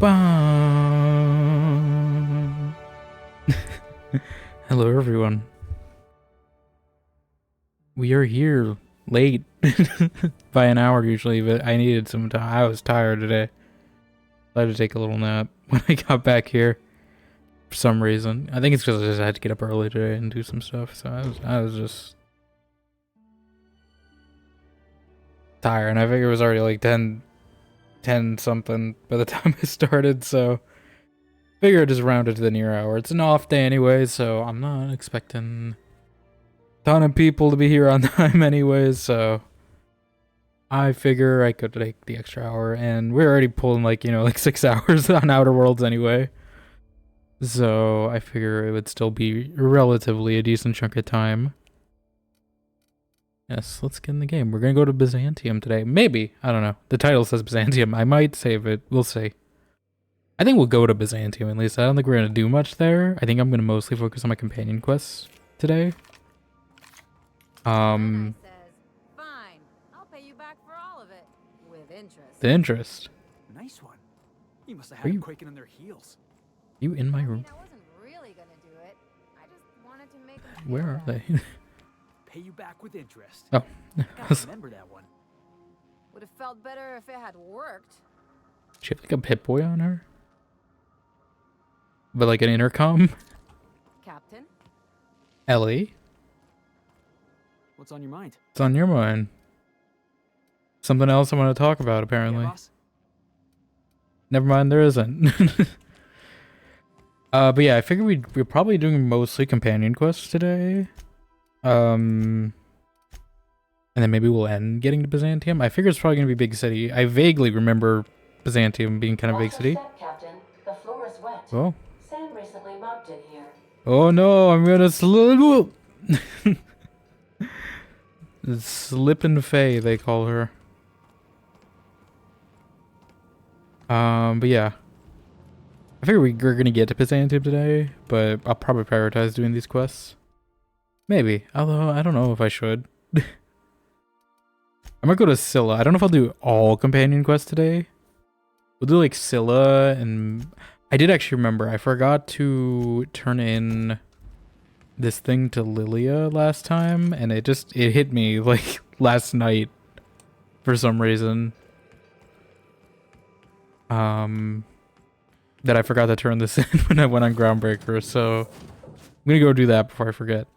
Bum. Hello, everyone. We are here late by an hour usually, but I needed some time. I was tired today. I had to take a little nap when I got back here for some reason. I think it's because I just had to get up early today and do some stuff. So I was just tired, and I figured it was already like 10 something by the time I started. So figure I just rounded to the near hour. It's an off day anyway, so I'm not expecting a ton of people to be here on time anyways, so I figure I could take the extra hour, and we're already pulling like 6 hours on Outer Worlds anyway. So I figure it would still be relatively a decent chunk of time. Yes, let's get in the game. We're gonna go to Byzantium today. Maybe. I don't know. The title says Byzantium. I might save it. We'll see. I think we'll go to Byzantium at least. I don't think we're gonna do much there. I think I'm gonna mostly focus on my companion quests today. Fine, I'll pay you back for all of it with interest. The interest. Nice one. You must have had them quaking in their heels. You in my room? I wasn't really gonna do it. I just wanted to make them Where are they? Pay you back with interest. Oh. Gotta remember that one. Would have felt better if it had worked. She have like a Pip-Boy on her? But like an intercom? Captain? Ellie? What's on your mind? It's on your mind. Something else I want to talk about, apparently. Yeah, boss? Never mind, there isn't. But yeah, I figured we're probably doing mostly companion quests today. And then maybe we'll end getting to Byzantium. I figure it's probably gonna be big city. I vaguely remember Byzantium being kind of big city. Captain. The floor is wet. Oh. Sam recently mopped it here. Oh no, I'm gonna slip. Slippin' Faye, they call her. But yeah. I figure we're gonna get to Byzantium today, but I'll probably prioritize doing these quests. Maybe, although I don't know if I should. I might go to Scylla. I don't know if I'll do all companion quests today. We'll do like Scylla, and I did actually remember, I forgot to turn in this thing to Lilia last time, and it hit me like last night for some reason. That I forgot to turn this in when I went on Groundbreaker, so I'm gonna go do that before I forget.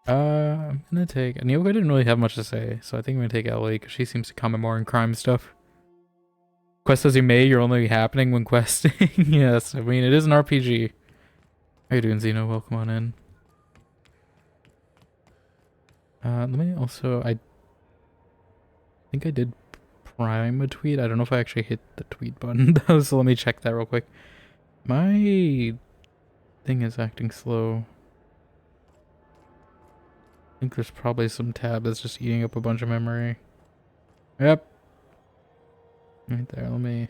I'm gonna take Neoka. Didn't really have much to say, so I think I'm gonna take Ellie because she seems to comment more in crime stuff. Quest as you may, you're only happening when questing. Yes, I mean it is an RPG. How you doing, Xeno? Welcome on in. Let me also, I think I did prime a tweet. I don't know if I actually hit the tweet button though, so let me check that real quick. My thing is acting slow. I think there's probably some tab that's just eating up a bunch of memory. Yep. Right there, let me...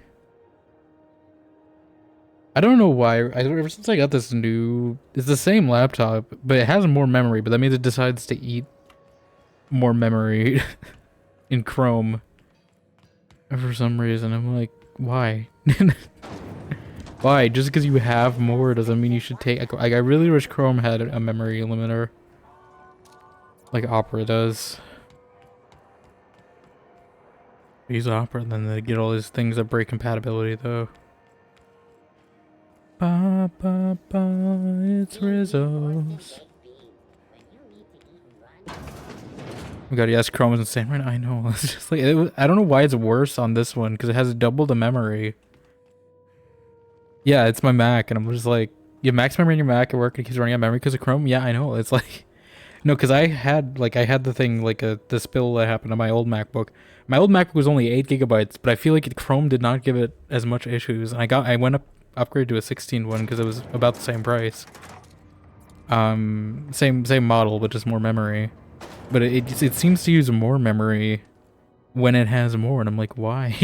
I don't know why, ever since I got this new... It's the same laptop, but it has more memory, but that means it decides to eat more memory in Chrome. For some reason, I'm like, why? Why? Just because you have more doesn't mean you should take... I really wish Chrome had a memory limiter. Like Opera does. Use Opera, and then they get all these things that break compatibility, though. Ba ba ba, it's Rizzo's. Oh god, yes, Chrome is insane right now. I know. It's just like I don't know why it's worse on this one because it has double the memory. Yeah, it's my Mac, and I'm just like, you have max memory in your Mac at work, and it keeps running out of memory because of Chrome. Yeah, I know. It's like, no, because I had the thing like the spill that happened on my old MacBook. My old MacBook was only 8 gigabytes, but I feel like Chrome did not give it as much issues, and I went upgrade to a 16 one because it was about the same price. Same model, but just more memory. But it seems to use more memory when it has more, and I'm like, why?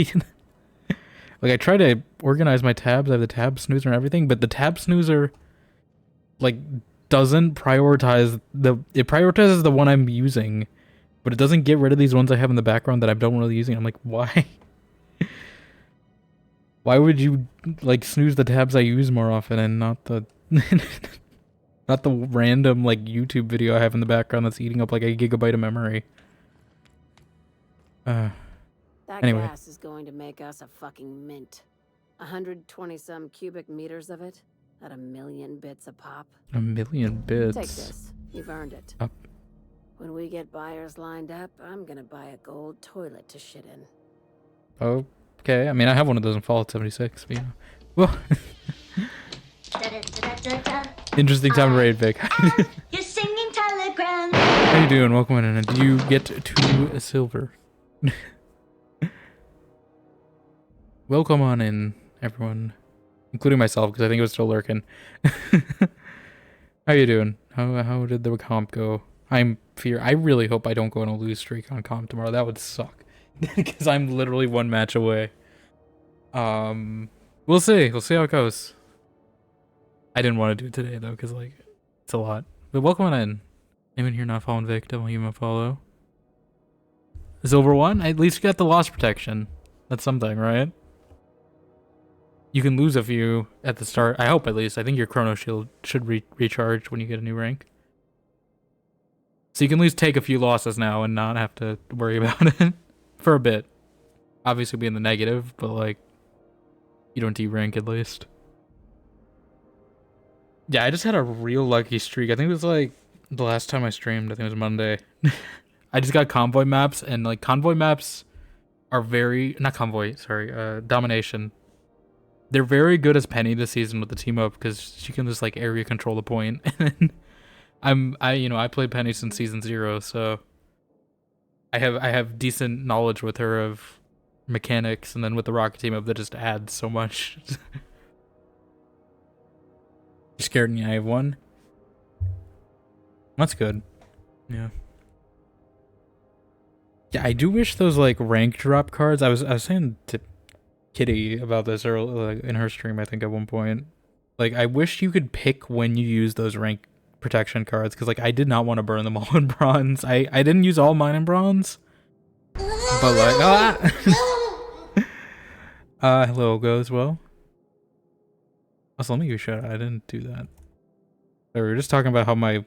Like, I try to organize my tabs. I have the tab snoozer and everything, but the tab snoozer, like, doesn't prioritize it prioritizes the one I'm using, but it doesn't get rid of these ones I have in the background that I don't really using. I'm like, why? Why would you like snooze the tabs I use more often and not the not the random like YouTube video I have in the background that's eating up like a gigabyte of memory? That Anyway. gas is going to make us a fucking mint. 120 some cubic meters of it at 1,000,000 bits a pop. 1,000,000 bits. Take this. You've earned it. Up. When we get buyers lined up, I'm gonna buy a gold toilet to shit in. Okay, I mean I have one of those in Fallout 76, but you know. Well, interesting time to raid, Vic. You're singing telegrams. How you doing? Welcome in. And did you get to silver? Welcome on in, everyone, including myself, because I think it was still lurking. How you doing? How did the comp go? I really hope I don't go on a lose streak on comp tomorrow. That would suck, because I'm literally one match away. We'll see. We'll see how it goes. I didn't want to do it today though, because like it's a lot. But welcome on in. Anyone here not following Vic? Definitely give him a follow. Silver 1? At least you got the loss protection. That's something, right? You can lose a few at the start. I hope at least. I think your Chrono Shield should recharge when you get a new rank. So you can at least take a few losses now and not have to worry about it for a bit. Obviously be in the negative, but like you don't de-rank at least. Yeah, I just had a real lucky streak. I think it was like the last time I streamed. I think it was Monday. I just got convoy maps, and like convoy maps are not convoy, sorry, domination. They're very good as Penny this season with the team up because she can just like area control the point. And I played Penny since season 0, so I have decent knowledge with her of mechanics, and then with the rocket team up that just adds so much. You're scared and I have one. That's good. Yeah. Yeah, I do wish those like rank drop cards. I was saying to Kitty about this earlier, like, in her stream, I think at one point. Like, I wish you could pick when you use those rank protection cards, because like I did not want to burn them all in bronze. I didn't use all mine in bronze, but like hello goes well. Also, let me give you a shout out. I didn't do that. We were just talking about how my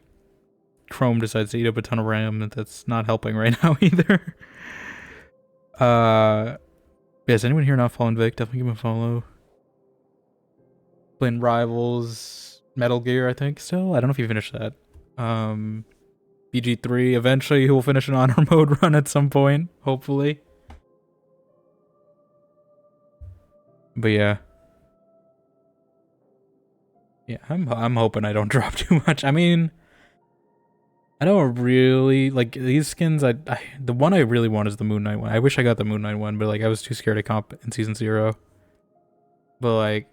Chrome decides to eat up a ton of RAM, and that's not helping right now either. Is anyone here not following Vic? Definitely give him a follow. Playing Rivals, Metal Gear, I think, still. I don't know if you finished that. BG3, eventually he will finish an honor mode run at some point, hopefully. But yeah. Yeah, I'm hoping I don't drop too much. I mean, I don't really like these skins. The one I really want is the Moon Knight one. I wish I got the Moon Knight one, but like I was too scared to comp in season 0. But like,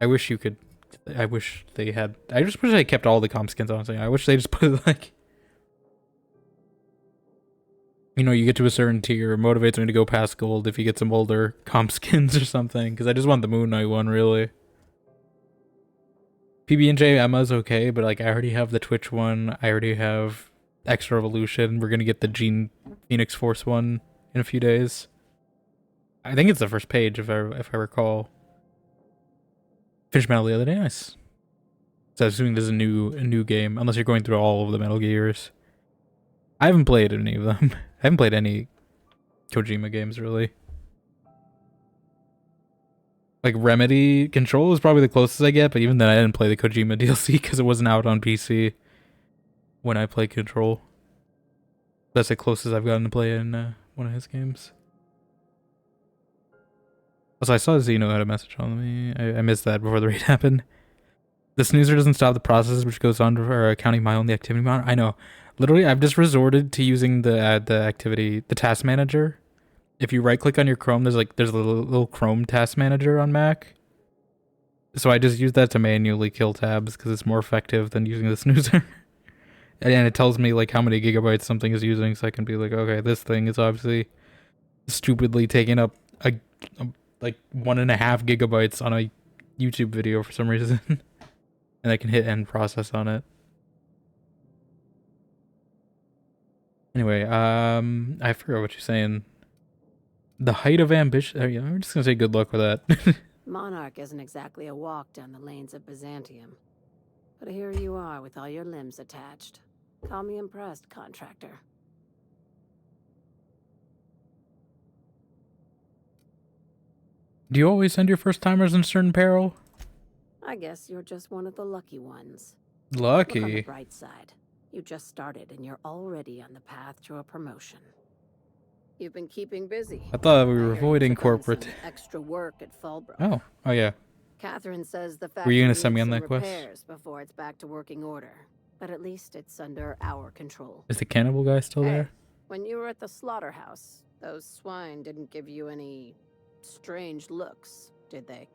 I wish you could. I wish they had. I just wish they kept all the comp skins. Honestly, I wish they just put like, you know, you get to a certain tier, it motivates me to go past gold if you get some older comp skins or something. Because I just want the Moon Knight one really. PB&J Emma's okay, but like I already have the Twitch one. I already have X Revolution. We're gonna get the Gene Phoenix Force one in a few days. I think it's the first page if I recall. Finished Metal the other day, nice. So I'm assuming this is a new game, unless you're going through all of the Metal Gears. I haven't played any of them. I haven't played any Kojima games really. Like Remedy Control is probably the closest I get, but even then I didn't play the Kojima DLC because it wasn't out on PC when I played Control. That's the closest I've gotten to play in one of his games. Also, I saw Zeno had a message on me. I missed that before the raid happened. The snoozer doesn't stop the process which goes on for counting my own the activity monitor. I know. Literally, I've just resorted to using the task manager. If you right click on your Chrome, there's a little Chrome task manager on Mac. So I just use that to manually kill tabs because it's more effective than using the snoozer. And it tells me like how many gigabytes something is using, so I can be like, okay, this thing is obviously stupidly taking up like 1.5 gigabytes on a YouTube video for some reason. And I can hit end process on it. Anyway, I forgot what you're saying. The height of ambition. Yeah, I'm just gonna say good luck with that. Monarch isn't exactly a walk down the lanes of Byzantium. But here you are with all your limbs attached. Call me impressed, contractor. Do you always send your first timers in certain peril? I guess you're just one of the lucky ones. Look on the Lucky. bright side. You just started and you're already on the path to a promotion. You've been keeping busy. I thought we I were hear you avoiding took on corporate. some extra work at Fallbrook. Oh yeah. Catherine says the Were factory you gonna needs send me on some that quest? repairs before it's back to working order. But at least it's under our control. Is the cannibal guy still Hey, there? when you were at the slaughterhouse, those swine didn't give you any strange looks, did they?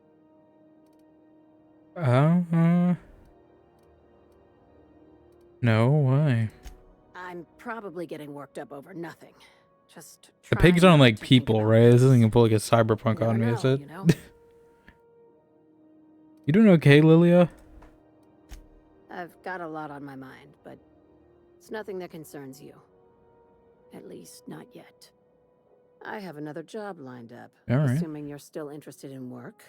No, why? I'm probably getting worked up over nothing. Just The trying pigs aren't not like to think people, about right? This this. isn't gonna pull like a cyberpunk You on me, never is know, it? you know? You doing okay, Lilia? I've got a lot on my mind, but it's nothing that concerns you. At least, not yet. I have another job lined up, All right. assuming you're still interested in work.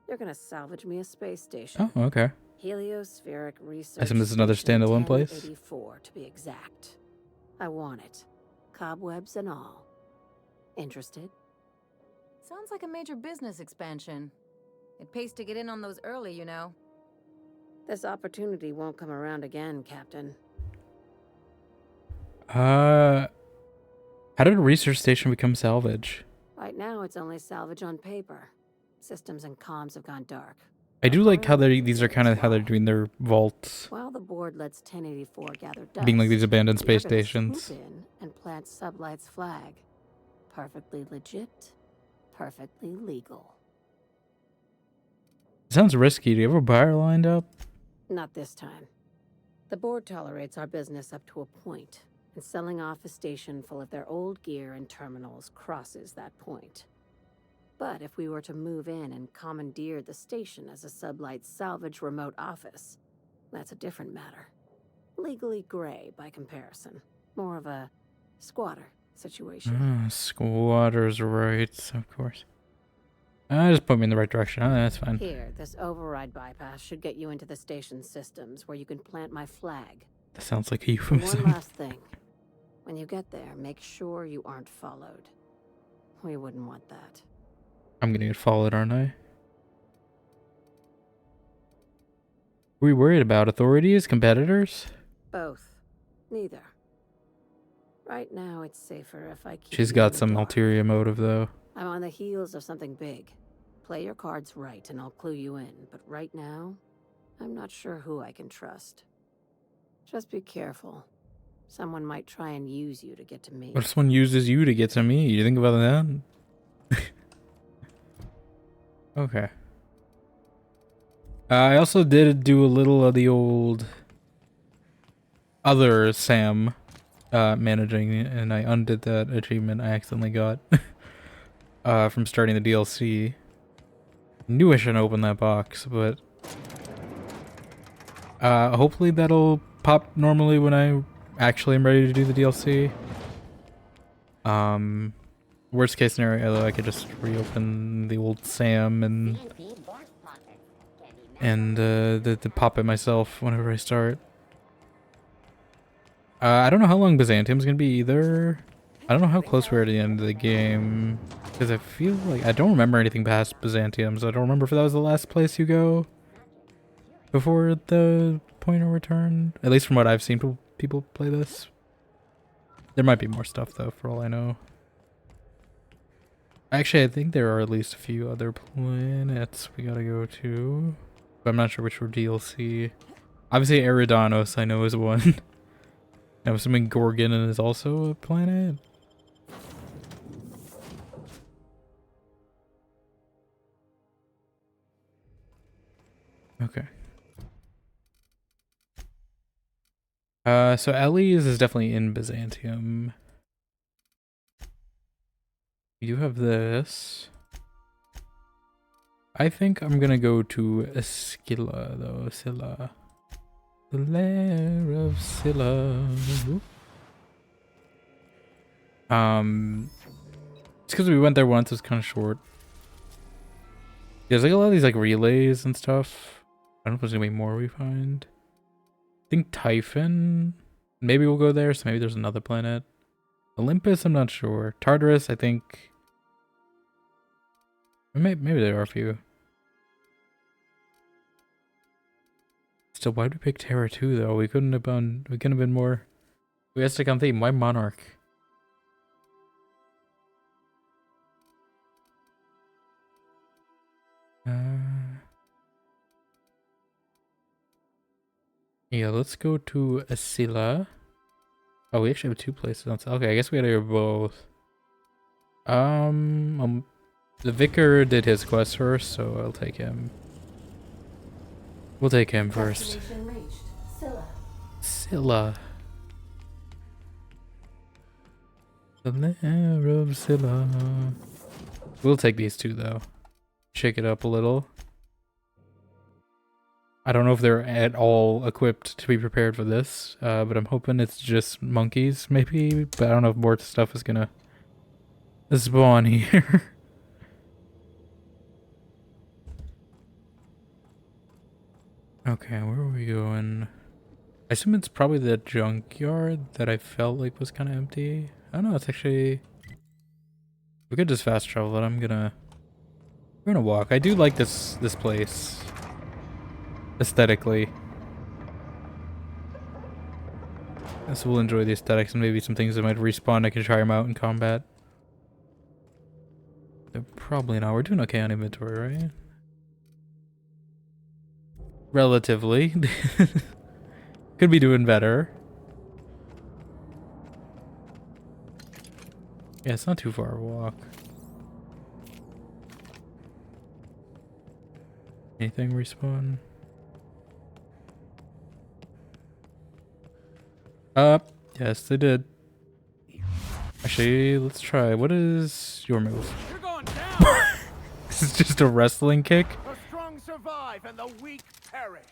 You're gonna salvage me a space station. Oh, okay. Heliospheric Research assume this is another Station standalone place? 1084 to be exact. I want it. Cobwebs and all. Interested? Sounds like a major business expansion. It pays to get in on those early, you know. This opportunity won't come around again, Captain. How did a research station become salvage? Right now, it's only salvage on paper. Systems and comms have gone dark. I do like how Finally, these are kind of how they're why. doing their vaults, While the board lets 1084 gather dust, being like these abandoned you're space gonna stations. swoop in and plant Sublight's flag. Perfectly legit, perfectly legal. Sounds risky. Do you have a buyer lined up? Not this time. The board tolerates our business up to a point, and selling off a station full of their old gear and terminals crosses that point. But if we were to move in and commandeer the station as a Sublight salvage remote office, that's a different matter. Legally gray by comparison. More of a squatter situation. Squatters' rights, of course. Just put me in the right direction. That's fine. Here, this override bypass should get you into the station's systems where you can plant my flag. That sounds like a And one euphemism. last thing. When you get there, make sure you aren't followed. We wouldn't want that. I'm gonna get followed, aren't I? Were we worried about authorities, competitors? Both. Neither. Right now, it's safer if I keep She's you in got the some dark. ulterior motive, though. I'm on the heels of something big. Play your cards right and I'll clue you in, but right now, I'm not sure who I can trust. Just be careful. Someone might try and use you to get to me. What if someone uses you to get to me? You think about that? Okay. I also did do a little of the old other Sam managing, and I undid that achievement I accidentally got from starting the DLC. Knew I shouldn't open that box, but hopefully that'll pop normally when I actually am ready to do the DLC. Worst case scenario, though, I could just reopen the old Sam and the pop it myself whenever I start. I don't know how long Byzantium's gonna be either. I don't know how close we are to the end of the game, because I feel like I don't remember anything past Byzantium, so I don't remember if that was the last place you go before the point of return. At least from what I've seen people play this. There might be more stuff though, for all I know. Actually, I think there are at least a few other planets we gotta go to, but I'm not sure which were DLC. Obviously, Eridanos I know is one. I'm assuming Gorgon is also a planet. Okay. So Ellie's is definitely in Byzantium. We do have this. I think I'm gonna go to Scylla though. Scylla. The lair of Scylla. It's because we went there once. It was kind of short. There's like a lot of these like relays and stuff. I don't know if there's gonna be more we find. I think Typhon. Maybe we'll go there. So maybe there's another planet. Olympus, I'm not sure. Tartarus, I think. Maybe there are a few. Still, why'd we pick Terra 2 though? We couldn't have been more. We had to stick on theme. Why Monarch? Yeah, let's go to Asila. Oh, we actually have 2 places on. Okay, I guess we gotta go both. The vicar did his quest first, so I'll take him. We'll take him first. Destination reached. Scylla. Scylla. The lair of Scylla. We'll take these 2 though. Shake it up a little. I don't know if they're at all equipped to be prepared for this, but I'm hoping it's just monkeys, maybe. But I don't know if more stuff is gonna spawn here. Okay, where are we going? I assume it's probably the junkyard that I felt like was kind of empty. I don't know, it's actually... We could just fast travel it. We're gonna walk. I do like this place. Aesthetically. So we'll enjoy the aesthetics and maybe some things that might respawn. I can try them out in combat. They're probably not. We're doing okay on inventory, right? Relatively. Could be doing better. Yeah, it's not too far a walk. Anything respawn? Yes, they did. Actually, let's try. What is your move? You're going down. This is just a wrestling kick? The strong survive and the weak perish.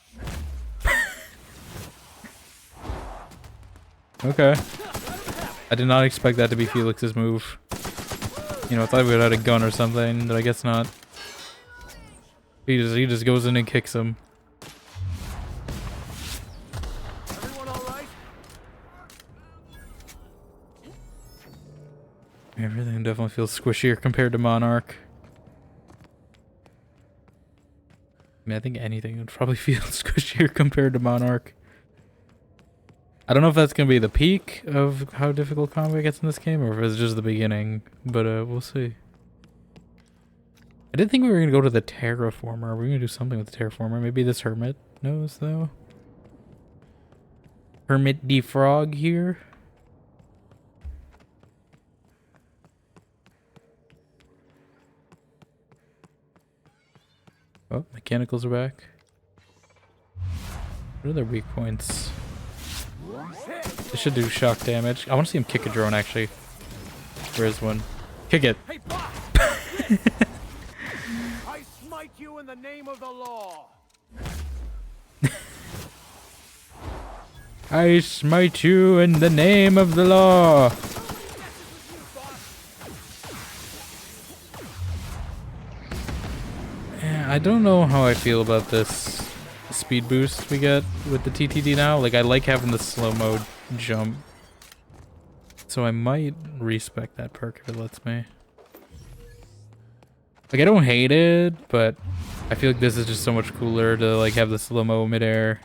Okay. I did not expect that to be Felix's move. You know, I thought we would have had a gun or something, but I guess not. He just goes in and kicks him. Everyone all right? Everything definitely feels squishier compared to Monarch. I mean, I think anything would probably feel squishier compared to Monarch. I don't know if that's going to be the peak of how difficult combat gets in this game, or if it's just the beginning, but we'll see. I did think we were going to go to the Terraformer. We're going to do something with the Terraformer. Maybe this Hermit knows, though. Hermit defrog here. Oh, mechanicals are back. What are their weak points? They should do shock damage. I want to see him kick a drone, actually. Where is one? Kick it. Hey, boss! I smite you in the name of the law. I smite you in the name of the law. Yeah, I don't know how I feel about this speed boost we get with the TTD now. Like, I like having the slow-mo jump. So I might respec that perk if it lets me. Like, I don't hate it, but I feel like this is just so much cooler to, like, have the slow-mo midair.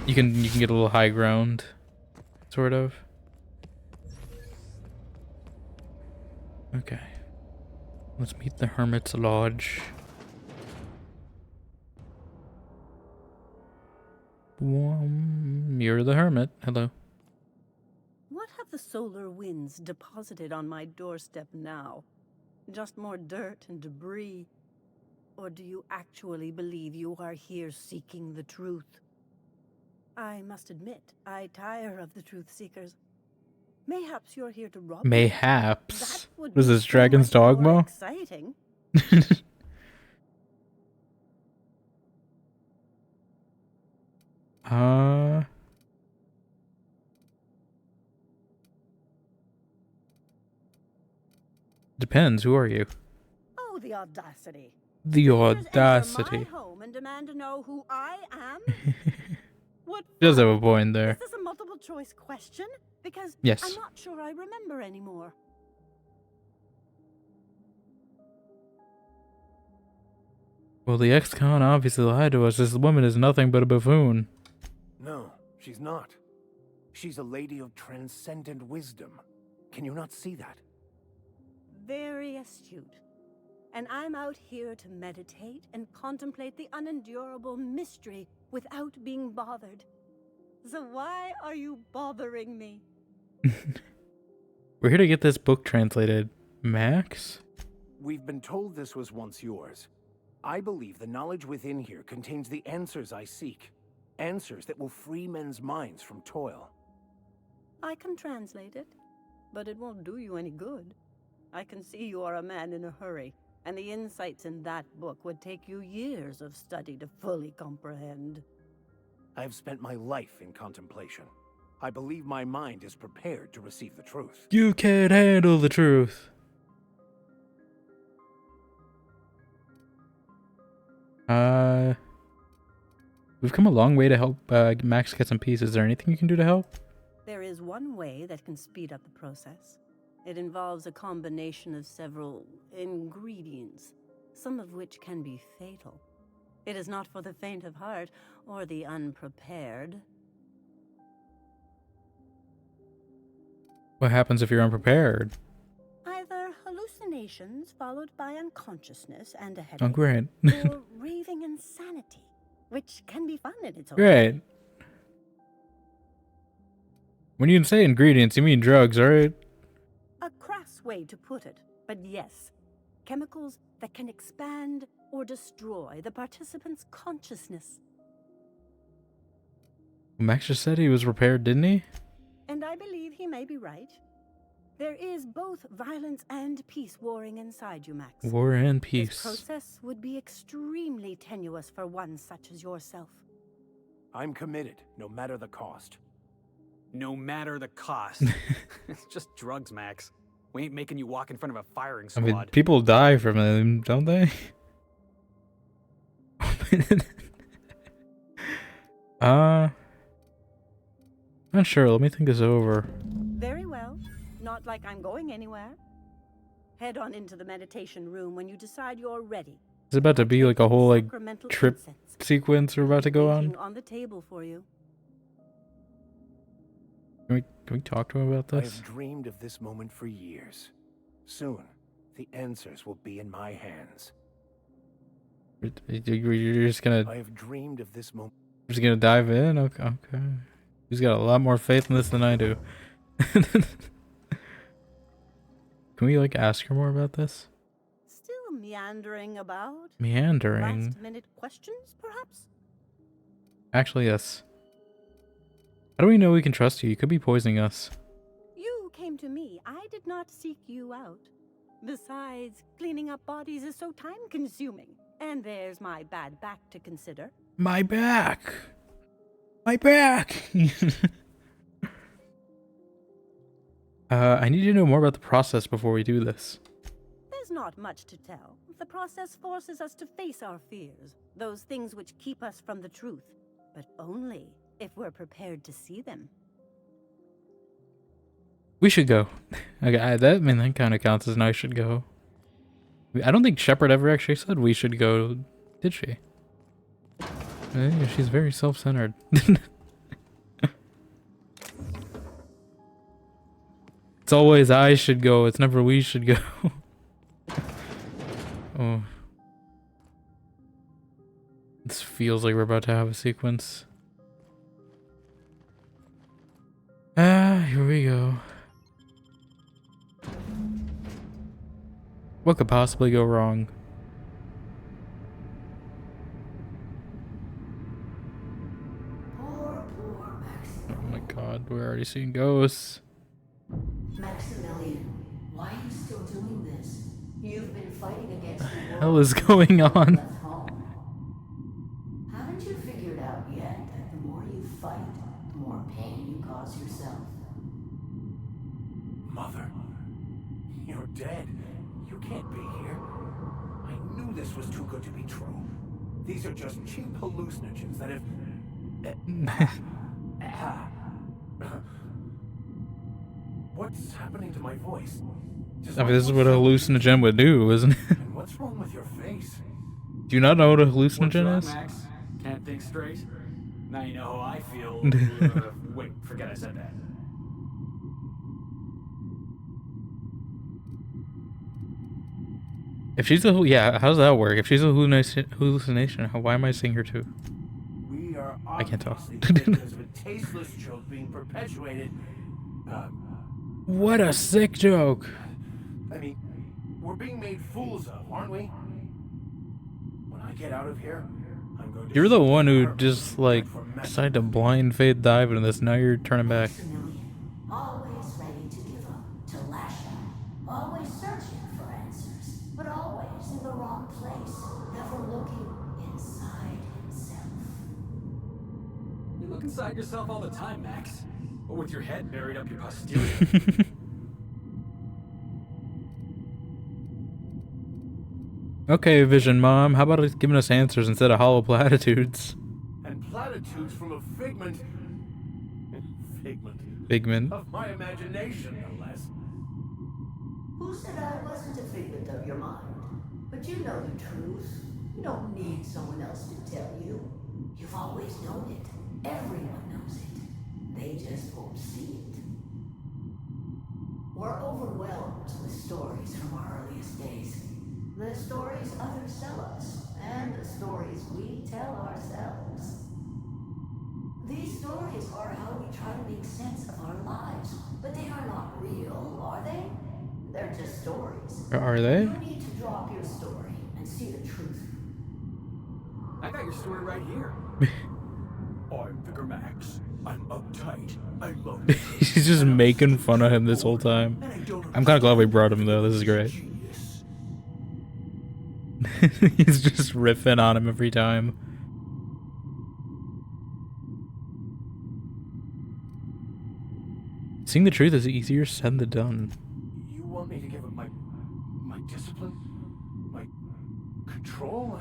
You can get a little high ground, sort of. Okay. Let's meet the Hermit's Lodge. You're the Hermit. Hello. What have the solar winds deposited on my doorstep now? Just more dirt and debris? Or do you actually believe you are here seeking the truth? I must admit, I tire of the truth seekers. Mayhaps you're here to rob me. Mayhaps. That would Was be this so Dragon's much more Dogma? exciting. Depends. Who are you? Oh, the audacity. The Visitors enter audacity. my home and demand to know who I am? What She does for? have a point there. Is this a multiple choice question? Because Yes. I'm not sure I remember anymore. Well, the ex-con obviously lied to us. This woman is nothing but a buffoon. No, she's not. She's a lady of transcendent wisdom. Can you not see that? Very astute. And I'm out here to meditate and contemplate the unendurable mystery without being bothered. So why are you bothering me? We're here to get this book translated. Max? We've been told this was once yours. I believe the knowledge within here contains the answers I seek. Answers that will free men's minds from toil. I can translate it, but it won't do you any good. I can see you are a man in a hurry, and the insights in that book would take you years of study to fully comprehend. I have spent my life in contemplation. I believe my mind is prepared to receive the truth. You can't handle the truth. We've come a long way to help Max get some peace. Is there anything you can do to help? There is one way that can speed up the process. It involves a combination of several ingredients, some of which can be fatal. It is not for the faint of heart or the unprepared. What happens if you're unprepared? Either hallucinations followed by unconsciousness and a Oh, headache, great. or raving insanity, which can be fun in its own way. Great. When you say ingredients, you mean drugs, right? A crass way to put it, but yes. Chemicals that can expand or destroy the participant's consciousness. Max just said he was prepared, didn't he? And I believe he may be right. There is both violence and peace warring inside you, Max. War and This peace. process would be extremely tenuous for one such as yourself. I'm committed, no matter the cost. No matter the cost. It's just drugs, Max. We ain't making you walk in front of a firing I squad. mean, people die from them, don't they? Not sure. Let me think this over. Very well. Not like I'm going anywhere. Head on into the meditation room when you decide you're ready. It's about to be like a whole like Sacramental trip incense. sequence we're about to go Waiting on. on the table for you. Can we talk to him about I this? have dreamed of this moment for years. Soon, the answers will be in my hands. You're just gonna I have dreamed of this moment. dive in. Okay, okay. He's got a lot more faith in this than I do. Can we like ask her more about this? Still meandering about? Meandering. Last minute questions, perhaps? Actually, yes. How do we know we can trust you? You could be poisoning us. You came to me. I did not seek you out. Besides, cleaning up bodies is so time-consuming. And there's my bad back to consider. My back. My back. I need to know more about the process before we do this. There's not much to tell. The process forces us to face our fears, those things which keep us from the truth, but only if we're prepared to see them. We should go. Okay, that kind of counts as an I should go. I don't think Shepard ever actually said we should go, did she? Yeah, she's very self-centered. It's always I should go, it's never we should go. Oh. This feels like we're about to have a sequence. Here we go. What could possibly go wrong? Poor Maximilian. Oh my god, we're already seeing ghosts. Maximilian, why are you still doing this? You've been fighting against the world. Hell is going on? Left home. Haven't you figured out yet that the more you fight, the more pain you cause yourself? Mother, you're dead. You can't be here. I knew this was too good to be true. These are just cheap hallucinogens that have... What's happening to my voice? I mean, this is what a hallucinogen would do, isn't it? And what's wrong with your face? Do you not know what a What's hallucinogen wrong, is? Max? Can't think straight? Now you know how I feel. Wait, forget I said that. If she's a yeah, how does that work? If she's a hallucination, why am I seeing her too? We are I can't tell. obviously victims of a tasteless joke being perpetuated. What a sick joke! I mean, we're being made fools of, aren't we? When I get out of here, I'm going to... You're the shoot one who her just like for messing decided to with me. blind fade dive into this. Now you're turning back. Maximilian, always ready to give up, to lash out, always searching for answers, but always in the wrong place, never looking inside himself. You look inside yourself all the time, Max. But with your head buried up your posterior. Okay, Vision Mom, how about giving us answers instead of hollow platitudes? And platitudes from a figment Figment. of my imagination, no less. Who said I wasn't a figment of your mind? But you know the truth. You don't need someone else to tell you. You've always known it. Everyone knows it. They just won't see it. We're overwhelmed with stories from our earliest days. The stories others tell us, and the stories we tell ourselves. These stories are how we try to make sense of our lives, but they are not real, are they? They're just stories. Are they? You need to drop your story and see the truth. I got your story right here. I'm Vicar Max. I'm uptight. I love it. She's just making fun of him this whole time. I'm kind of glad we brought him though. This is great. Genius. He's just riffing on him every time. Seeing the truth is easier said than done. You want me to give up my discipline? My control?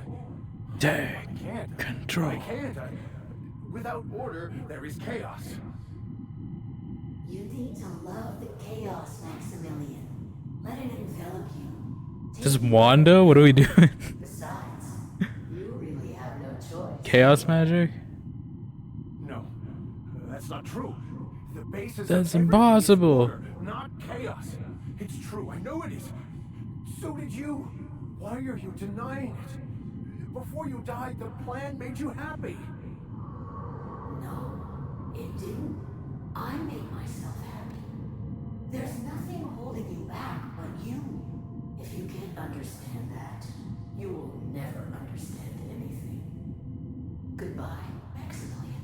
Take I can't. control. I can't. Without order, there is chaos. You need to love the chaos, Maximilian. Let it envelop you. Just Wanda? What are we doing? Besides, you really have no choice. Chaos magic? No, that's not true. The basis of That's everything is impossible. order, not chaos. It's true. I know it is. So did you. Why are you denying it? Before you died, the plan made you happy. No, it didn't. I made myself happy. There's nothing holding you back but you. If you can't understand that, you will never understand anything. Goodbye, Maximilian.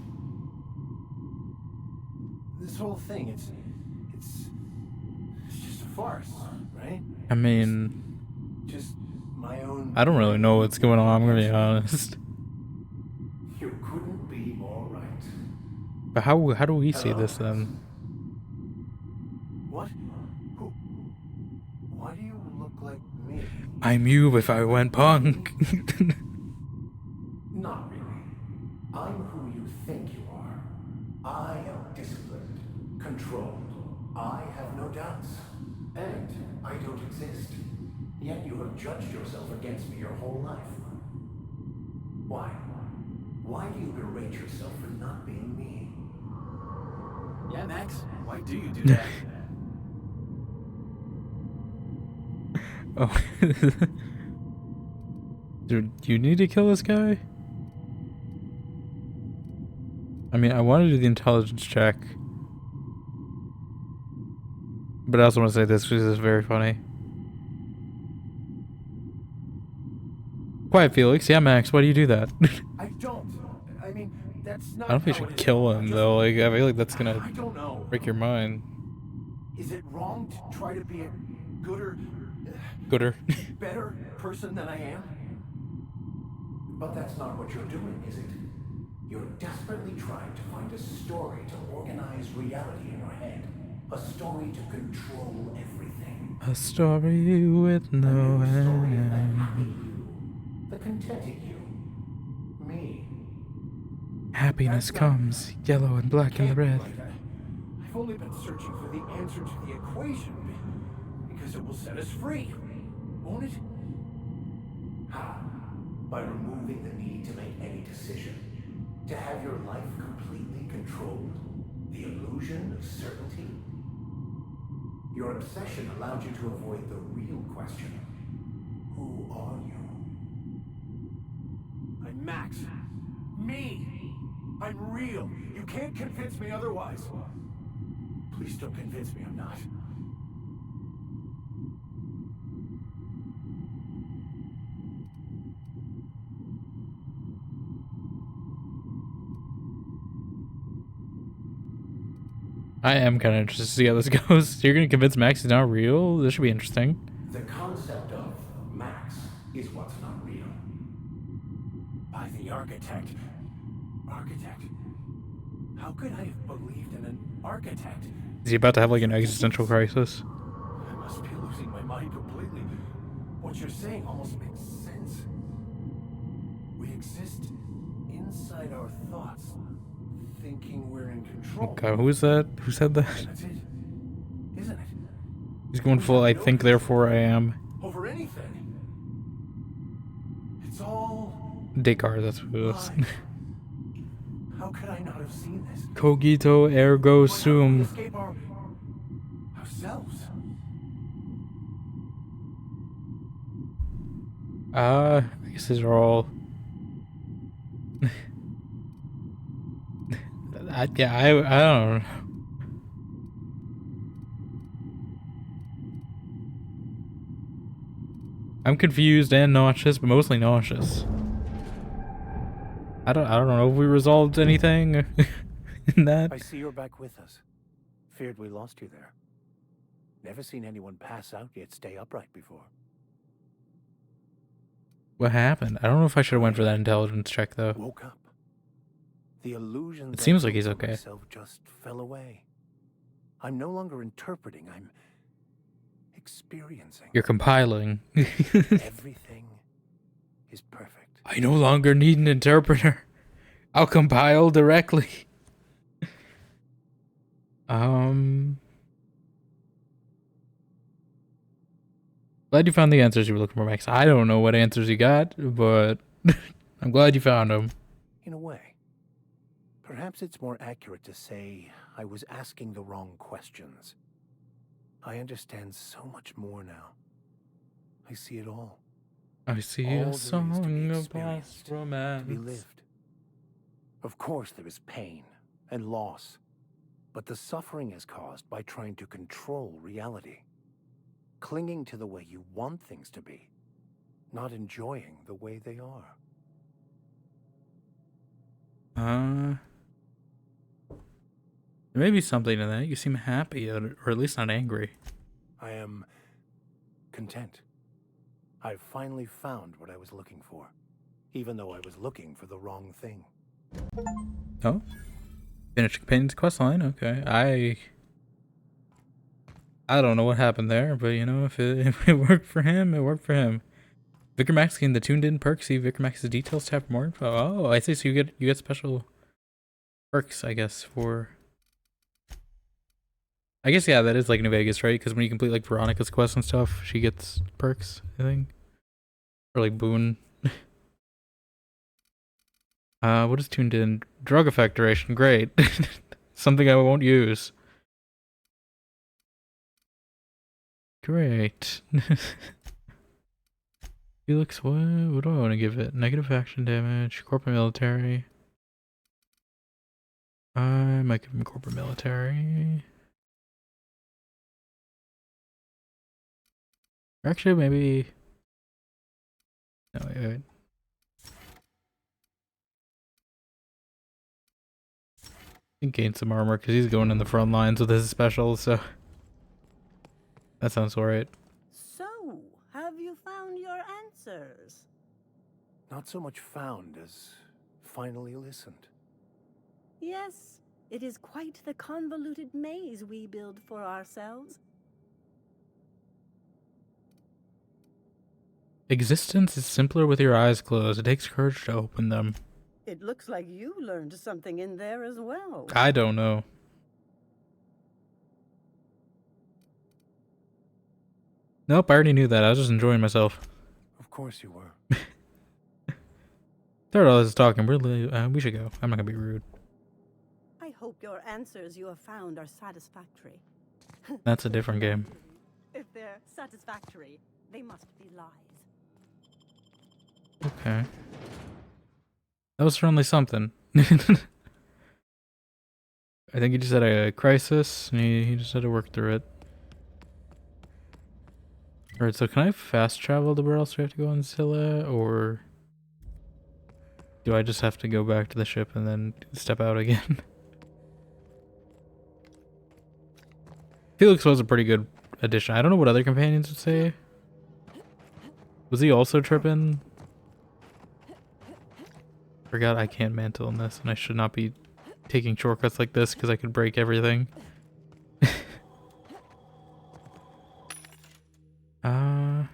This whole thing, it's just a farce, right? I mean, Just my own... I don't really know what's going on, I'm gonna be honest. You couldn't be more right. But how do we see this then? What? Who? Why do you look like me? I'm you if I went punk. Not really. I'm who you think you are. I am disciplined, controlled. I have no doubts. And I don't exist. Yet you have judged yourself against me your whole life. Why? Why do you berate yourself for not being me? Yeah, Max. Why do you do that? Oh. Dude, you need to kill this guy? I mean, I want to do the intelligence check. But I also want to say this because it's very funny. Quiet, Felix. Yeah, Max, why do you do that? I don't. I mean, that's not. I don't think you should kill him, though. Like, I feel like that's I gonna don't know. break your mind. Is it wrong to try to be a gooder, Gooder. better person than I am? But that's not what you're doing, is it? You're desperately trying to find a story to organize reality in your head. A story to control everything. A story with A no new story of that happy end. you. The contented you. Me. Happiness That's not... comes, yellow and black in the Can't be red. right. I've only been searching for the answer to the equation. Because it will set us free. Won't it? How? By removing the need to make any decision. To have your life completely controlled. The illusion of certainty. Your obsession allowed you to avoid the real question. Who are you? I'm Max. Me. I'm real. You can't convince me otherwise. Please don't convince me I'm not. I am kind of interested to see how this goes. You're gonna convince Max he's not real? This should be interesting. The concept of Max is what's not real. By the architect. Architect? How could I have believed in an architect? Is he about to have like an existential crisis? I must be losing my mind completely. What you're saying almost makes sense. We exist inside our thoughts, thinking we're in control. Okay, who is that? Who said that? That's it, isn't it? He's going full, I think, therefore I am. Over anything. It's all Descartes, that's who it is. mine. How could I not have seen this? Cogito ergo But how do we sum. escape ourselves? I guess these are all... I don't know. I'm confused and nauseous, but mostly nauseous. I don't know if we resolved anything in that. I see you're back with us. Feared we lost you there. Never seen anyone pass out yet stay upright before. What happened? I don't know if I should have went for that intelligence check though. Woke up. The illusion It that seems like he's built for okay. myself just fell away. I'm no longer interpreting, I'm experiencing. You're compiling. Everything is perfect. I no longer need an interpreter. I'll compile directly. Glad you found the answers you were looking for, Max. I don't know what answers you got, but I'm glad you found them. In a way. Perhaps it's more accurate to say I was asking the wrong questions. I understand so much more now. I see it all. I see All there a is to be song of experienced, lost romance. to be lived. Of course there is pain and loss, but the suffering is caused by trying to control reality, clinging to the way you want things to be, not enjoying the way they are. There may be something in that. You seem happy, or at least not angry. I am content. I've finally found what I was looking for, even though I was looking for the wrong thing. Oh? Finished companion's quest line? Okay. I don't know what happened there, but you know, if it worked for him, it worked for him. Vicar Max gained the tuned in perk. See Vicar Max's details tab for more info. Oh, I see. So you get special perks, I guess, for... I guess, yeah, that is like New Vegas, right? Because when you complete like Veronica's quest and stuff, she gets perks, I think. Or like boon. What is tuned in? Drug effect duration. Great. Something I won't use. Great. Felix, what do I want to give it? Negative action damage, corporate military. I might give him corporate military. Or actually, maybe... No, wait. He gained some armor because he's going in the front lines with his special, so... That sounds alright. So, have you found your answers? Not so much found as finally listened. Yes, it is quite the convoluted maze we build for ourselves. Existence is simpler with your eyes closed. It takes courage to open them. It looks like you learned something in there as well. I don't know. Nope, I already knew that. I was just enjoying myself. Of course you were. Third all this talking. Really, we should go. I'm not gonna be rude. I hope your answers you have found are satisfactory. That's a different game. If they're satisfactory, they must be lies. Okay. That was certainly something. I think he just had a crisis, and he just had to work through it. Alright, so can I fast travel to where else do I have to go in Zilla, or do I just have to go back to the ship and then step out again? Felix was a pretty good addition. I don't know what other companions would say. Was he also tripping? Forgot I can't mantle in this, and I should not be taking shortcuts like this because I could break everything. I'm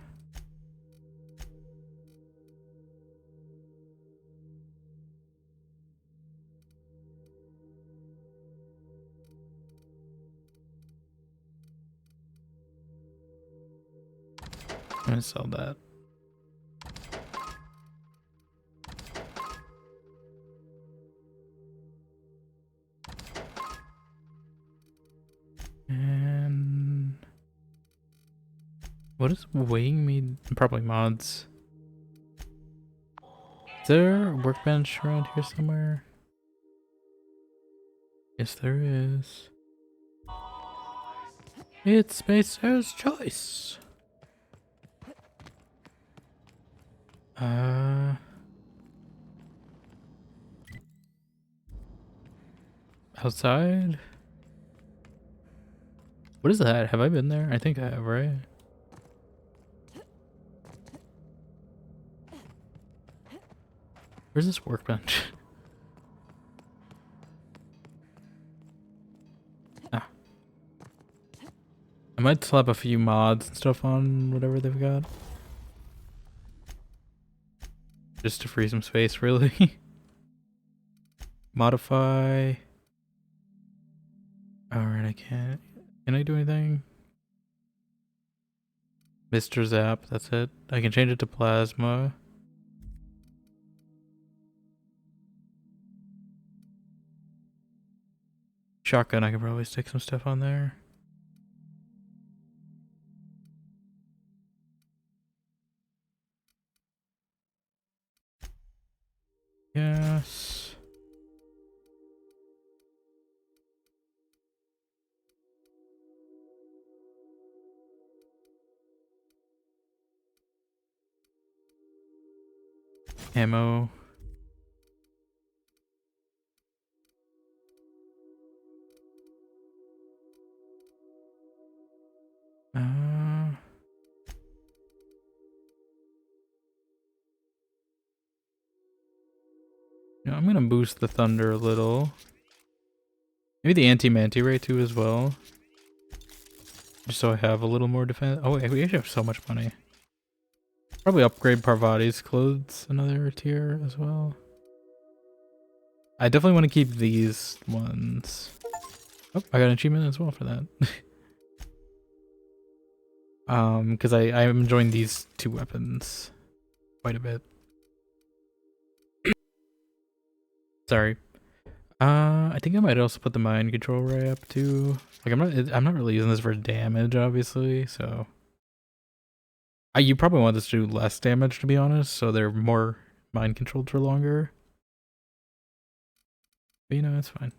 gonna sell that. And what is weighing me? Probably mods. Is there a workbench around here somewhere? Yes, there is. It's Spacer's choice. Outside? What is that? Have I been there? I think I have, right? Where's this workbench? Ah. I might slap a few mods and stuff on whatever they've got. Just to free some space, really. Modify. Alright, I can't. Can I do anything? Mr. Zap, that's it. I can change it to plasma. Shotgun, I can probably stick some stuff on there. Yes. Ammo. Yeah, I'm gonna boost the thunder a little. Maybe the anti-manti ray too as well. Just so I have a little more defense. Oh, we actually have so much money. Probably upgrade Parvati's clothes another tier as well. I definitely want to keep these ones. Oh, I got an achievement as well for that. Because I'm enjoying these two weapons quite a bit. Sorry. I think I might also put the mind control ray up too. Like I'm not really using this for damage, obviously, so you probably want this to do less damage, to be honest, so they're more mind controlled for longer. But you know, it's fine.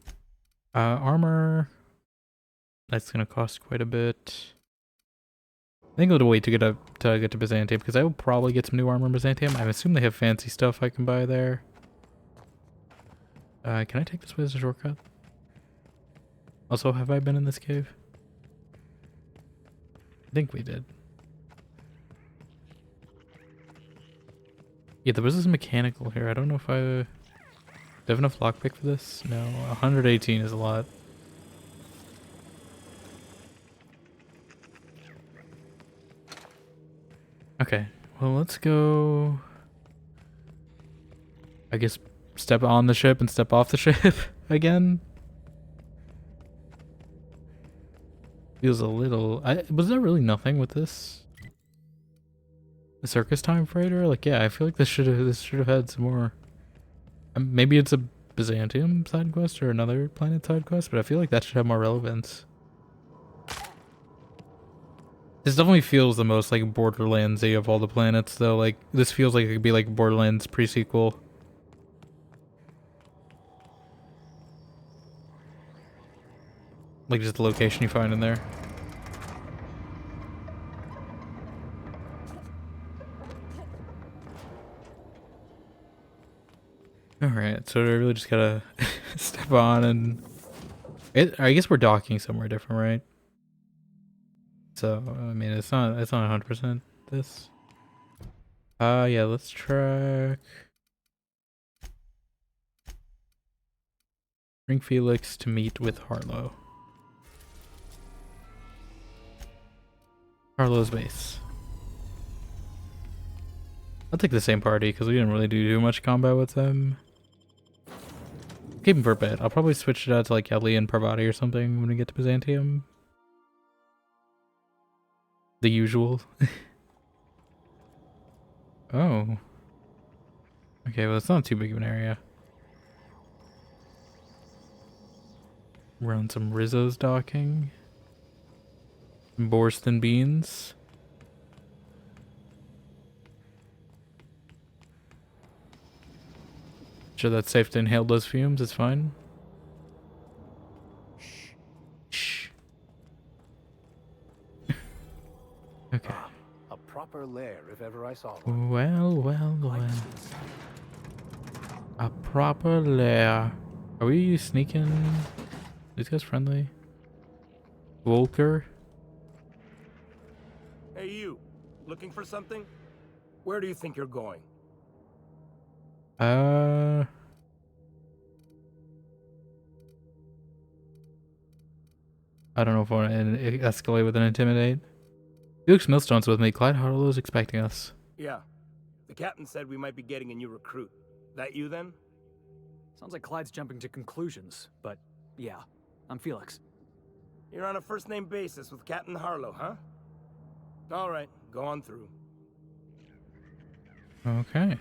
Armor. That's gonna cost quite a bit. I think I'll wait to get to Byzantium because I will probably get some new armor in Byzantium. I assume they have fancy stuff I can buy there. Can I take this way as a shortcut? Also, have I been in this cave? I think we did. Yeah, there was this mechanical here. I don't know if do I have enough lockpick for this? No, 118 is a lot. Okay, Well, let's go. I guess step on the ship and step off the ship again. Feels a little. Was there really nothing with this? The circus time freighter? Like, yeah, I feel like this should have had some more. Maybe it's a Byzantium side quest or another planet side quest, but I feel like that should have more relevance. This definitely feels the most like Borderlands-y of all the planets, though. Like, this feels like it could be like Borderlands pre-sequel. Like just the location you find in there. Alright, so I really just gotta step on and... I guess we're docking somewhere different, right? So, I mean, it's not 100% this. Yeah, let's track... Bring Felix to meet with Harlow. Harlow's base. I'll take the same party because we didn't really do too much combat with them. Keep him for a bit. I'll probably switch it out to like Ellie and Parvati or something when we get to Byzantium. The usual. Oh. Okay, well it's not too big of an area. We're on some Rizzo's docking. Borston beans. Sure that's safe to inhale those fumes, it's fine. Shh. Shh. Okay. A proper lair if ever I saw one. Well. A proper lair. Are we sneaking? These guys friendly? Volker? Hey you, looking for something? Where do you think you're going? I don't know if I want to escalate with an intimidate. Felix Millstone's with me. Clyde Harlow's expecting us. Yeah. The captain said we might be getting a new recruit. That you then? Sounds like Clyde's jumping to conclusions, but yeah, I'm Felix. You're on a first-name basis with Captain Harlow, huh? All right, go on through. Okay.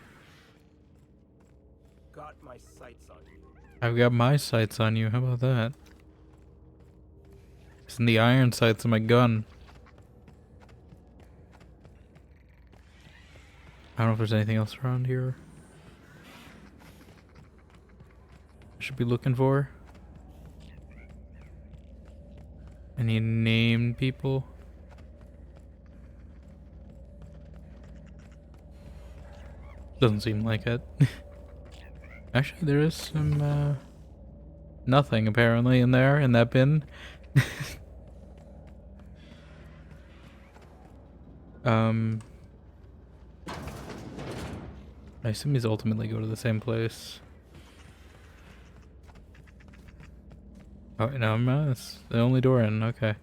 Got my sights on you. I've got my sights on you. How about that? It's in the iron sights of my gun. I don't know if there's anything else around here I should be looking for. Any named people? Doesn't seem like it. Actually, there is some, nothing apparently in there, in that bin. I assume these ultimately go to the same place. Oh, no, that's the only door in, okay.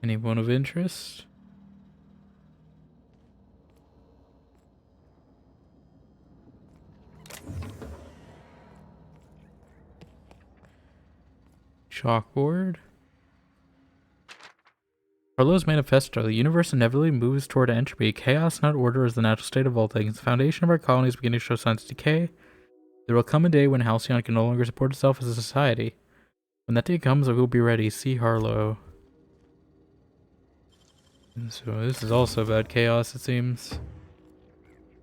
Anyone of interest? Chalkboard? Harlow's Manifesto. The universe inevitably moves toward entropy. Chaos, not order, is the natural state of all things. The foundation of our colony is beginning to show signs of decay. There will come a day when Halcyon can no longer support itself as a society. When that day comes, I will be ready. See Harlow. And so this is also about chaos, it seems.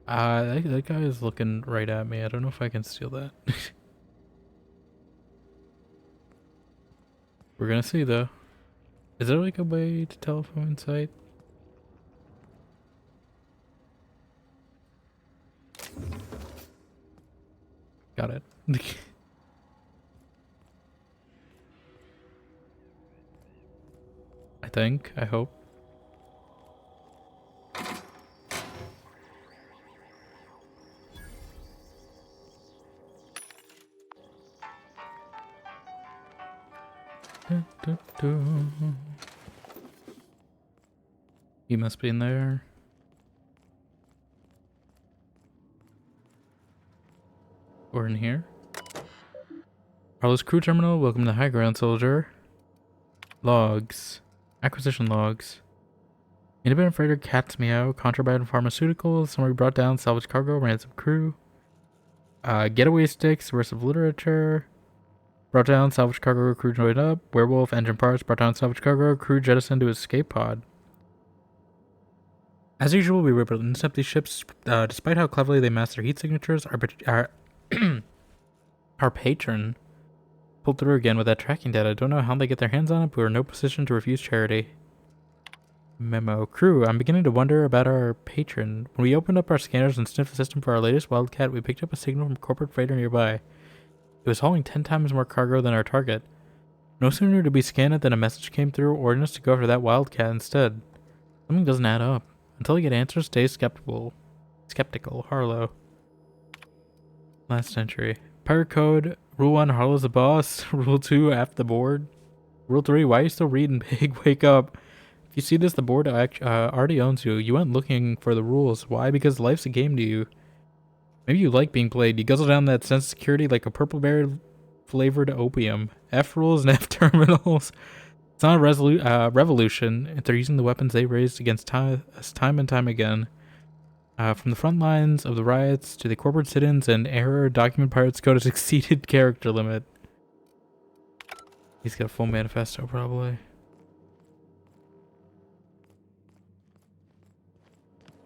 That guy is looking right at me. I don't know if I can steal that. We're gonna see, though. Is there like a way to telephone site? Got it. I think. I hope. He must be in there. Or in here. Carlos Crew Terminal, welcome to the High Ground, soldier. Logs. Acquisition logs. Independent freighter Cat's Meow, contraband pharmaceuticals, summary brought down, salvage cargo, ransom crew. Getaway sticks, verse of literature. Brought down, salvage cargo, crew joined up. Werewolf, engine parts, brought down, salvage cargo, crew jettisoned to escape pod. As usual, we were able to intercept these ships. Despite how cleverly they master heat signatures, our patron pulled through again with that tracking data. Don't know how they get their hands on it, but we're in no position to refuse charity. Memo. Crew, I'm beginning to wonder about our patron. When we opened up our scanners and sniffed the system for our latest Wildcat, we picked up a signal from a corporate freighter nearby. It was hauling 10 times more cargo than our target. No sooner did we scan it than a message came through ordering us to go after that Wildcat instead. Something doesn't add up. Until we get answers, stay skeptical. Harlow. Last entry. Pirate code. Rule 1, Harlow's the boss. Rule 2, F the board. Rule 3, why are you still reading, pig? Wake up. If you see this, the board already owns you. You went looking for the rules. Why? Because life's a game to you. Maybe you like being played. You guzzle down that sense of security like a purple berry flavored opium. F rules and F terminals. It's not a revolution if they're using the weapons they raised against us time and time again. From the front lines of the riots to the corporate sit-ins and error, document pirates code has exceeded character limit. He's got a full manifesto, probably.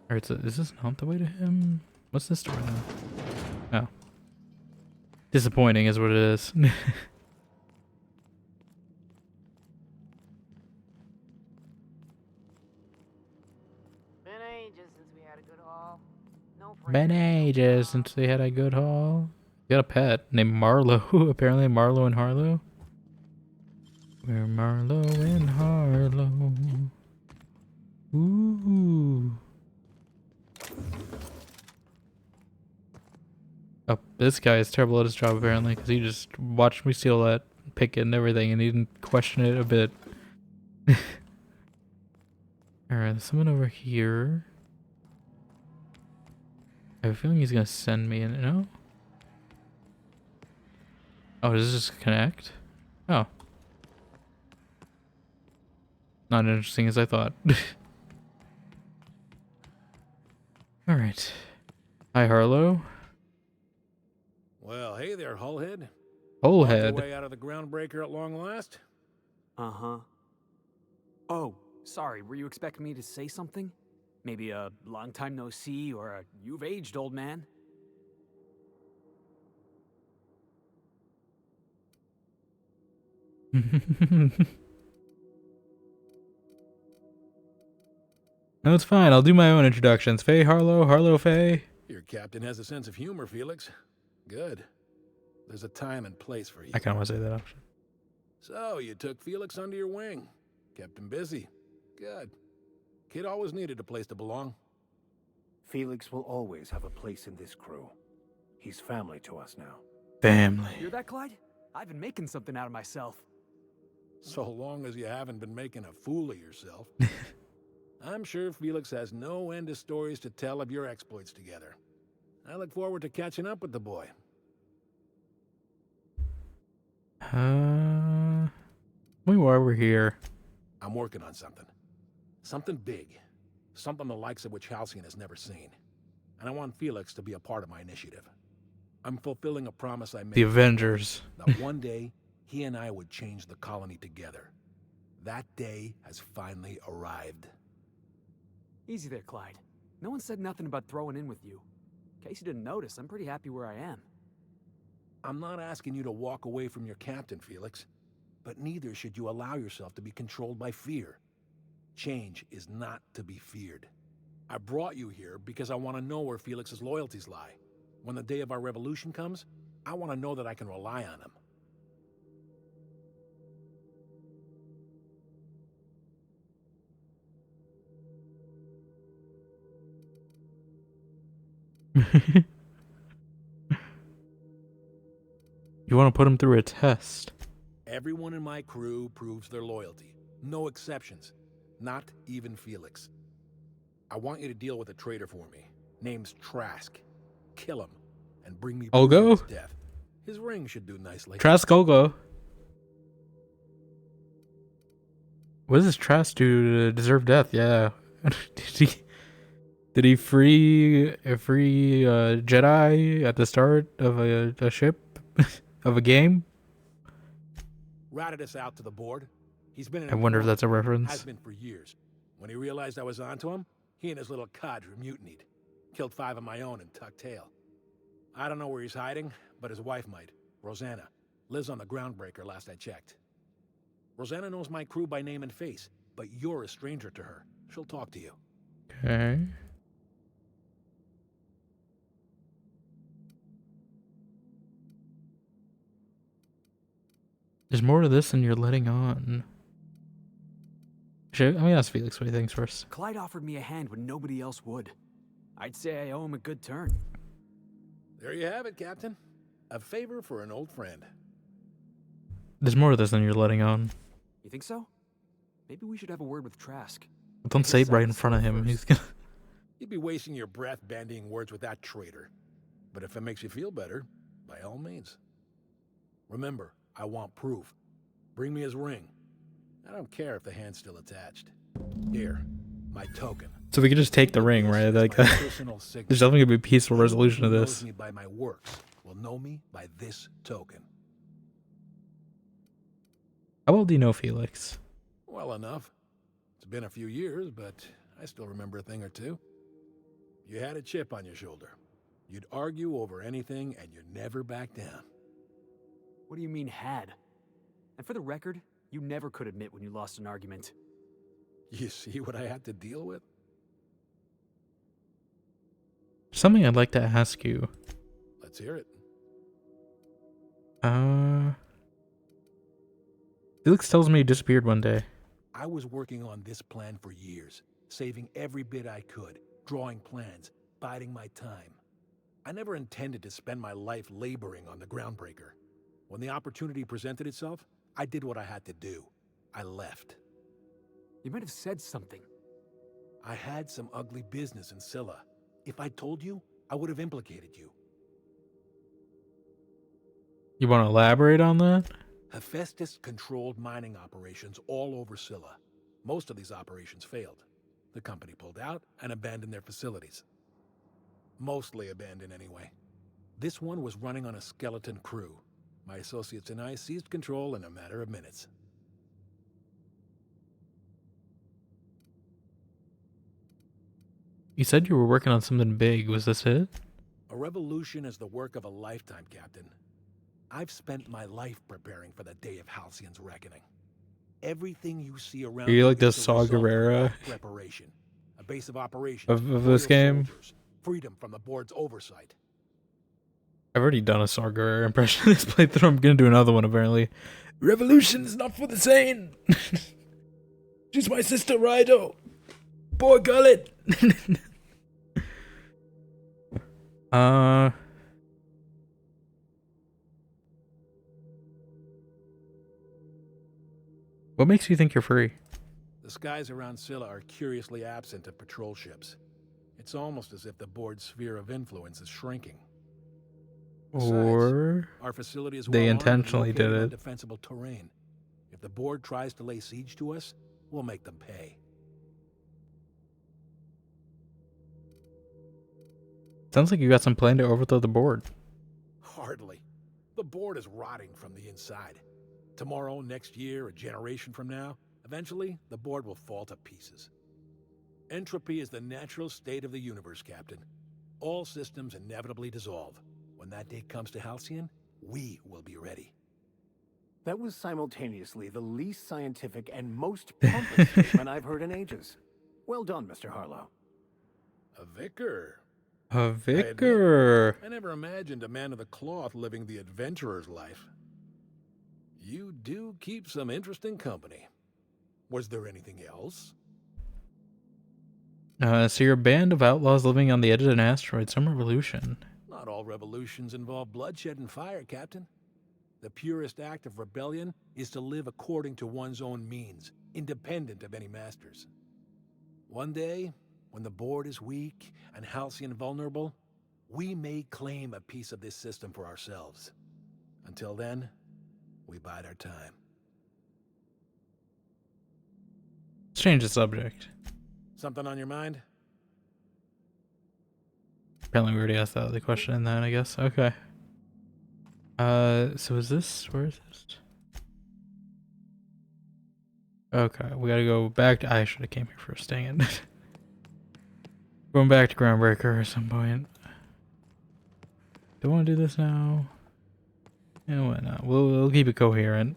Alright, so is this not the way to him? What's this door now? Oh. Disappointing is what it is. Been ages since we had a good haul. You got a pet named Marlowe. Apparently Marlowe and Harlow. We're Marlowe and Harlow. Ooh. Oh, this guy is terrible at his job apparently, because he just watched me steal that picket and everything and he didn't question it a bit. Alright, there's someone over here. I have a feeling he's gonna send me in. No? Oh, does this just connect? Oh. Not as interesting as I thought. Alright. Hi, Harlow. Well, hey there, Hullhead. Hullhead. Way out of the groundbreaker at long last? Uh-huh. Oh, sorry, were you expecting me to say something? Maybe a long time no see or a you've aged, old man? No, it's fine. I'll do my own introductions. Faye Harlow, Harlow Faye. Your captain has a sense of humor, Felix. Good. There's a time and place for you. I kind of want to say that option. So, you took Felix under your wing. Kept him busy. Good. Kid always needed a place to belong. Felix will always have a place in this crew. He's family to us now. Family. Hear that, Clyde? I've been making something out of myself. So long as you haven't been making a fool of yourself. I'm sure Felix has no end of stories to tell of your exploits together. I look forward to catching up with the boy. While we're here. I'm working on something. Something big. Something the likes of which Halcyon has never seen. And I want Felix to be a part of my initiative. I'm fulfilling a promise I made. The Avengers. That one day, he and I would change the colony together. That day has finally arrived. Easy there, Clyde. No one said nothing about throwing in with you. In case you didn't notice, I'm pretty happy where I am. I'm not asking you to walk away from your captain, Felix. But neither should you allow yourself to be controlled by fear. Change is not to be feared. I brought you here because I want to know where Felix's loyalties lie. When the day of our revolution comes, I want to know that I can rely on him. You want to put him through a test. Everyone in my crew proves their loyalty. No exceptions. Not even Felix. I want you to deal with a traitor for me. Name's Trask. Kill him, and bring me proof of Olgo? his death. His ring should do nicely. Trask Olgo. What does this Trask do to deserve death? Yeah. Did he free a Jedi at the start of a ship of a game? Routed us out to the board. He's been in I wonder if that's a has reference. been for years. When he realized I was onto him, he and his little cadre mutinied. Killed 5 of my own and tucked tail. I don't know where he's hiding, but his wife might. Rosanna. Lives on the Groundbreaker last I checked. Rosanna knows my crew by name and face, but you're a stranger to her. She'll talk to you. Okay. There's more to this than you're letting on. Let me ask Felix what he thinks first. Clyde offered me a hand when nobody else would. I'd say I owe him a good turn. There you have it, Captain. A favor for an old friend. There's more to this than you're letting on. You think so? Maybe we should have a word with Trask. Don't say it right in front of him. He's gonna. You'd be wasting your breath bandying words with that traitor. But if it makes you feel better, by all means. Remember, I want proof. Bring me his ring. I don't care if the hand's still attached. Here, my token. So we could just take the ring, right? Like, there's definitely gonna be a peaceful resolution to this. Knows me by my works will know me by this token. How well do you know Felix? Well enough. It's been a few years, but I still remember a thing or two. You had a chip on your shoulder. You'd argue over anything, and you never back down. What do you mean, had? And for the record, you never could admit when you lost an argument. You see what I had to deal with? Something I'd like to ask you. Let's hear it. Felix tells me he disappeared one day. I was working on this plan for years, saving every bit I could, drawing plans, biding my time. I never intended to spend my life laboring on the Groundbreaker. When the opportunity presented itself, I did what I had to do. I left. You might have said something. I had some ugly business in Scylla. If I told you, I would have implicated you. You want to elaborate on that? Hephaestus controlled mining operations all over Scylla. Most of these operations failed. The company pulled out and abandoned their facilities. Mostly abandoned anyway. This one was running on a skeleton crew. My associates and I seized control in a matter of minutes. You said you were working on something big. Was this it? A revolution is the work of a lifetime, Captain. I've spent my life preparing for the day of Halcyon's reckoning. Everything you see around Are you like you the is the Saw result of Gerrera that preparation. A base of operations of this game? soldiers, freedom from the board's oversight. I've already done a Saw Gerrera impression this playthrough. I'm gonna do another one apparently. Revolution is not for the sane. She's my sister Rido. Poor gullet. What makes you think you're free? The skies around Scylla are curiously absent of patrol ships. It's almost as if the board's sphere of influence is shrinking. Besides, Or our facility is they well armed and intentionally did located on it. defensible terrain. If the board tries to lay siege to us, we'll make them pay. Sounds like you got some plan to overthrow the board. Hardly. The board is rotting from the inside. Tomorrow, next year, a generation from now, eventually, the board will fall to pieces. Entropy is the natural state of the universe, Captain. All systems inevitably dissolve. When that day comes to Halcyon, we will be ready. That was simultaneously the least scientific and most pompous statement I've heard in ages. Well done, Mr. Harlow. A vicar. A vicar. I never imagined a man of the cloth living the adventurer's life. You do keep some interesting company. Was there anything else? So you're a band of outlaws living on the edge of an asteroid. Some revolution. Not all revolutions involve bloodshed and fire, Captain. The purest act of rebellion is to live according to one's own means, independent of any masters. One day, when the board is weak and Halcyon vulnerable, we may claim a piece of this system for ourselves. Until then, we bide our time. Let's change the subject. Something on your mind? Apparently we already asked that other question in that, I guess. Okay. So is this, where is this? Okay, we gotta go back to, I should have came here first, dang it. Going back to Groundbreaker at some point. Do I want to do this now? Yeah, why not? We'll keep it coherent.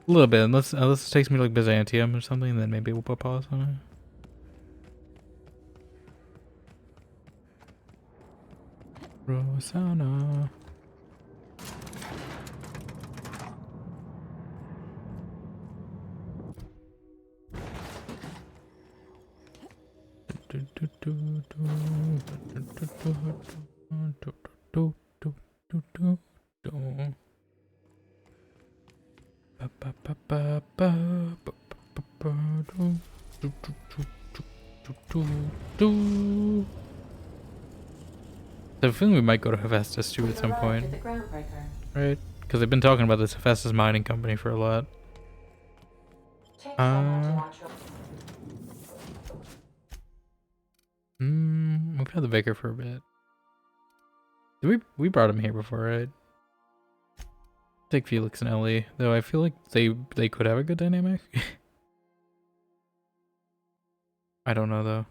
A little bit, unless it takes me to like Byzantium or something, then maybe we'll put pause on it. Rosanna. I have a feeling we might go to Hephaestus too at some point. Right? Because they've been talking about this Hephaestus mining company for a lot. We've had the vicar for a bit. We brought him here before, right? Take Felix and Ellie, though I feel like they could have a good dynamic. I don't know though.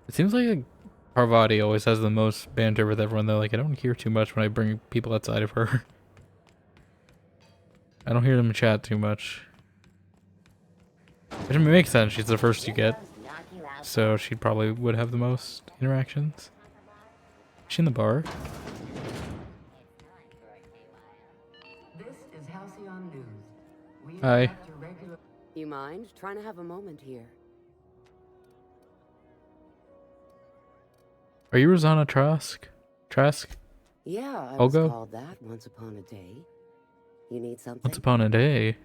It seems like Parvati always has the most banter with everyone though. Like I don't hear too much when I bring people outside of her. I don't hear them chat too much. Which makes sense, she's the first you get. So she probably would have the most interactions. Is she in the bar? This is Halcyon News. We Hi. You mind trying to have a moment here? Are you Rosanna Trask? Trask? Yeah, I Olga? was called that once upon a day. You need something? Once upon a day.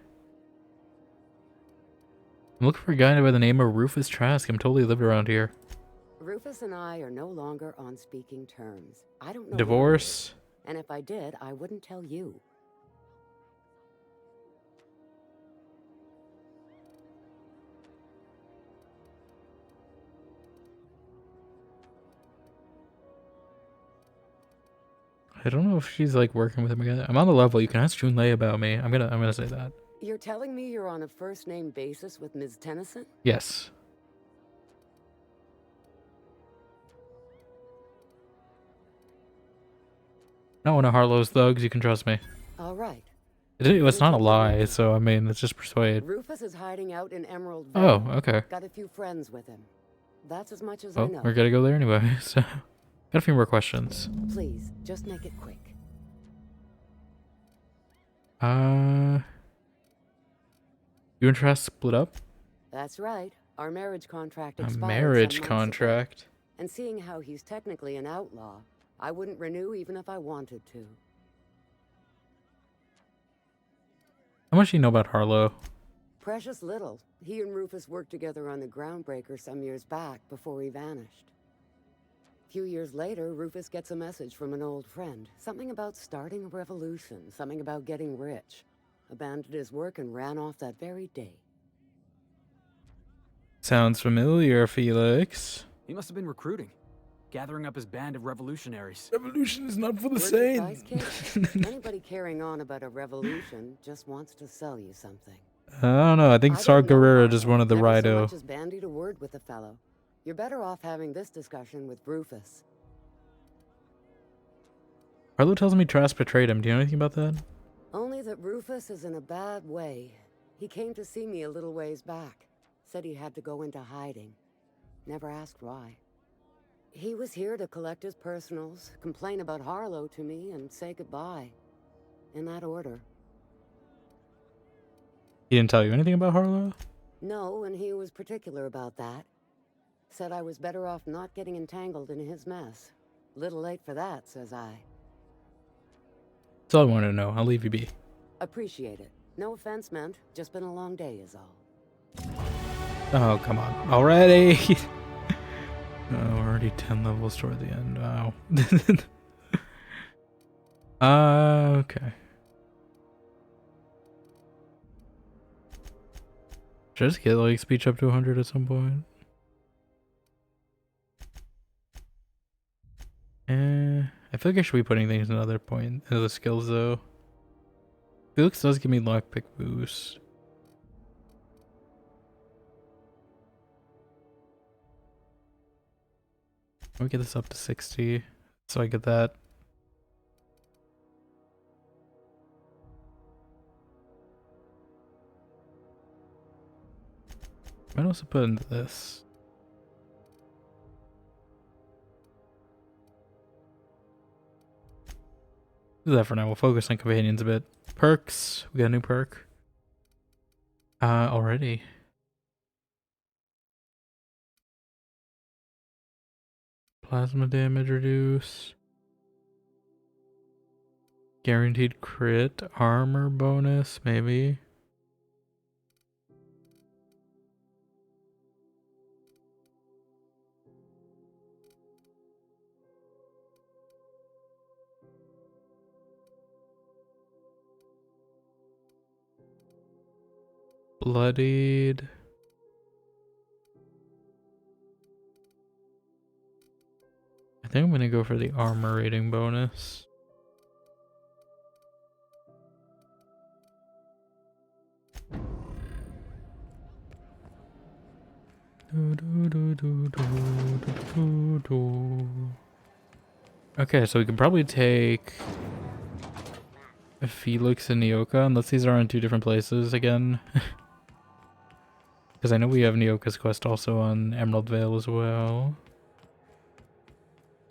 I'm looking for a guy by the name of Rufus Trask. I'm totally lived around here. Rufus and I are no longer on speaking terms. I don't know. Divorce. And if I did, I wouldn't tell you. I don't know if she's like working with him again. I'm on the level. You can ask Junlei about me. I'm gonna say that. You're telling me you're on a first-name basis with Ms. Tennyson? Yes. Not one of Harlow's thugs. You can trust me. All right. It's not a lie, so I mean, it's just persuade. Rufus is hiding out in Emerald Oh, Valley. okay. Got a few friends with him. That's as much as I Oh, know. we're gonna go there anyway. So, got a few more questions. Please, just make it quick. You and Trask split up? That's right. Our marriage contract A expired marriage some months ago. contract. And seeing how he's technically an outlaw, I wouldn't renew even if I wanted to. How much do you know about Harlow? Precious little. He and Rufus worked together on the Groundbreaker some years back before he vanished. A few years later, Rufus gets a message from an old friend. Something about starting a revolution, something about getting rich. Abandoned his work and ran off that very day. Sounds familiar, Felix. He must have been recruiting, gathering up his band of revolutionaries. Revolution is not for the Worth the price, kid? Anybody carrying on about a revolution just wants to sell you something. I don't know. I think Star Guerrera just wanted the Never so Rido. much as bandied a word with the fellow. You're better off having this discussion with Rufus. Harlow tells me Trask betrayed him. Do you know anything about that? Only that Rufus is in a bad way. He came to see me a little ways back. Said he had to go into hiding. Never asked why. He was here to collect his personals, complain about Harlow to me, and say goodbye. In that order. He didn't tell you anything about Harlow? No, and he was particular about that. Said I was better off not getting entangled in his mess. Little late for that, says I. That's all I wanted to know. I'll leave you be. Appreciate it. No offense meant. Just been a long day is all. Oh, come on. Already? Oh, we're already 10 levels toward the end. Wow. Okay. Should I just get like speech up to 100 at some point? I feel like I should be putting things in another point in the skills though. Felix does give me lockpick boost. Let me get this up to 60 so I get that. Might also put into this. Do that for now. We'll focus on companions a bit. Perks. We got a new perk. Already. Plasma damage reduce. Guaranteed crit. Armor bonus, maybe. Bloodied. I think I'm gonna go for the armor rating bonus. Okay, so we can probably take Felix and Nyoka, unless these are in two different places again. Because I know we have Nyoka's quest also on Emerald Vale as well.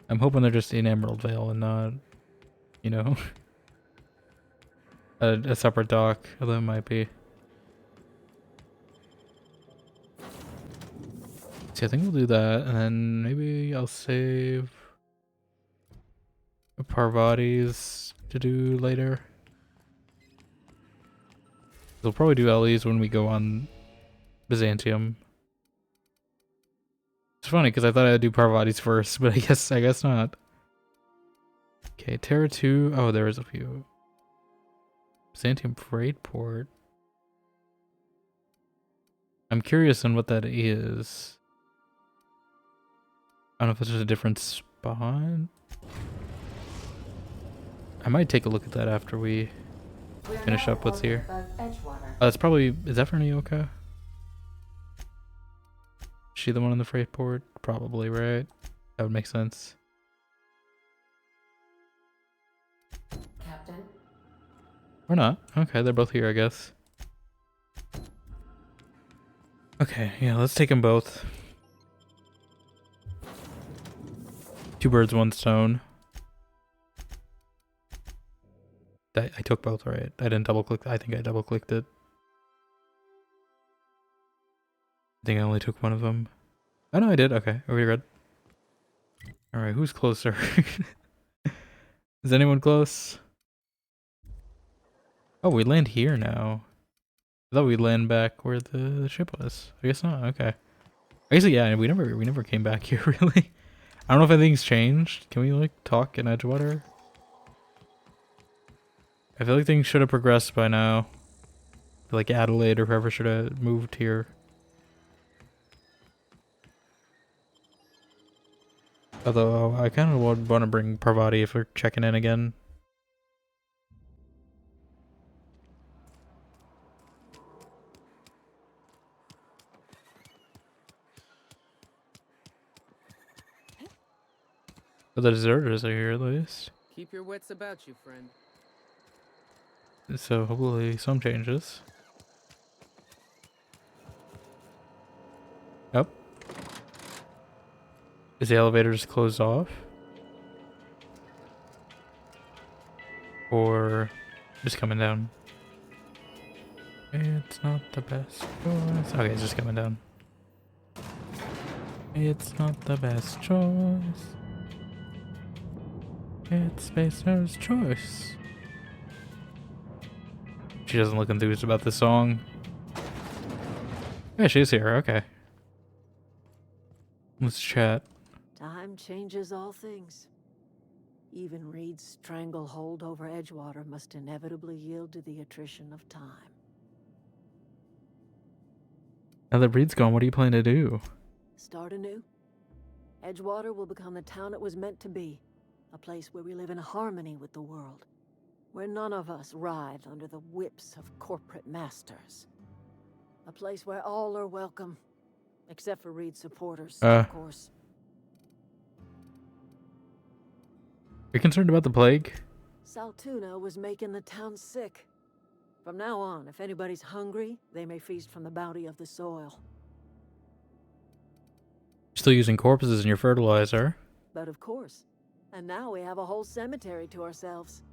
I'm hoping they're just in Emerald Vale and not, you know, a separate dock, although it might be. See, I think we'll do that, and then maybe I'll save Parvati's to do later. We'll probably do Ellie's when we go on Byzantium. It's funny because I thought I'd do Parvati's first, but I guess not. Okay, Terra 2. Oh, there is a few. Byzantium Freight Port. I'm curious on what that is. I don't know if it's just a different spot. I might take a look at that after we finish up what's here. That's probably... Is that for Nyoka? Is she the one in the freight port? Probably, right? That would make sense. Captain? Or not. Okay, they're both here, I guess. Okay, yeah, let's take them both. Two birds, one stone. I took both, right? I didn't double click. I think I double clicked it. I think I only took one of them. Oh no, I did. Okay, are we good? Alright, who's closer? Is anyone close? Oh, we land here now. I thought we'd land back where the ship was. I guess not. Okay. I guess yeah. We never came back here really. I don't know if anything's changed. Can we like talk in Edgewater? I feel like things should have progressed by now. Like Adelaide or whoever should have moved here. Although I kind of would want to bring Parvati if we're checking in again. But the deserters are here at least. Keep your wits about you, friend. So hopefully some changes. Oh. Is the elevator just closed off? Or just coming down? It's not the best choice. Okay, it's just coming down. It's not the best choice. It's Spacer's choice. She doesn't look enthused about this song. Yeah, she's here. Okay. Let's chat. Time changes all things. Even Reed's stranglehold over Edgewater must inevitably yield to the attrition of time. Now that Reed's gone, what are you planning to do? Start anew. Edgewater will become the town it was meant to be. A place where we live in harmony with the world. Where none of us writhe under the whips of corporate masters. A place where all are welcome. Except for Reed's supporters, of course. Are you concerned about the plague? Saltuna was making the town sick. From now on, if anybody's hungry, they may feast from the bounty of the soil. Still using corpses in your fertilizer. But of course. And now we have a whole cemetery to ourselves.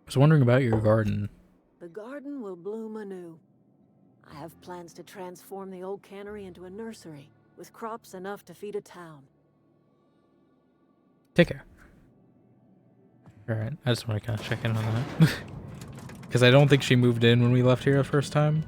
I was wondering about your garden. The garden will bloom anew. I have plans to transform the old cannery into a nursery, with crops enough to feed a town. Take care. Alright, I just want to kind of check in on that. Because I don't think she moved in when we left here the first time.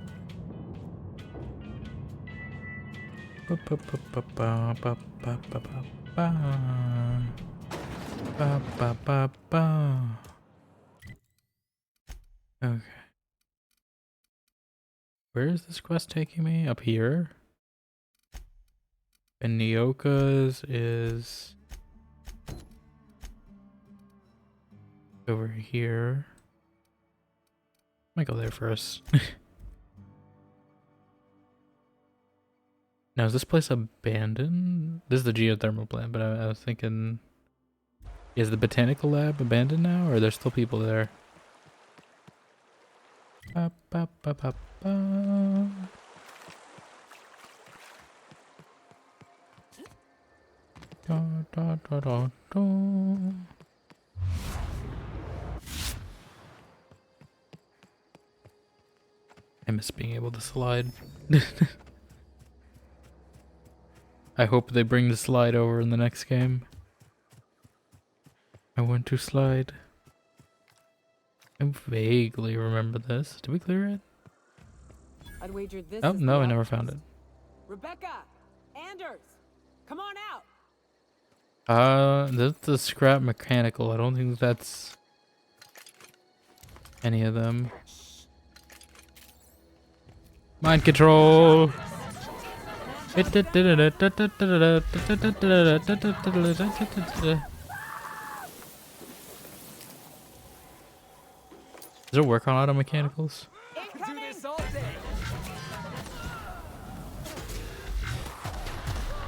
Okay. Where is this quest taking me? Up here? And Nyoka's is over here. Might go there first. Now, is this place abandoned? This is the geothermal plant, but I was thinking... Is the botanical lab abandoned now, or are there still people there? Ba, ba, ba, ba, ba. Da, da, da, da, da. I miss being able to slide. I hope they bring the slide over in the next game. I want to slide. I vaguely remember this. Did we clear it? I'd wager this. Oh, is no, the I never outpost. found it. Rebecca! Anders! Come on out! That's the scrap mechanical. I don't think that's any of them. Mind control! Does it work on auto mechanicals? Do this all day.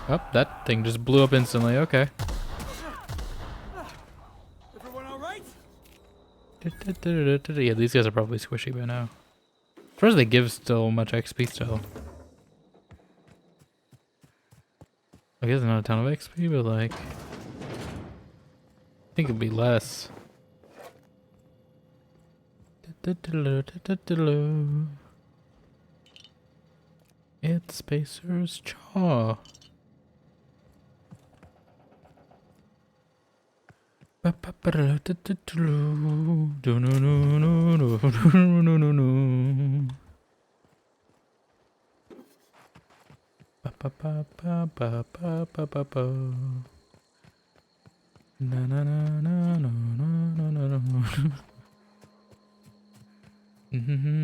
Oh, that thing just blew up instantly. Okay. Everyone all right? Yeah, these guys are probably squishy by now. As far as they give still much XP still. I guess not a ton of XP, but like... I think it'd be less. It's Spacer's Chaw.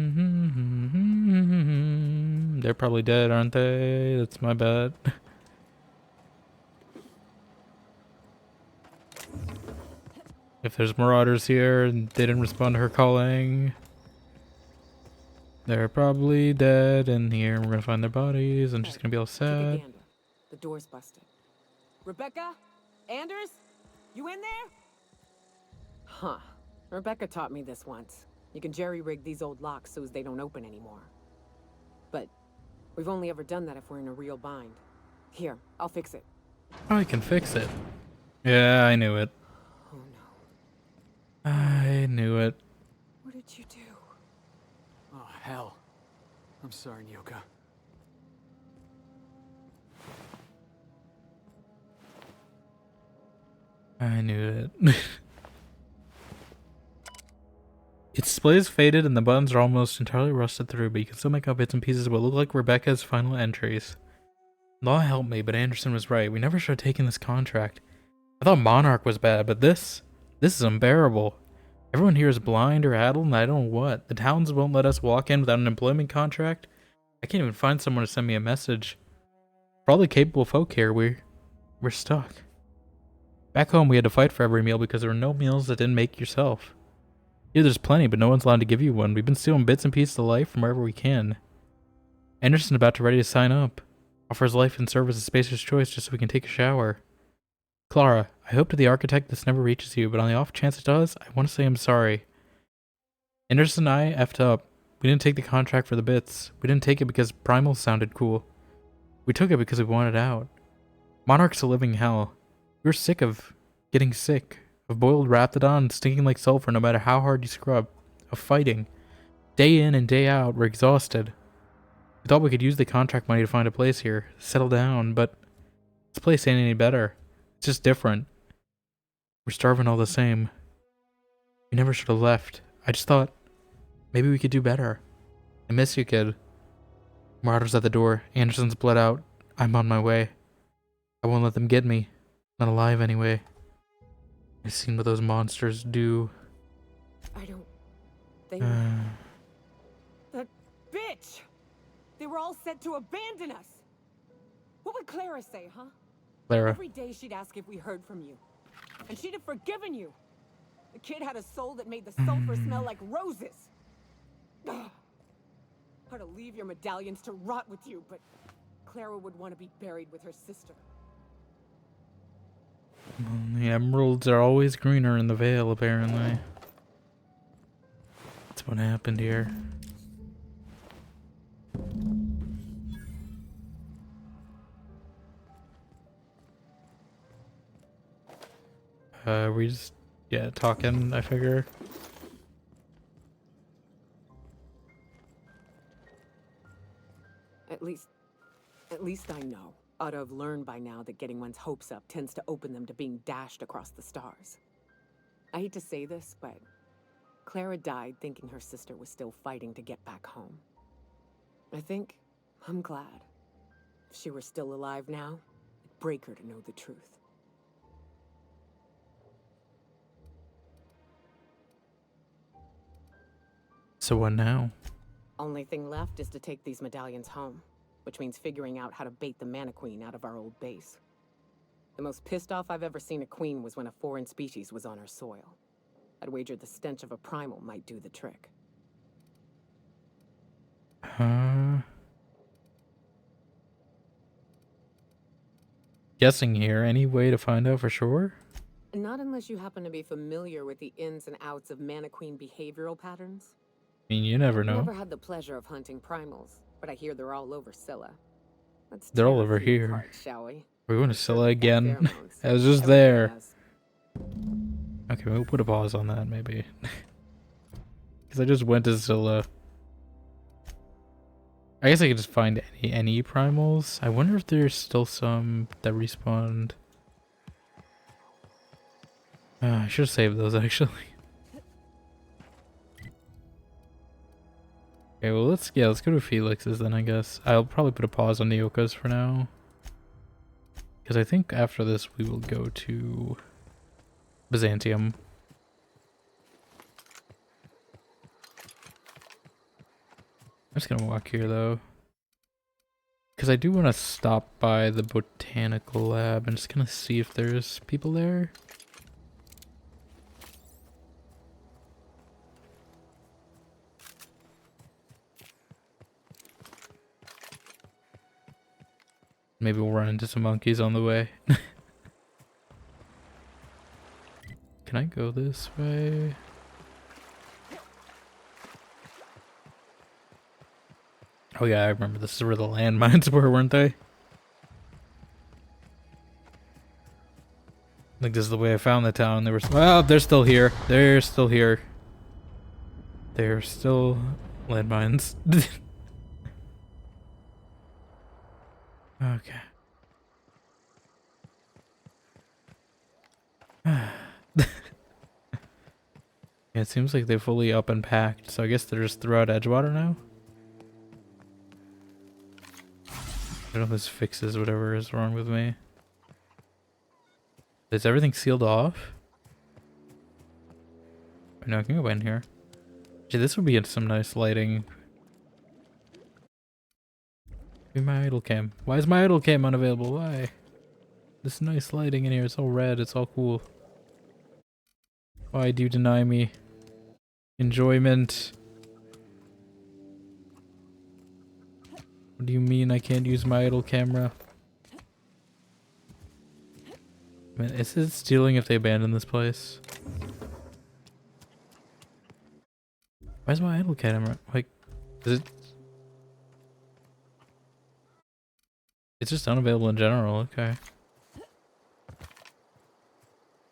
They're probably dead, aren't they? That's my bet. If there's marauders here and they didn't respond to her calling, they're probably dead in here. We're gonna find their bodies and she's gonna be all sad. The door's busted. Rebecca? Anders? You in there? Huh. Rebecca taught me this once. You can jerry-rig these old locks so as they don't open anymore. But we've only ever done that if we're in a real bind. Here, I'll fix it. Oh, I can fix it. Yeah, I knew it. Oh no. I knew it. What did you do? Oh, hell. I'm sorry, Nyoka. I knew it. Its display is faded and the buttons are almost entirely rusted through, but you can still make out bits and pieces of what look like Rebecca's final entries. Law helped me, but Anderson was right. We never should have taken this contract. I thought Monarch was bad, but this is unbearable. Everyone here is blind or addled, and I don't know what. The towns won't let us walk in without an employment contract. I can't even find someone to send me a message. For all the capable folk here, we're stuck. Back home, we had to fight for every meal because there were no meals that didn't make yourself. Here there's plenty, but no one's allowed to give you one. We've been stealing bits and pieces of life from wherever we can. Anderson's about to ready to sign up. Offers life and service a spacer's choice just so we can take a shower. Clara, I hope to the architect this never reaches you, but on the off chance it does, I want to say I'm sorry. Anderson and I effed up. We didn't take the contract for the bits. We didn't take it because Primal sounded cool. We took it because we wanted out. Monarch's a living hell. We were sick of getting sick. Of boiled raptidon stinking like sulfur no matter how hard you scrub. Of fighting. Day in and day out, we're exhausted. We thought we could use the contract money to find a place here. Settle down, but this place ain't any better. It's just different. We're starving all the same. We never should have left. I just thought maybe we could do better. I miss you, kid. Marauder's at the door. Anderson's bled out. I'm on my way. I won't let them get me. Not alive anyway. I've seen what those monsters do. I don't... They... That bitch! They were all set to abandon us! What would Clara say, huh? Clara. Every day she'd ask if we heard from you. And she'd have forgiven you. The kid had a soul that made the sulfur smell like roses. Ugh. I'd to leave your medallions to rot with you, but Clara would want to be buried with her sister. Well, the emeralds are always greener in the Vale, apparently. That's what happened here. We just, yeah, talking, I figure. At least I know. Ought to have learned by now that getting one's hopes up tends to open them to being dashed across the stars. I hate to say this, but Clara died thinking her sister was still fighting to get back home. I think I'm glad. If she were still alive now, it'd break her to know the truth. So what now? Only thing left is to take these medallions home, which means figuring out how to bait the Mana Queen out of our old base. The most pissed off I've ever seen a queen was when a foreign species was on her soil. I'd wager the stench of a primal might do the trick. Guessing here, any way to find out for sure? Not unless you happen to be familiar with the ins and outs of Mana Queen behavioral patterns. I mean, you never know. I never had the pleasure of hunting primals, but I hear they're all over Scylla. They're all over here. Apart, shall we? We're going to Scylla again. I was just there. Okay, we'll put a pause on that, maybe. Because I just went to Scylla. I guess I could just find any primals. I wonder if there's still some that respawned. I should have saved those, actually. Okay, well let's go to Felix's then, I guess. I'll probably put a pause on Nyoka's for now. Because I think after this we will go to Byzantium. I'm just gonna walk here though. Because I do want to stop by the botanical lab and just kind of see if there's people there. Maybe we'll run into some monkeys on the way. Can I go this way? Oh yeah, I remember this is where the landmines were, weren't they? Like this is the way I found the town. They were, well, they're still here. They're still here. They're still landmines. Okay. Yeah, it seems like they fully up and packed, so I guess they're just throughout Edgewater now? I don't know if this fixes whatever is wrong with me. Is everything sealed off? No, I can go in here. Gee, this would be some nice lighting. Give me my idle cam. Why is my idle cam unavailable? Why? This nice lighting in here, it's all red, it's all cool. Why do you deny me enjoyment? What do you mean I can't use my idle camera? Man, is it stealing if they abandon this place? Why is my idle camera like? Is it? It's just unavailable in general. Okay.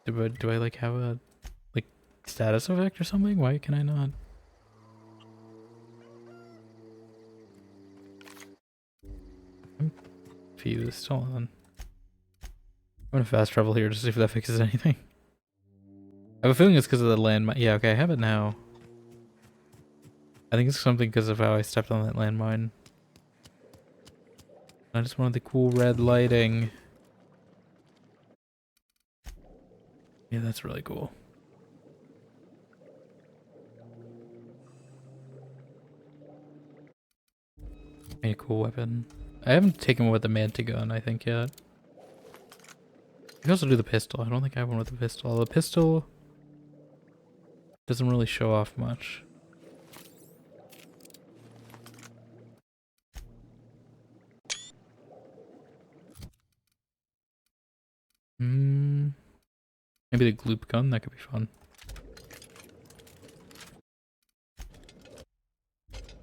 Do I like have a like status effect or something? Why can I not? I'm confused. Hold on. I'm gonna fast travel here to see if that fixes anything. I have a feeling it's because of the landmine. Yeah, okay, I have it now. I think it's something because of how I stepped on that landmine. I just wanted the cool red lighting. Yeah, that's really cool. A cool weapon. I haven't taken one with the Manta gun, I think, yet. I can also do the pistol. I don't think I have one with the pistol. The pistol doesn't really show off much. Maybe the gloop gun, that could be fun.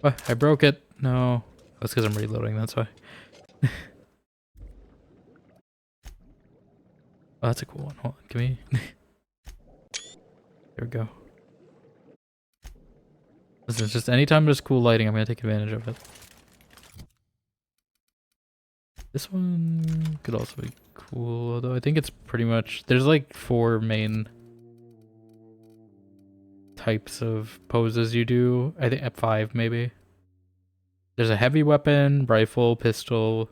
What? I broke it. No. That's because I'm reloading, that's why. Oh, that's a cool one. Hold on, give me... There we go. Listen, it's just anytime there's cool lighting, I'm gonna take advantage of it. This one could also be cool, although I think it's pretty much... There's like 4 main types of poses you do. I think at 5 maybe. There's a heavy weapon, rifle, pistol,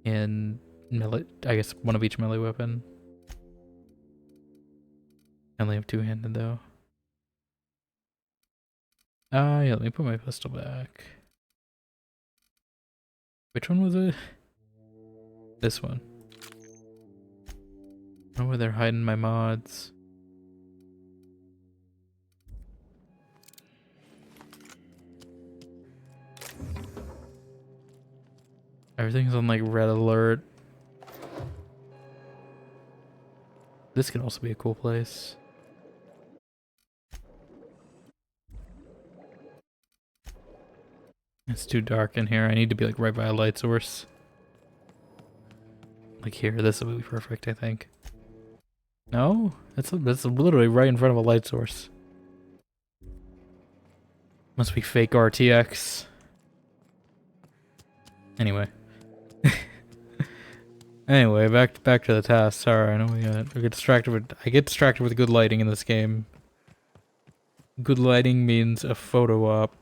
and melee. I guess one of each melee weapon. I only have 2-handed though. Yeah, let me put my pistol back. Which one was it? This one. I don't know where they're hiding my mods. Everything's on like red alert. This could also be a cool place. It's too dark in here. I need to be like right by a light source. Like here, this will be perfect, I think. No? That's literally right in front of a light source. Must be fake RTX. Anyway. Anyway, back to the task. Sorry, I know we get distracted with I get distracted with good lighting in this game. Good lighting means a photo op.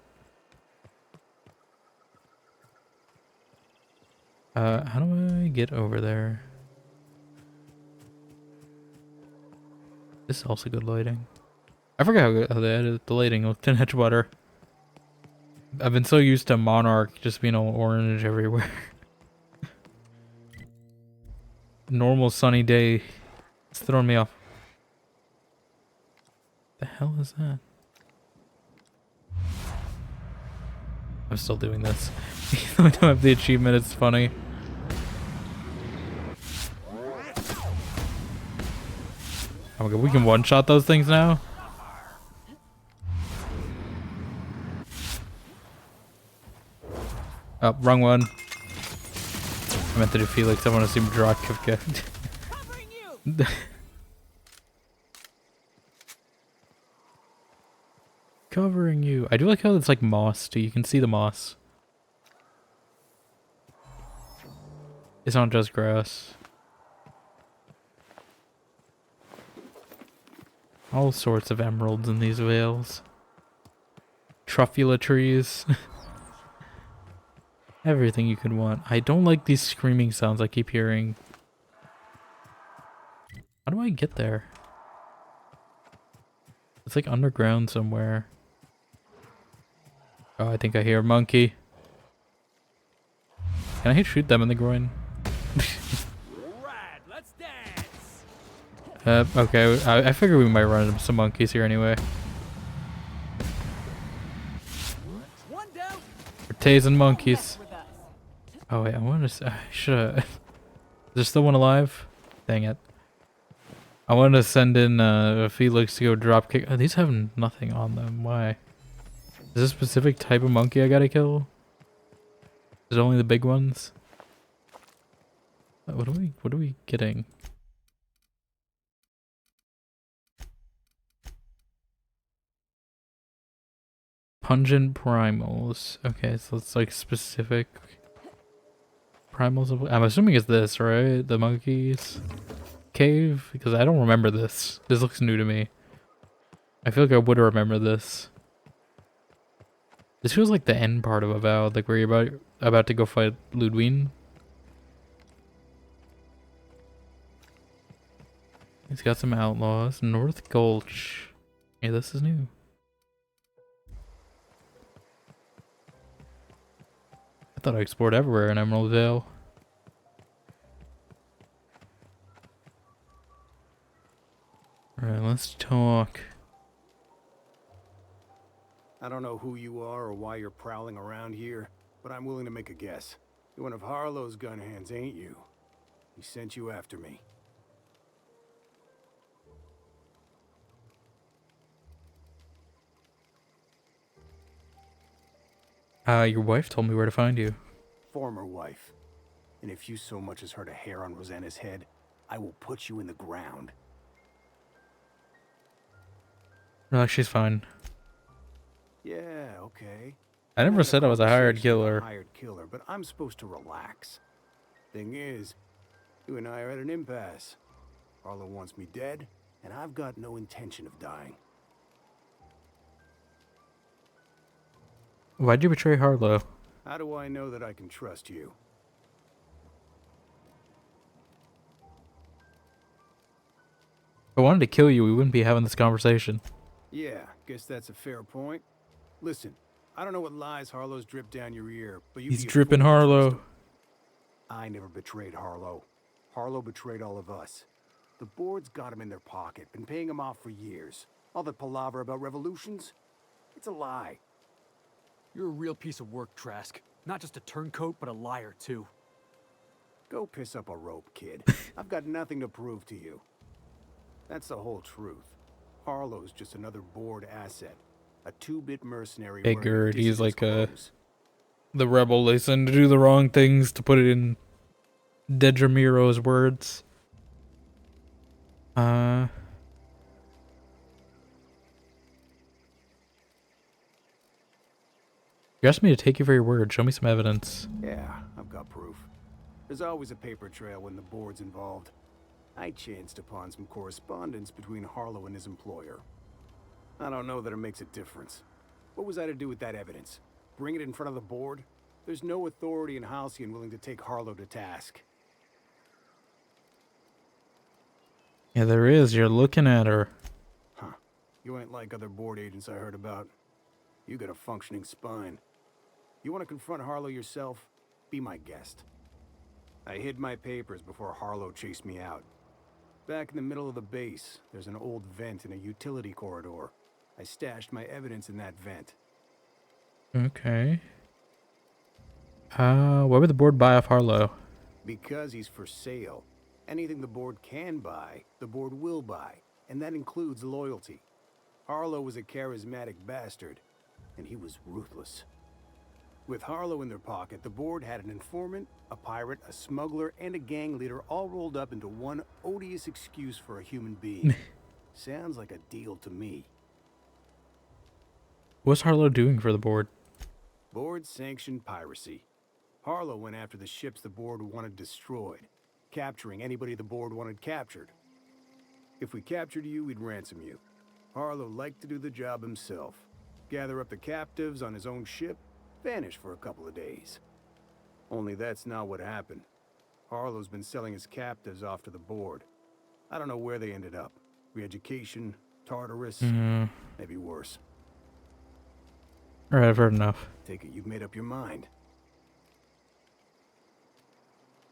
How do I get over there? This is also good lighting. I forgot how they added the lighting looked in Edgewater. I've been so used to Monarch just being all orange everywhere. Normal sunny day. It's throwing me off. The hell is that? I'm still doing this. Even though I don't have the achievement, it's funny. Oh my god, we can one-shot those things now? Oh, wrong one. I meant to do Felix. I want to see him draw Kivka. Covering you. I do like how it's like moss too. You can see the moss. It's not just grass. All sorts of emeralds in these vales. Truffula trees. Everything you could want. I don't like these screaming sounds I keep hearing. How do I get there? It's like underground somewhere. Oh, I think I hear a monkey. Can I shoot them in the groin? Right, let's dance. Okay. I figure we might run into some monkeys here anyway. One down. We're tasing monkeys. Oh wait, I wanted to say, I should've... Is there still one alive? Dang it. I wanted to send in Felix to go drop kick. Oh, these have nothing on them. Why? Is this a specific type of monkey I gotta kill? Is it only the big ones? What are we getting? Pungent primals. Okay, so it's like specific primals. I'm assuming it's this, right? The monkeys cave? Because I don't remember this. This looks new to me. I feel like I would remember this. This feels like the end part of Avowed, like where you're about to go fight Ludwig. He's got some outlaws. North Gulch. Yeah, this is new. I thought I explored everywhere in Emerald Vale. Alright, let's talk. I don't know who you are or why you're prowling around here, but I'm willing to make a guess. You're one of Harlow's gun hands, ain't you? He sent you after me. Your wife told me where to find you. Former wife. And if you so much as hurt a hair on Rosanna's head, I will put you in the ground. Relax, she's fine. Yeah, okay. I never said I was a hired killer. Hired killer, but I'm supposed to relax. Thing is, you and I are at an impasse. Harlow wants me dead, and I've got no intention of dying. Why'd you betray Harlow? How do I know that I can trust you? If I wanted to kill you, we wouldn't be having this conversation. Yeah, guess that's a fair point. Listen, I don't know what lies Harlow's dripped down your ear, but you He's dripping Harlow. I never betrayed Harlow. Harlow betrayed all of us. The board's got him in their pocket, been paying him off for years. All that palaver about revolutions? It's a lie. You're a real piece of work, Trask. Not just a turncoat, but a liar, too. Go piss up a rope, kid. I've got nothing to prove to you. That's the whole truth. Harlow's just another board asset. A two-bit mercenary. Figured he's like the rebel they send to do the wrong things, to put it in Dedramiro's words. You asked me to take you for your word. Show me some evidence. Yeah, I've got proof. There's always a paper trail when the board's involved. I chanced upon some correspondence between Harlow and his employer. I don't know that it makes a difference. What was I to do with that evidence? Bring it in front of the board? There's no authority in Halcyon willing to take Harlow to task. Yeah, there is. You're looking at her. Huh. You ain't like other board agents I heard about. You got a functioning spine. You want to confront Harlow yourself? Be my guest. I hid my papers before Harlow chased me out. Back in the middle of the base, there's an old vent in a utility corridor. I stashed my evidence in that vent. Okay. Why would the board buy off Harlow? Because he's for sale. Anything the board can buy, the board will buy. And that includes loyalty. Harlow was a charismatic bastard, and he was ruthless. With Harlow in their pocket, the board had an informant, a pirate, a smuggler, and a gang leader all rolled up into one odious excuse for a human being. Sounds like a deal to me. What's Harlow doing for the board? Board sanctioned piracy. Harlow went after the ships the board wanted destroyed, capturing anybody the board wanted captured. If we captured you, we'd ransom you. Harlow liked to do the job himself. Gather up the captives on his own ship, vanish for a couple of days. Only that's not what happened. Harlow's been selling his captives off to the board. I don't know where they ended up. Re-education, Tartarus, maybe worse. Alright, I've heard enough. Take it you've made up your mind.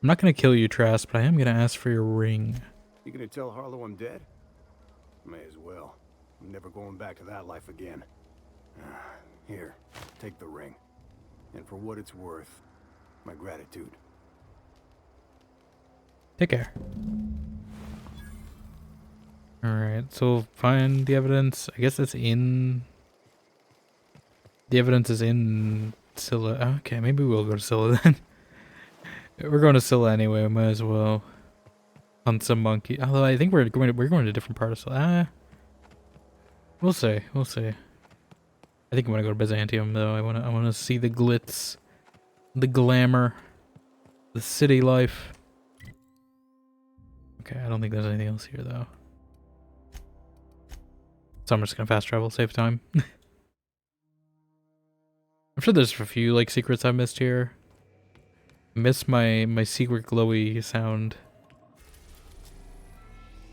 I'm not gonna kill you, Trask, but I am gonna ask for your ring. You gonna tell Harlow I'm dead? May as well. I'm never going back to that life again. Here, take the ring. And for what it's worth, my gratitude. Take care. Alright, so find the evidence. I guess it's in... The evidence is in Scylla. Okay, maybe we'll go to Scylla then. We're going to Scylla anyway, might as well. Hunt some monkey. Although I think we're going to a different part of Scylla. We'll see. We'll see. I think I'm gonna go to Byzantium though. I wanna see the glitz, the glamour, the city life. Okay, I don't think there's anything else here though. So I'm just gonna fast travel, save time. I'm sure there's a few like secrets I missed here. Miss my secret glowy sound.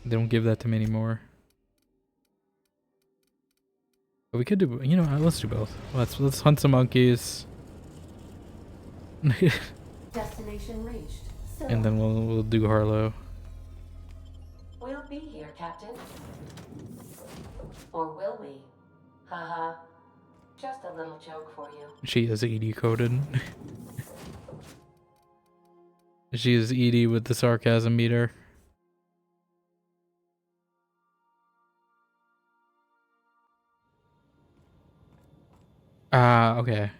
They don't give that to me anymore. But we could do, you know, let's do both. Let's hunt some monkeys. Destination reached. So And then we'll do Harlow. we'll be here, Captain. Or will we? Haha. Just a little joke for you. She is ED coded. She is ED with the sarcasm meter. Okay.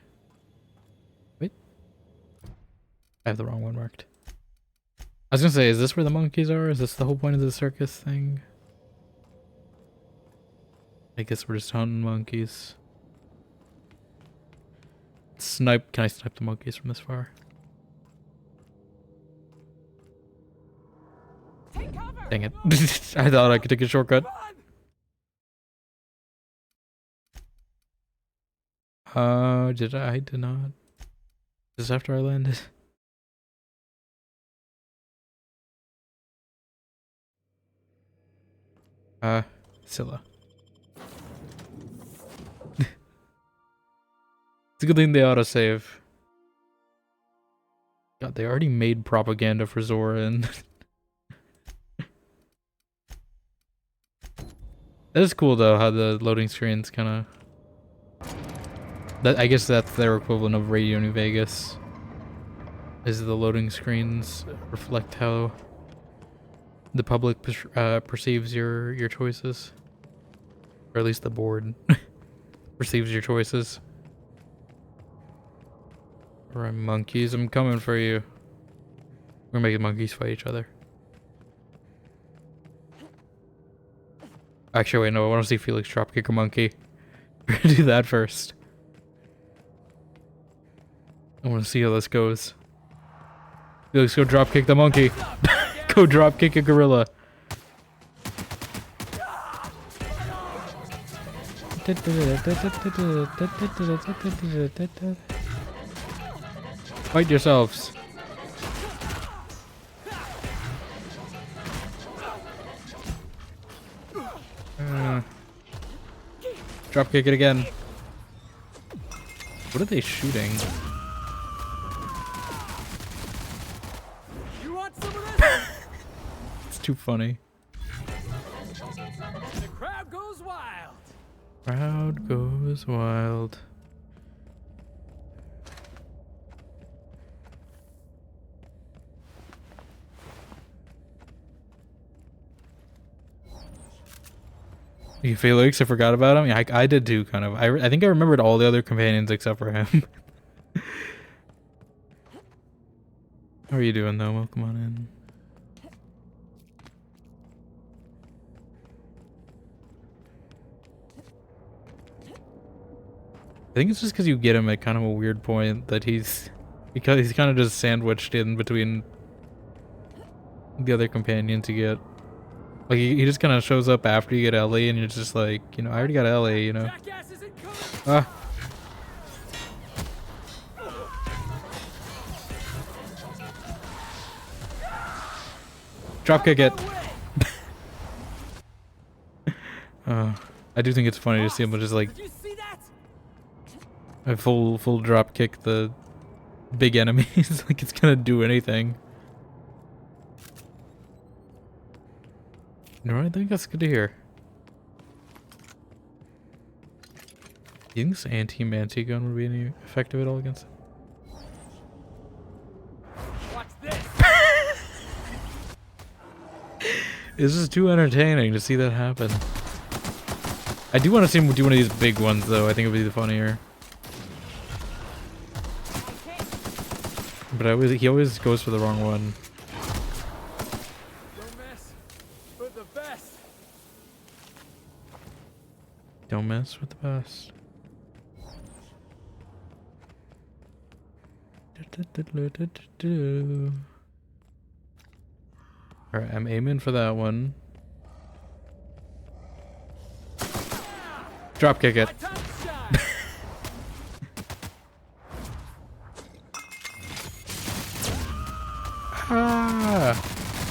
Wait. I have the wrong one marked. I was gonna say, is this where the monkeys are? Is this the whole point of the circus thing? I guess we're just hunting monkeys. Snipe. Can I snipe the monkeys from this far? Dang it. I thought I could take a shortcut. Did I? I did not. Just after I landed. Scylla. It's a good thing they autosave. God, they already made propaganda for Zora and that is cool though, how the loading screens kinda I guess that's their equivalent of Radio New Vegas. Is the loading screens reflect how the public perceives your choices, or at least the board perceives your choices. Alright, monkeys, I'm coming for you. We're making monkeys fight each other. Actually, wait, no, I want to see Felix dropkick a monkey. We're gonna do that first. I want to see how this goes. Felix, go dropkick the monkey. Go dropkick a gorilla. Fight yourselves. Dropkick it again. What are they shooting? You want some of this? It's too funny. The crowd goes wild. Crowd goes wild. You Felix, I forgot about him. Yeah, I did too, kind of. I think I remembered all the other companions except for him. How are you doing though? Welcome on in. I think it's just because you get him at kind of a weird point that he's kind of just sandwiched in between the other companions you get. Like he just kind of shows up after you get Ellie, and you're just like, you know, I already got Ellie, you know. Ah. Dropkick it. I do think it's funny to see him just like a full drop kick the big enemies. Like it's gonna do anything. No, I think that's good to hear. You think this anti-manti gun would be any effective at all against it? Watch this. It's just too entertaining to see that happen. I do want to see him do one of these big ones, though. I think it would be the funnier. But he always goes for the wrong one. Don't mess with the best. Don't mess with the best. Alright, I'm aiming for that one. Drop kick it.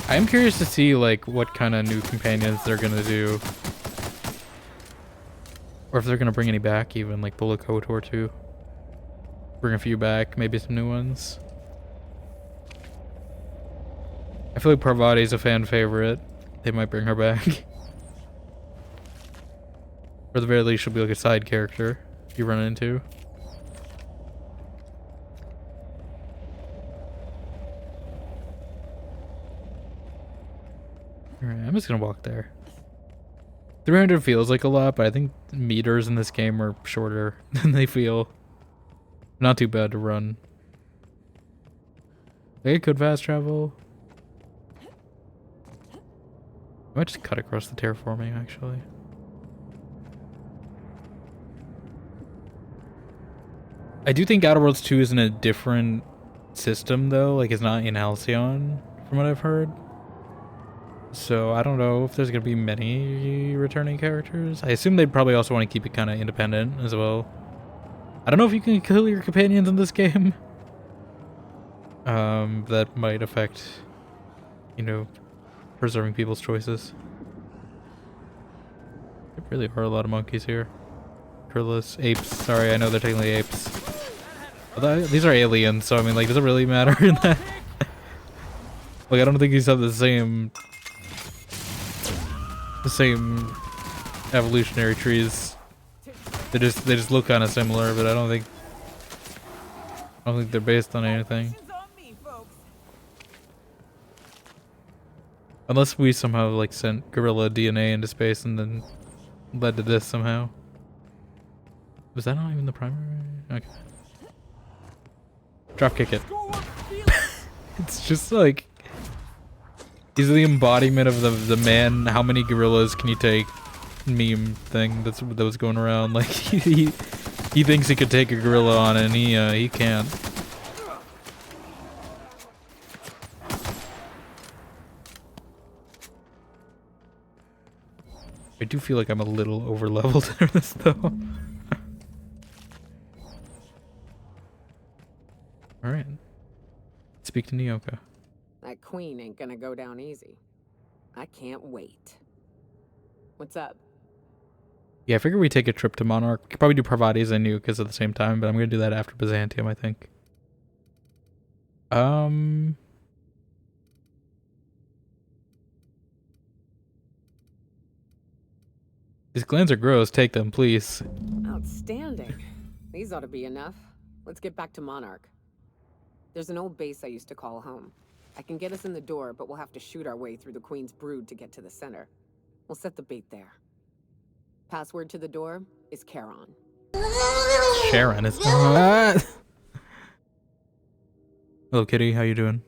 I'm curious to see like what kind of new companions they're gonna do. Or if they're gonna bring any back, even like Bullet Kotor 2. Bring a few back, maybe some new ones. I feel like Parvati's a fan favorite. They might bring her back. Or at the very least, she'll be like a side character you run into. Alright, I'm just gonna walk there. 300 feels like a lot, but I think meters in this game are shorter than they feel. Not too bad to run. They could fast travel. I might just cut across the terraforming, actually. I do think Outer Worlds 2 is in a different system, though. Like, it's not in Halcyon, from what I've heard. So, I don't know if there's going to be many returning characters. I assume they'd probably also want to keep it kind of independent as well. I don't know if you can kill your companions in this game. That might affect, you know, preserving people's choices. There really are a lot of monkeys here. Curless apes. Sorry, I know they're technically apes. Although, these are aliens, so I mean, like, does it really matter in that? Like, I don't think these have the same evolutionary trees. They just look kind of similar, but I don't think they're based on anything. Unless we somehow like sent gorilla DNA into space and then led to this somehow. Was that not even the primary? Okay. Drop kick it. It's just like he's the embodiment of the man. How many gorillas can you take? Meme thing that was going around. Like he thinks he could take a gorilla on, and he can't. I do feel like I'm a little over leveled in this though. All right. Speak to Nyoka. That queen ain't gonna go down easy. I can't wait. What's up? Yeah, I figured we'd take a trip to Monarch. We could probably do Parvati's and Nyoka's at the same time, but I'm gonna do that after Byzantium, I think. These glands are gross. Take them, please. Outstanding. These ought to be enough. Let's get back to Monarch. There's an old base I used to call home. I can get us in the door, but we'll have to shoot our way through the Queen's brood to get to the center. We'll set the bait there. Password to the door is Charon. Sharon is. Hello, kitty. How you doing?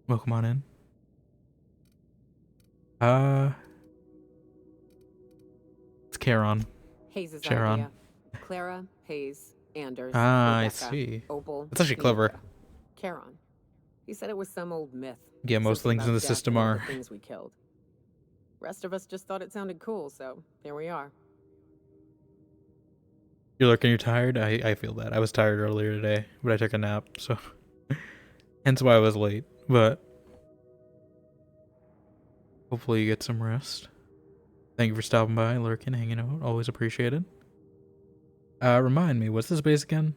Welcome on in. It's Charon. Hayes' Charon. idea. Clara, Hayes, Anders, Ah, Rebecca, I see. Opal, That's actually clever. Nyoka. Charon. He said it was some old myth. Yeah, most Something things in about the death system and all are the things we killed. Rest of us just thought it sounded cool, so here we are. You're looking, you're tired? I feel that. I was tired earlier today, but I took a nap, so hence why I was late. But hopefully you get some rest. Thank you for stopping by, lurking, hanging out. Always appreciated. Remind me, what's this base again?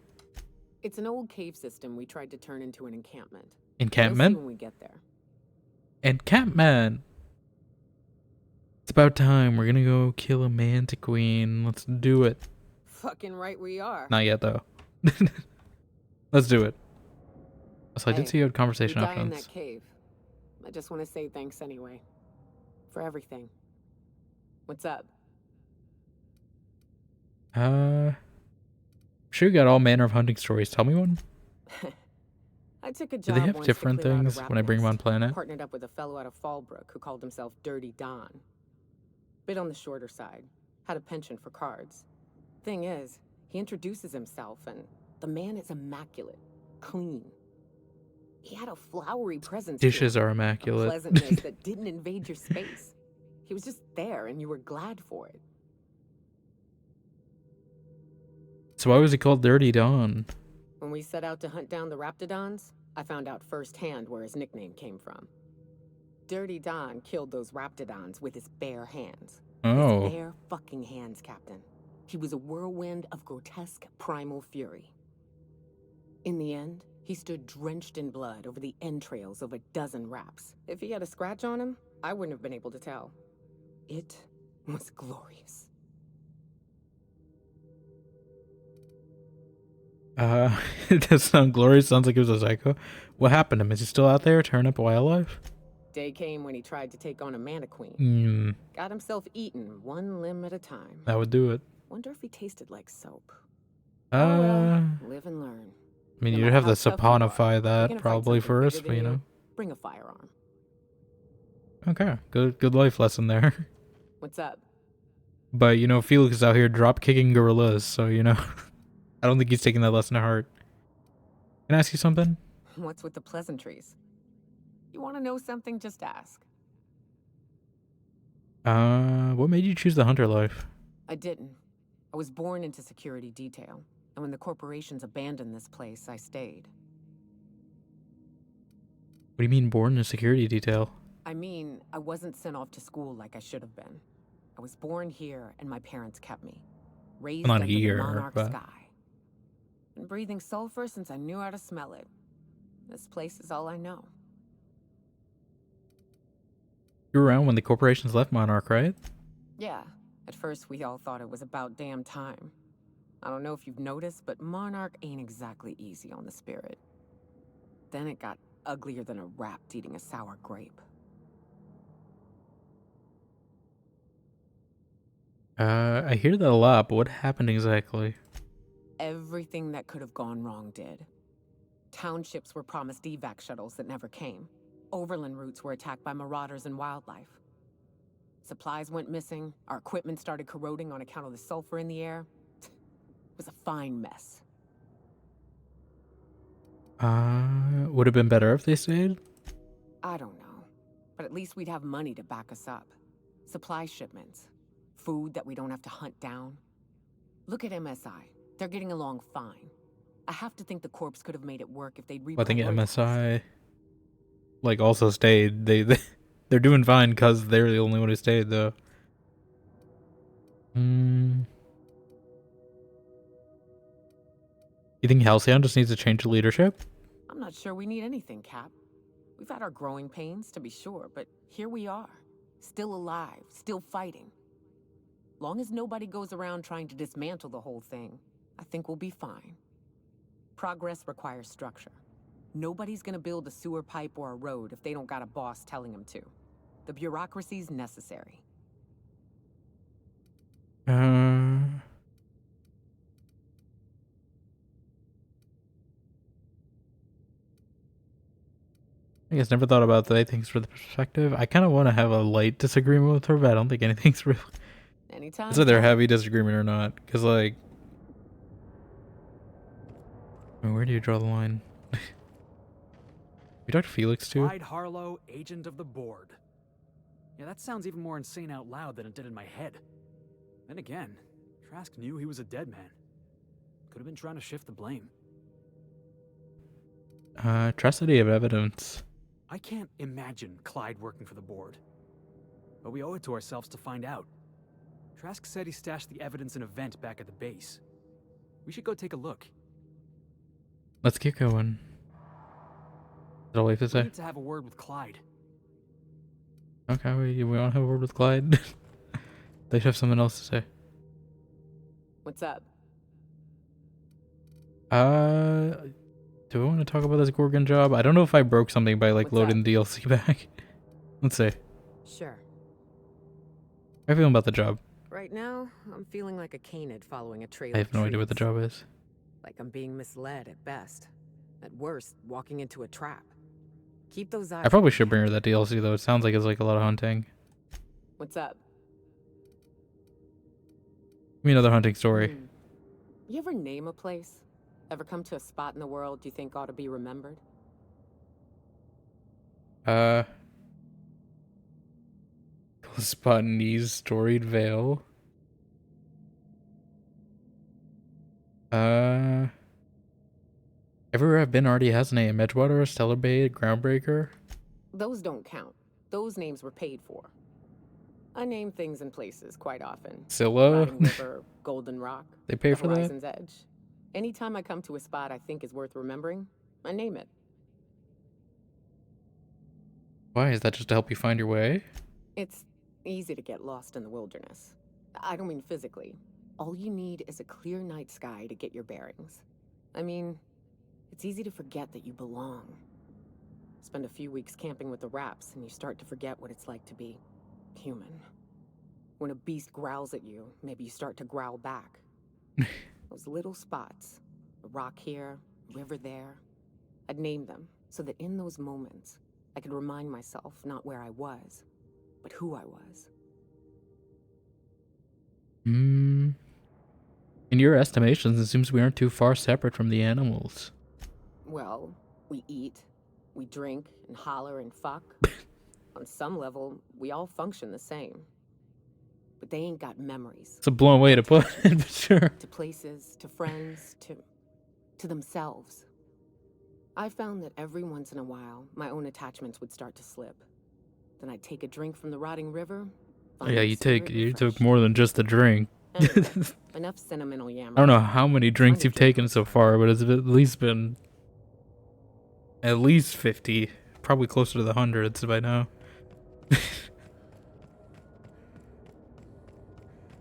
It's an old cave system we tried to turn into an encampment. Encampment? You'll see when we get there. Encampment! It's about time. We're gonna go kill a manta queen. Let's do it. Fucking right we are. Not yet, though. Let's do it. So I did see you had conversation you die in options. that cave. I just want to say thanks anyway. For everything. What's up? Sure you got all manner of hunting stories. Tell me one. I took a Do job they have once different to clear out a things rat when I bring them on nest. planet? Partnered up with a fellow out of Fallbrook who called himself Dirty Don. Bit on the shorter side. Had a penchant for cards. Thing is, he introduces himself and the man is immaculate. Clean. He had a flowery presence. Dishes to him, are immaculate. A pleasantness that didn't invade your space. He was just there and you were glad for it. So why was he called Dirty Don? When we set out to hunt down the Raptidons, I found out firsthand where his nickname came from. Dirty Don killed those Raptidons with his bare hands. Oh. His bare fucking hands, Captain. He was a whirlwind of grotesque primal fury. In the end, he stood drenched in blood over the entrails of a dozen raps. If he had a scratch on him, I wouldn't have been able to tell. It was glorious. It does sound glorious. Sounds like he was a psycho. What happened to him? Is he still out there tearing up wildlife? Day came when he tried to take on a mana queen. Got himself eaten one limb at a time. That would do it. Wonder if he tasted like soap. Oh well, live and learn. I mean, No you'd matter have how to tough you are, saponify you're that gonna fight probably something first, bigger but you than know. Bring a firearm. Okay, good life lesson there. What's up? But you know, Felix is out here drop kicking gorillas, so you know, I don't think he's taking that lesson to heart. Can I ask you something? What's with the pleasantries? You want to know something? Just ask. What made you choose the hunter life? I didn't. I was born into security detail, and when the corporations abandoned this place, I stayed. What do you mean born in a security detail? I mean, I wasn't sent off to school like I should have been. I was born here, and my parents kept me. Raised Not under here, the monarch but... sky. Been breathing sulfur since I knew how to smell it. This place is all I know. You were around when the corporations left Monarch, right? Yeah, at first we all thought it was about damn time. I don't know if you've noticed, but Monarch ain't exactly easy on the spirit. Then it got uglier than a rat eating a sour grape. I hear that a lot, but what happened exactly? Everything that could have gone wrong did. Townships were promised evac shuttles that never came. Overland routes were attacked by marauders and wildlife. Supplies went missing, our equipment started corroding on account of the sulfur in the air. It was a fine mess. Would have been better if they stayed? I don't know, but at least we'd have money to back us up. Supply shipments. Food that we don't have to hunt down. Look at MSI. They're getting along fine. I have to think the corpse could have made it work if they'd I think reprioritized. MSI like also stayed. They're doing fine because they're the only one who stayed though. You think Halcyon just needs to change the leadership? I'm not sure we need anything, Cap. We've had our growing pains, to be sure, but here we are. Still alive, still fighting. Long as nobody goes around trying to dismantle the whole thing, I think we'll be fine. Progress requires structure. Nobody's gonna build a sewer pipe or a road if they don't got a boss telling them to. The bureaucracy's necessary. I guess never thought about that. Thanks for the perspective. I kind of want to have a light disagreement with her, but I don't think anything's real. Anytime. It's either a heavy disagreement or not. Because, like... I mean, where do you draw the line? You talked to Felix, too? Clyde Harlow, agent of the board. Yeah, that sounds even more insane out loud than it did in my head. Then again, Trask knew he was a dead man. Could have been trying to shift the blame. Trustody of evidence. I can't imagine Clyde working for the board. But we owe it to ourselves to find out. Trask said he stashed the evidence in a vent back at the base. We should go take a look. Let's get going. Is that all we have to We say? need to have a word with Clyde. Okay, we want to have a word with Clyde. They should have something else to say. What's up? Do we want to talk about this Gorgon job? I don't know if I broke something by like What's loading the DLC back. Let's see. Sure. How are you feeling about the job? Right now, I'm feeling like a canid following a trail I have of no idea what the trees. job is. Like I'm being misled at best. At worst, walking into a trap. Keep those eyes. I probably should bring her that DLC though. It sounds like it's like a lot of hunting. What's up? Give me another hunting story. You ever name a place? Ever come to a spot in the world you think ought to be remembered? Spondy's Storied Vale. Everywhere I've been already has a name. Edgewater, Stellar Bay, Groundbreaker. Those don't count. Those names were paid for. I name things and places quite often. Scylla? Riding River, Golden Rock. They pay the for that? Horizon's Edge. Anytime I come to a spot I think is worth remembering, I name it. Why? Is that just to help you find your way? It's easy to get lost in the wilderness. I don't mean physically. All you need is a clear night sky to get your bearings. I mean, it's easy to forget that you belong. Spend a few weeks camping with the Raps and you start to forget what it's like to be human. When a beast growls at you, maybe you start to growl back. Those little spots, a rock here, a river there, I'd name them so that in those moments, I could remind myself not where I was, but who I was. In your estimations, it seems we aren't too far separate from the animals. Well, we eat, we drink, and holler and fuck. On some level, we all function the same. But they ain't got memories. It's a blown way to put it, but sure. To places, to friends, to themselves. I found that every once in a while, my own attachments would start to slip. Then I'd take a drink from the rotting river. Yeah, you took more than just a drink. Anyway, enough sentimental yammering. I don't know how many drinks you've taken so far, but it's at least been at least 50, probably closer to the hundreds by now.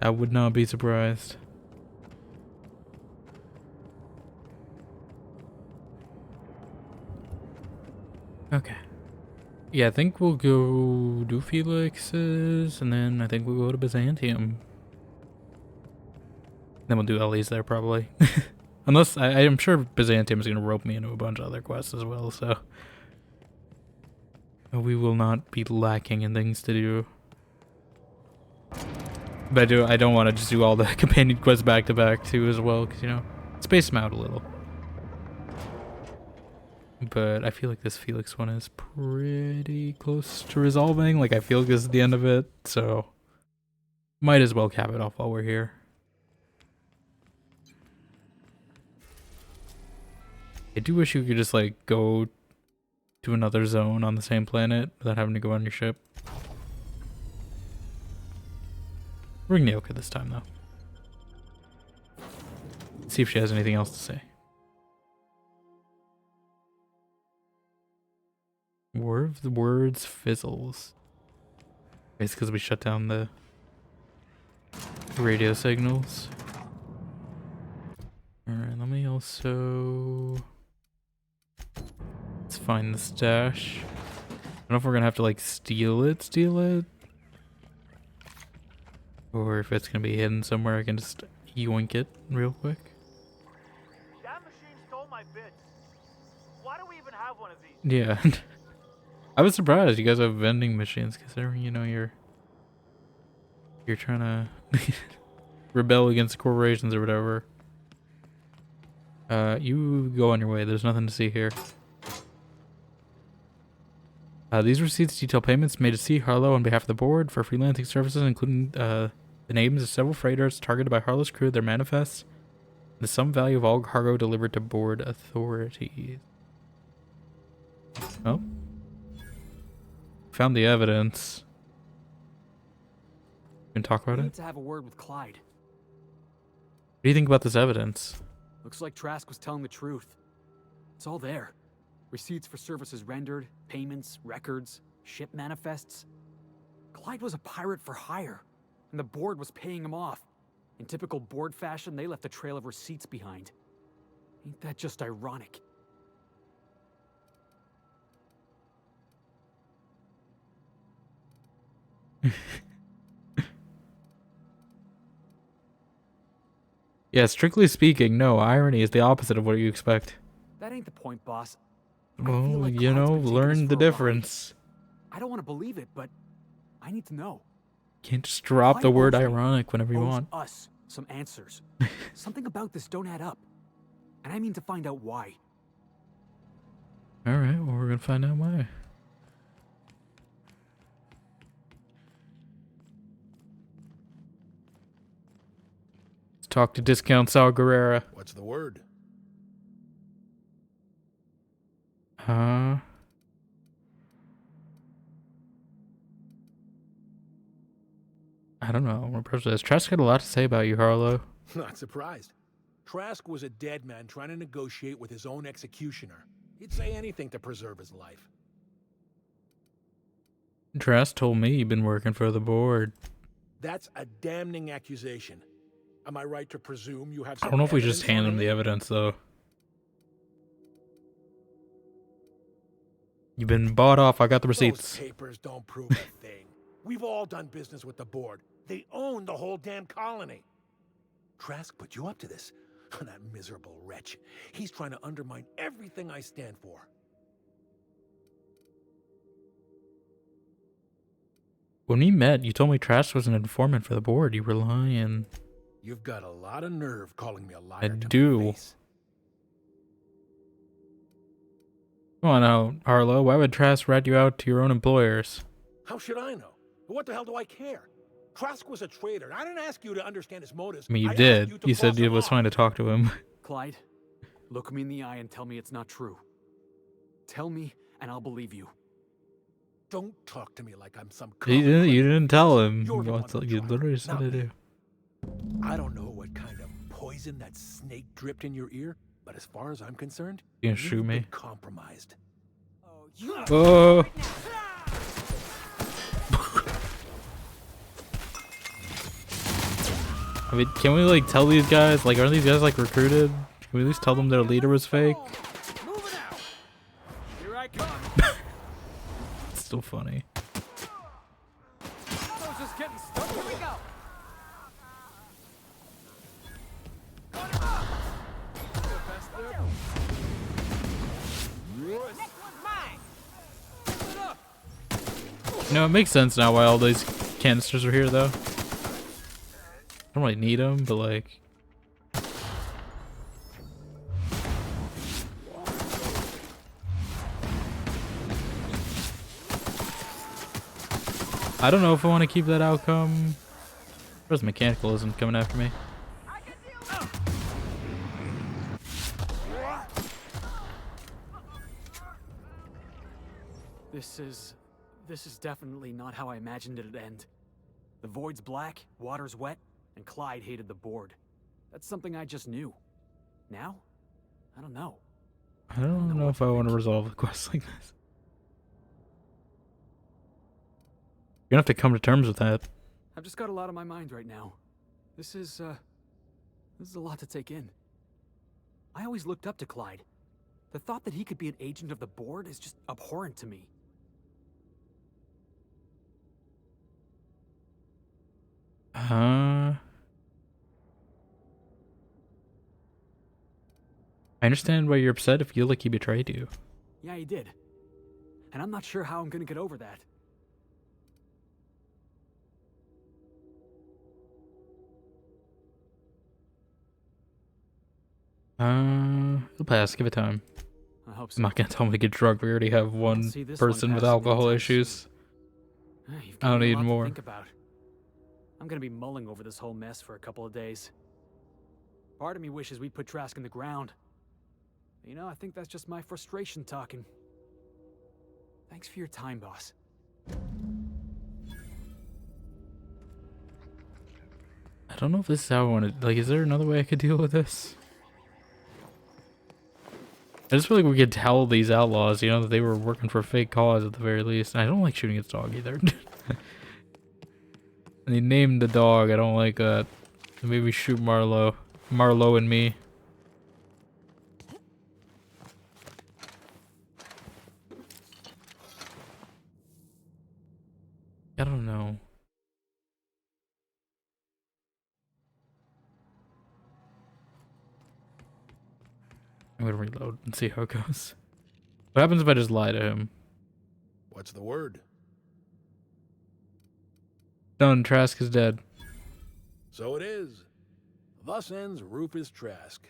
I would not be surprised. Okay. Yeah, I think we'll go do Felix's, and then I think we'll go to Byzantium. Then we'll do Ellie's there, probably. Unless, I am sure Byzantium is going to rope me into a bunch of other quests as well, so... We will not be lacking in things to do. But I don't want to just do all the companion quests back to back too as well, because, you know, space them out a little. But I feel like this Felix one is pretty close to resolving. Like, I feel like this is the end of it, so might as well cap it off while we're here. I do wish you could just, like, go to another zone on the same planet without having to go on your ship. Bring Nyoka this time, though. See if she has anything else to say. Word of the words fizzles. It's because we shut down the radio signals. Alright, let me also... Let's find the stash. I don't know if we're gonna have to like steal it. Or if it's gonna be hidden somewhere, I can just yoink it real quick. That machine stole my bits. Why do we even have one of these? Yeah. I was surprised you guys have vending machines, considering, you know, you're trying to rebel against corporations or whatever. You go on your way. There's nothing to see here. These receipts detail payments made to C. Harlow on behalf of the board for freelancing services, including the names of several freighters targeted by Harlow's crew, their manifests, and the sum value of all cargo delivered to board authorities. Oh. Found the evidence. You can talk about We it? need to have a word with Clyde. What do you think about this evidence? Looks like Trask was telling the truth. It's all there. Receipts for services rendered, payments, records, ship manifests. Clyde was a pirate for hire, and the board was paying him off. In typical board fashion, they left a trail of receipts behind. Ain't that just ironic? Yeah, strictly speaking, no. Irony is the opposite of what you expect. That ain't the point, boss. Well, like you Clyde's know, been taking us learn the for a ride. difference. I don't want to believe it, but I need to know. Can't just drop the Clyde word owes me, ironic whenever you owes want. us some answers. Something about this don't add up. And I mean to find out why. Alright, well, we're gonna find out why. Let's talk to Discount Sal Guerrera. What's the word? I don't know. We're prejudiced. Trask had a lot to say about you, Harlow. Not surprised. Trask was a dead man trying to negotiate with his own executioner. He'd say anything to preserve his life. Trask told me you've been working for the board. That's a damning accusation. Am I right to presume you have I some don't know if we just evidence hand on him the evidence, though. You've been bought off. I got the receipts. Those papers don't prove a thing. We've all done business with the board. They own the whole damn colony. Trask put you up to this. That miserable wretch. He's trying to undermine everything I stand for. When we met, you told me Trask was an informant for the board. You were lying. You've got a lot of nerve calling me a liar I to my do. face. Come on out, Harlow. Why would Trask rat you out to your own employers? How should I know? What the hell do I care? Trask was a traitor, and I didn't ask you to understand his motives. I mean, you asked did. to You said boss it him was off. fine to talk to him. Clyde, look me in the eye and tell me it's not true. Tell me, and I'll believe you. Don't talk to me like I'm some You didn't tell him. You're the one You literally said not to me. do. I don't know what kind of poison that snake dripped in your ear, but as far as I'm concerned, You gonna you've shoot me? been compromised. Oh. I mean, can we like tell these guys? Like, aren't these guys like recruited? Can we at least tell them their leader was fake? Here I come. It's still funny. I was just getting stuck. Here we go. No, it makes sense now why all these canisters are here, though. I don't really need them, but like... I don't know if I want to keep that outcome. Where's mechanicalism coming after me? This is definitely not how I imagined it'd end. The void's black, water's wet, and Clyde hated the board. That's something I just knew. Now? I don't know. I don't know if I want to resolve a quest like this. You're gonna have to come to terms with that. I've just got a lot on my mind right now. This is a lot to take in. I always looked up to Clyde. The thought that he could be an agent of the board is just abhorrent to me. I understand why you're upset if you feel like he betrayed you. Yeah, he did. And I'm not sure how I'm gonna get over that. It'll pass. Give it time. I hope so. I'm not gonna tell him to get drunk. We already have one see this person one with passing alcohol anytime issues. You've I don't given me a need lot to more. think about. I'm gonna be mulling over this whole mess for a couple of days. Part of me wishes we put Trask in the ground. You know, I think that's just my frustration talking. Thanks for your time, boss. I don't know if this is how I want to. Like, is there another way I could deal with this? I just feel like we could tell these outlaws, you know, that they were working for a fake cause at the very least. And I don't like shooting its dog either. And they named the dog. I don't like that. Maybe shoot Marlowe. Marlowe and me. I don't know. I'm gonna reload and see how it goes. What happens if I just lie to him? What's the word? Done. Trask is dead. So it is. Thus ends Rufus Trask.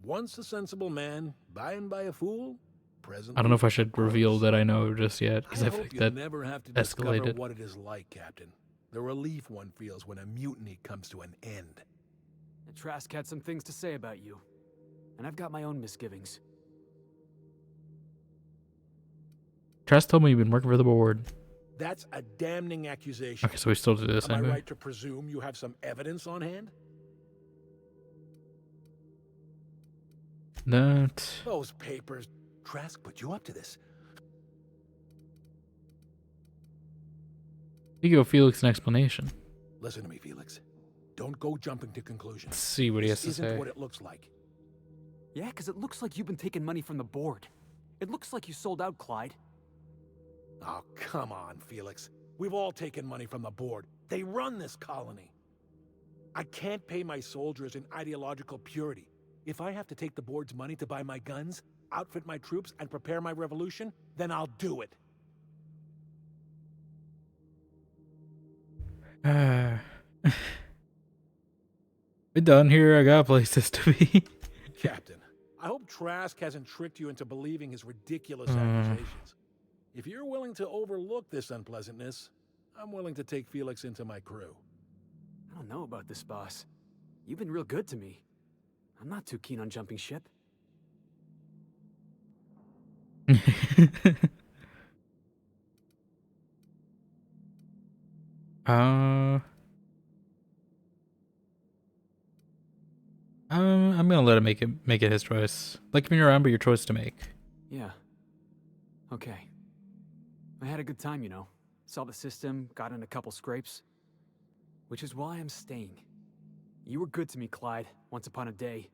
Once a sensible man, by and by a fool, presently I don't know if I should a corpse. reveal that I know just yet, because I I feel hope like you that never have to discover escalated. what it is like, Captain. The relief one feels when a mutiny comes to an end. Trask had some things to say about you, and I've got my own misgivings. Trask told me you've been working for the board. That's a damning accusation. Okay, so we still do this Am I anyway. right to presume you have some evidence on hand? That. Those papers. Trask put you up to this. You give Felix an explanation. Listen to me, Felix. Don't go jumping to conclusions. Let's see what he has This to isn't say. what it looks like. Yeah, because it looks like you've been taking money from the board. It looks like you sold out, Clyde. Oh, come on, Felix. We've all taken money from the board. They run this colony. I can't pay my soldiers in ideological purity. If I have to take the board's money to buy my guns, outfit my troops, and prepare my revolution, then I'll do it. We're done here. I got places to be. Captain, I hope Trask hasn't tricked you into believing his ridiculous accusations. If you're willing to overlook this unpleasantness, I'm willing to take Felix into my crew. I don't know about this, boss. You've been real good to me. I'm not too keen on jumping ship. I'm gonna let him make it his choice. Like me around, but your choice to make. Yeah. Okay. I had a good time, you know. Saw the system, got in a couple scrapes. Which is why I'm staying. You were good to me, Clyde, once upon a day.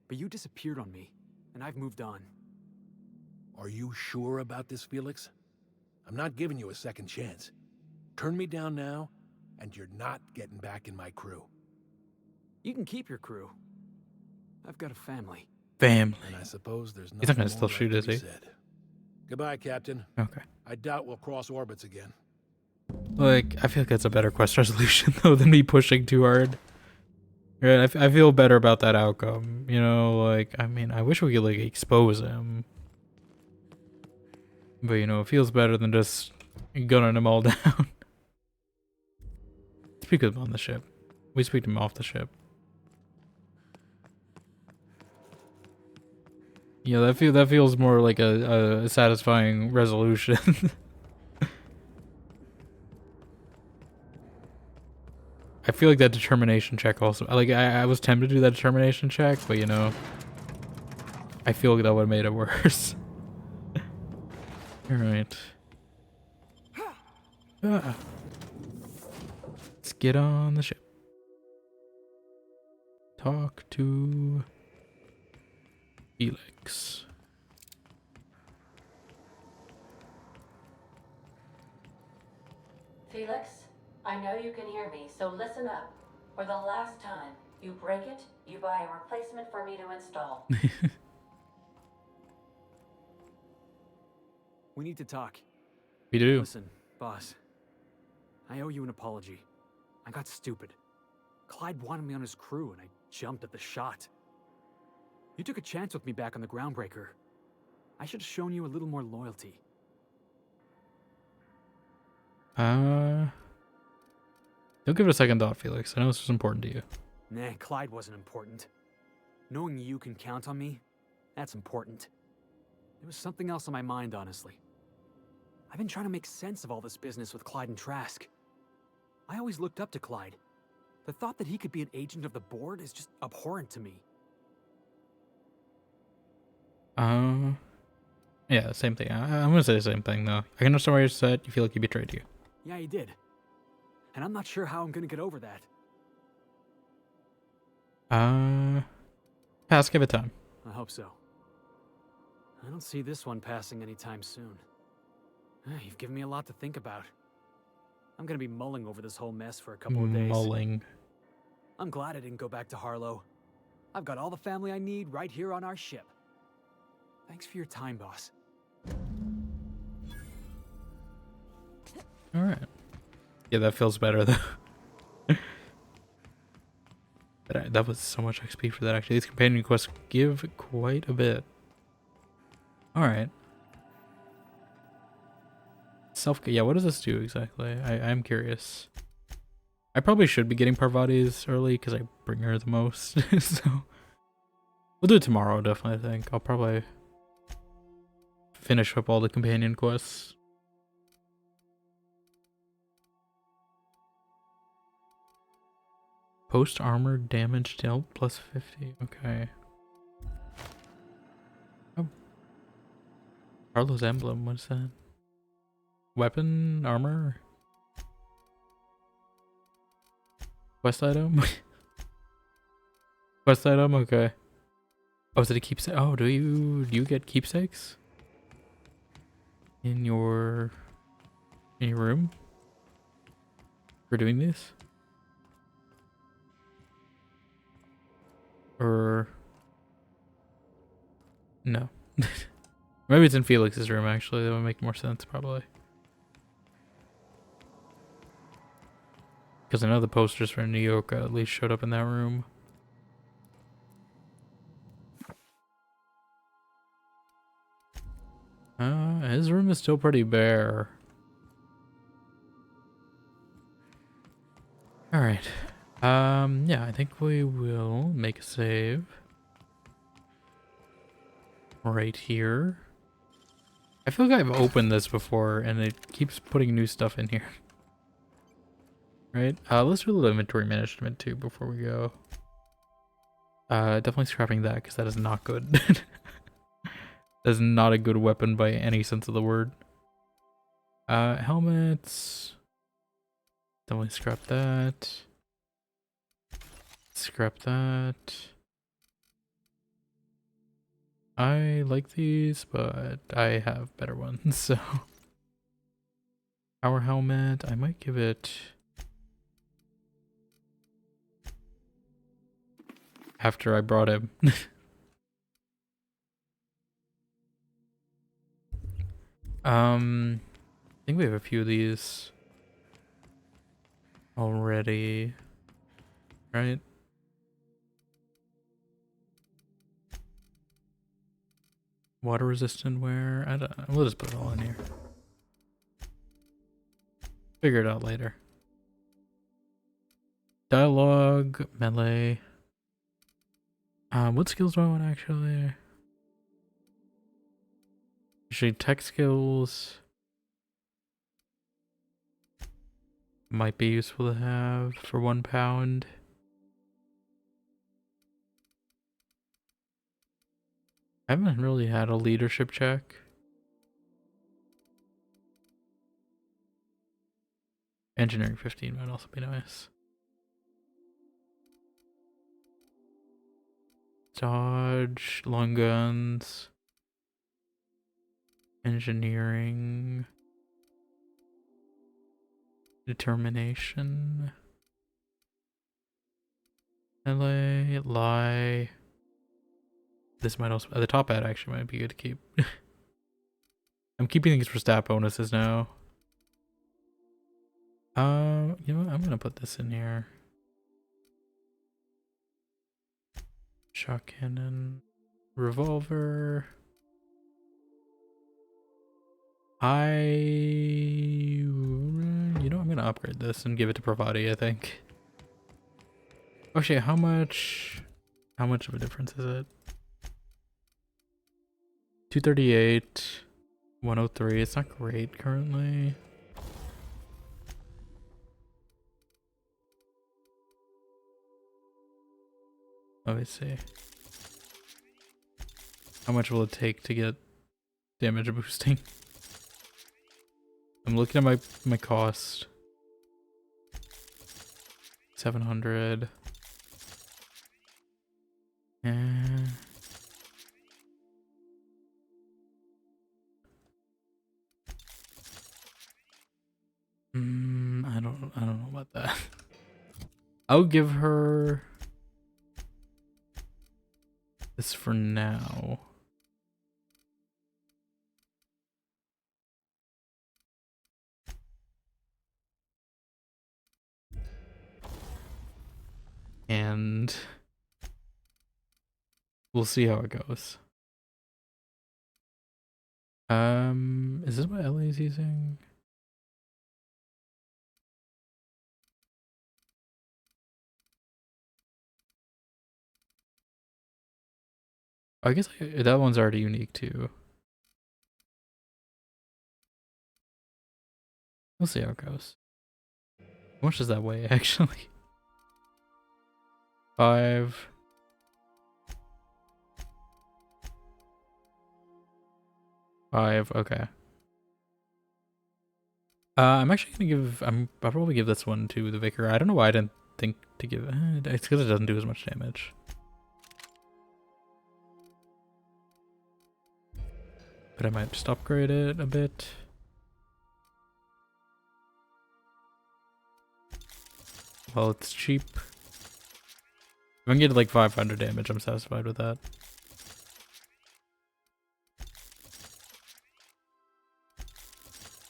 But you disappeared on me, and I've moved on. Are you sure about this, Felix? I'm not giving you a second chance. Turn me down now, and you're not getting back in my crew. You can keep your crew. I've got a family. Family. And I suppose there's He's not gonna nothing still more shoot, left to is be he? said. Goodbye, Captain. Okay. I doubt we'll cross orbits again. Like, I feel like that's a better quest resolution though than me pushing too hard. Right, I feel better about that outcome. You know, like, I mean, I wish we could like expose him, but you know, it feels better than just gunning them all down. Speak to him on the ship. We speak to him off the ship. Yeah, that feels more like a satisfying resolution. I feel like that determination check also. Like I was tempted to do that determination check, but you know, I feel like that would have made it worse. All right. Let's get on the ship. Talk to Felix. Felix, I know you can hear me, so listen up. For the last time, you break it, you buy a replacement for me to install. We need to talk. We do. Listen, boss. I owe you an apology. I got stupid. Clyde wanted me on his crew, and I jumped at the shot. You took a chance with me back on the Groundbreaker. I should have shown you a little more loyalty. Don't give it a second thought, Felix. I know this was important to you. Nah, Clyde wasn't important. Knowing you can count on me, that's important. There was something else on my mind, honestly. I've been trying to make sense of all this business with Clyde and Trask. I always looked up to Clyde. The thought that he could be an agent of the board is just abhorrent to me. Yeah, same thing. I'm gonna say the same thing, though. I can understand why you're upset. You feel like he betrayed you. Yeah, he did. And I'm not sure how I'm gonna get over that. Pass, give it time. I hope so. I don't see this one passing anytime soon. You've given me a lot to think about. I'm gonna be mulling over this whole mess for a couple of days. Mulling. I'm glad I didn't go back to Harlow. I've got all the family I need right here on our ship. Thanks for your time, boss. Alright. Yeah, that feels better, though. That was so much XP for that, actually. These companion quests give quite a bit. Alright. Yeah, what does this do exactly? I'm curious. I probably should be getting Parvati's early because I bring her the most. So we'll do it tomorrow, definitely. I think I'll probably finish up all the companion quests. Post armor damage dealt plus 50. Okay. Oh. Carlos emblem. What's that? Weapon armor. Quest item? Quest item? Okay. Oh, is it a keepsake? Oh, do you get keepsakes? In your room? For doing this? Or no. Maybe it's in Felix's room actually, that would make more sense probably. Because I know the posters for New York at least showed up in that room. His room is still pretty bare. Alright. Yeah, I think we will make a save. Right here. I feel like I've opened this before and it keeps putting new stuff in here. Right? Let's do a little inventory management too before we go. Definitely scrapping that because that is not good. That is not a good weapon by any sense of the word. Helmets. Definitely scrap that. Scrap that. I like these, but I have better ones, so. Power helmet, I might give it after I brought him. I think we have a few of these already, right? Water resistant wear. I don't know. We'll just put it all in here. Figure it out later. Dialogue, melee. What skills do I want actually? Usually tech skills might be useful to have for £1. I haven't really had a leadership check. Engineering 15 might also be nice. Dodge, long guns, engineering, determination, LA, lie. This might also, the top hat actually might be good to keep. I'm keeping things for stat bonuses now. You know what? I'm gonna put this in here. Shock cannon, revolver, I'm gonna upgrade this and give it to Pravati, I think. Actually, how much of a difference is it? 238, 103. It's not great currently. Let me see. How much will it take to get damage boosting? I'm looking at my cost. 700. I don't know about that. I'll give her this for now. And we'll see how it goes. Is this what Ellie's using? I guess that one's already unique too. We'll see how it goes. How much does that weigh actually? 5. Okay. I'm actually gonna give. I'll probably give this one to the Vicar. I don't know why I didn't think to give it. It's because it doesn't do as much damage. But I might just upgrade it a bit. Well, it's cheap. If I can get like 500 damage, I'm satisfied with that.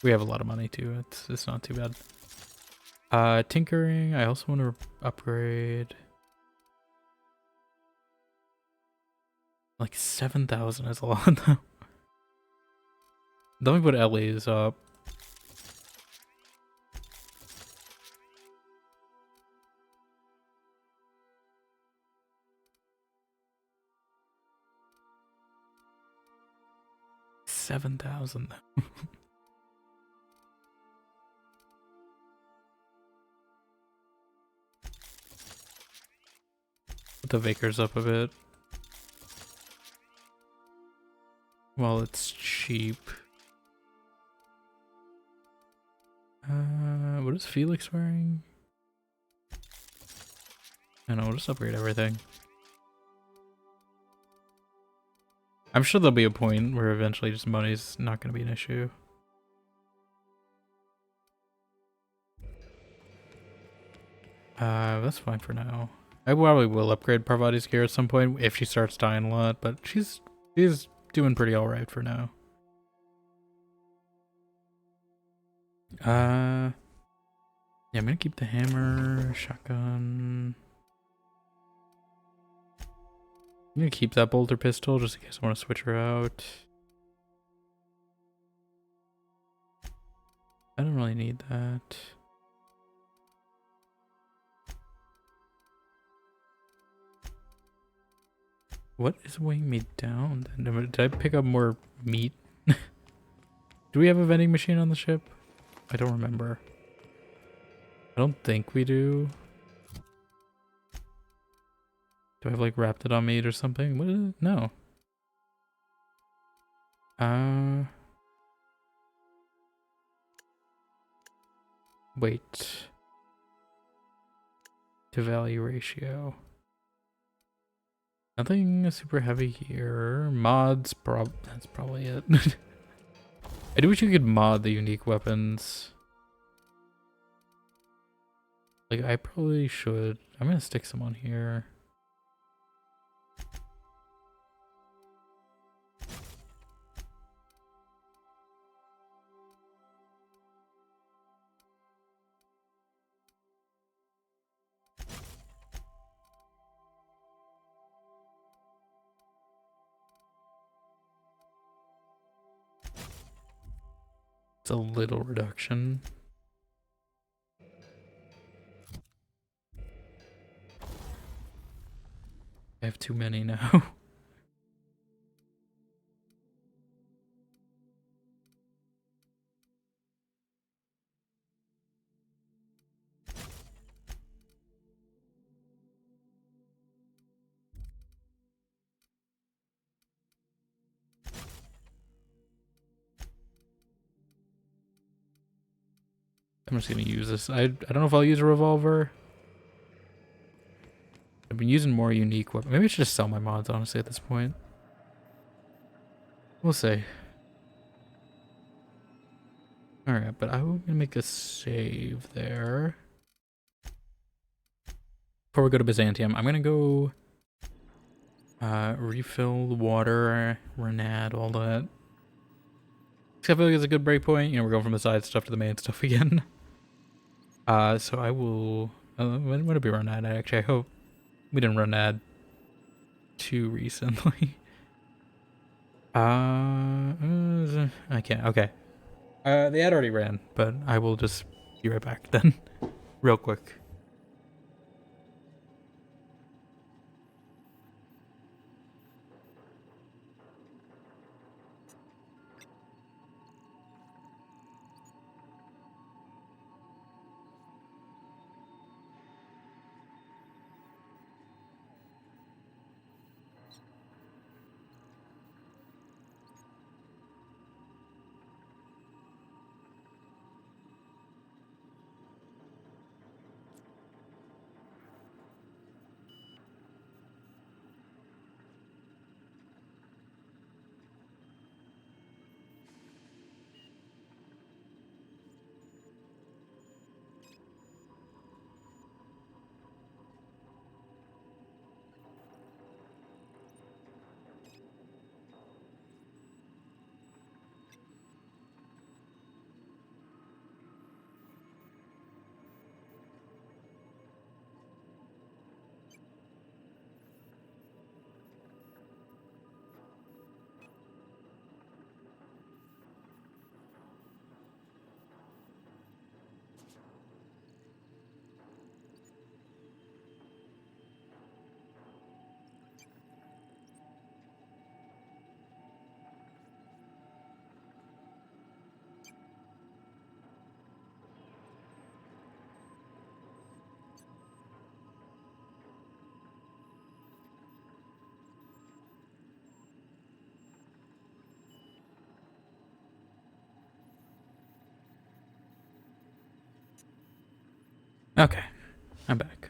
We have a lot of money too. It's not too bad. Tinkering. I also want to upgrade. Like 7,000 is a lot though. Let me put Ellie's up. $7,000 though. Put the Vickers up a bit. Well, it's cheap. What is Felix wearing? I know, we'll just upgrade everything. I'm sure there'll be a point where eventually just money's not going to be an issue. That's fine for now. I probably will upgrade Parvati's gear at some point if she starts dying a lot, but she's doing pretty alright for now. Yeah, I'm gonna keep the hammer, shotgun. I'm gonna keep that bolter pistol just in case I want to switch her out. I don't really need that. What is weighing me down then? Did I pick up more meat? Do we have a vending machine on the ship? I don't remember. I don't think we do. Do I have like wrapped it on meat or something? What is it? No. Weight to value ratio. Nothing super heavy here. Mods, that's probably it. I do wish you could mod the unique weapons. Like, I probably should. I'm gonna stick some on here. It's a little reduction. I have too many now. I'm just gonna use this. I don't know if I'll use a revolver. I've been using more unique weapons. Maybe I should just sell my mods, honestly, at this point. We'll see. Alright, but I'm gonna make a save there. Before we go to Byzantium, I'm gonna go refill the water, Renad, all that. I feel like it's a good break point. You know, we're going from the side stuff to the main stuff again. So I will... when did we run ad? Actually, I hope we didn't run ad too recently. I can't. Okay. The ad already ran, but I will just be right back then. Real quick. Okay, I'm back.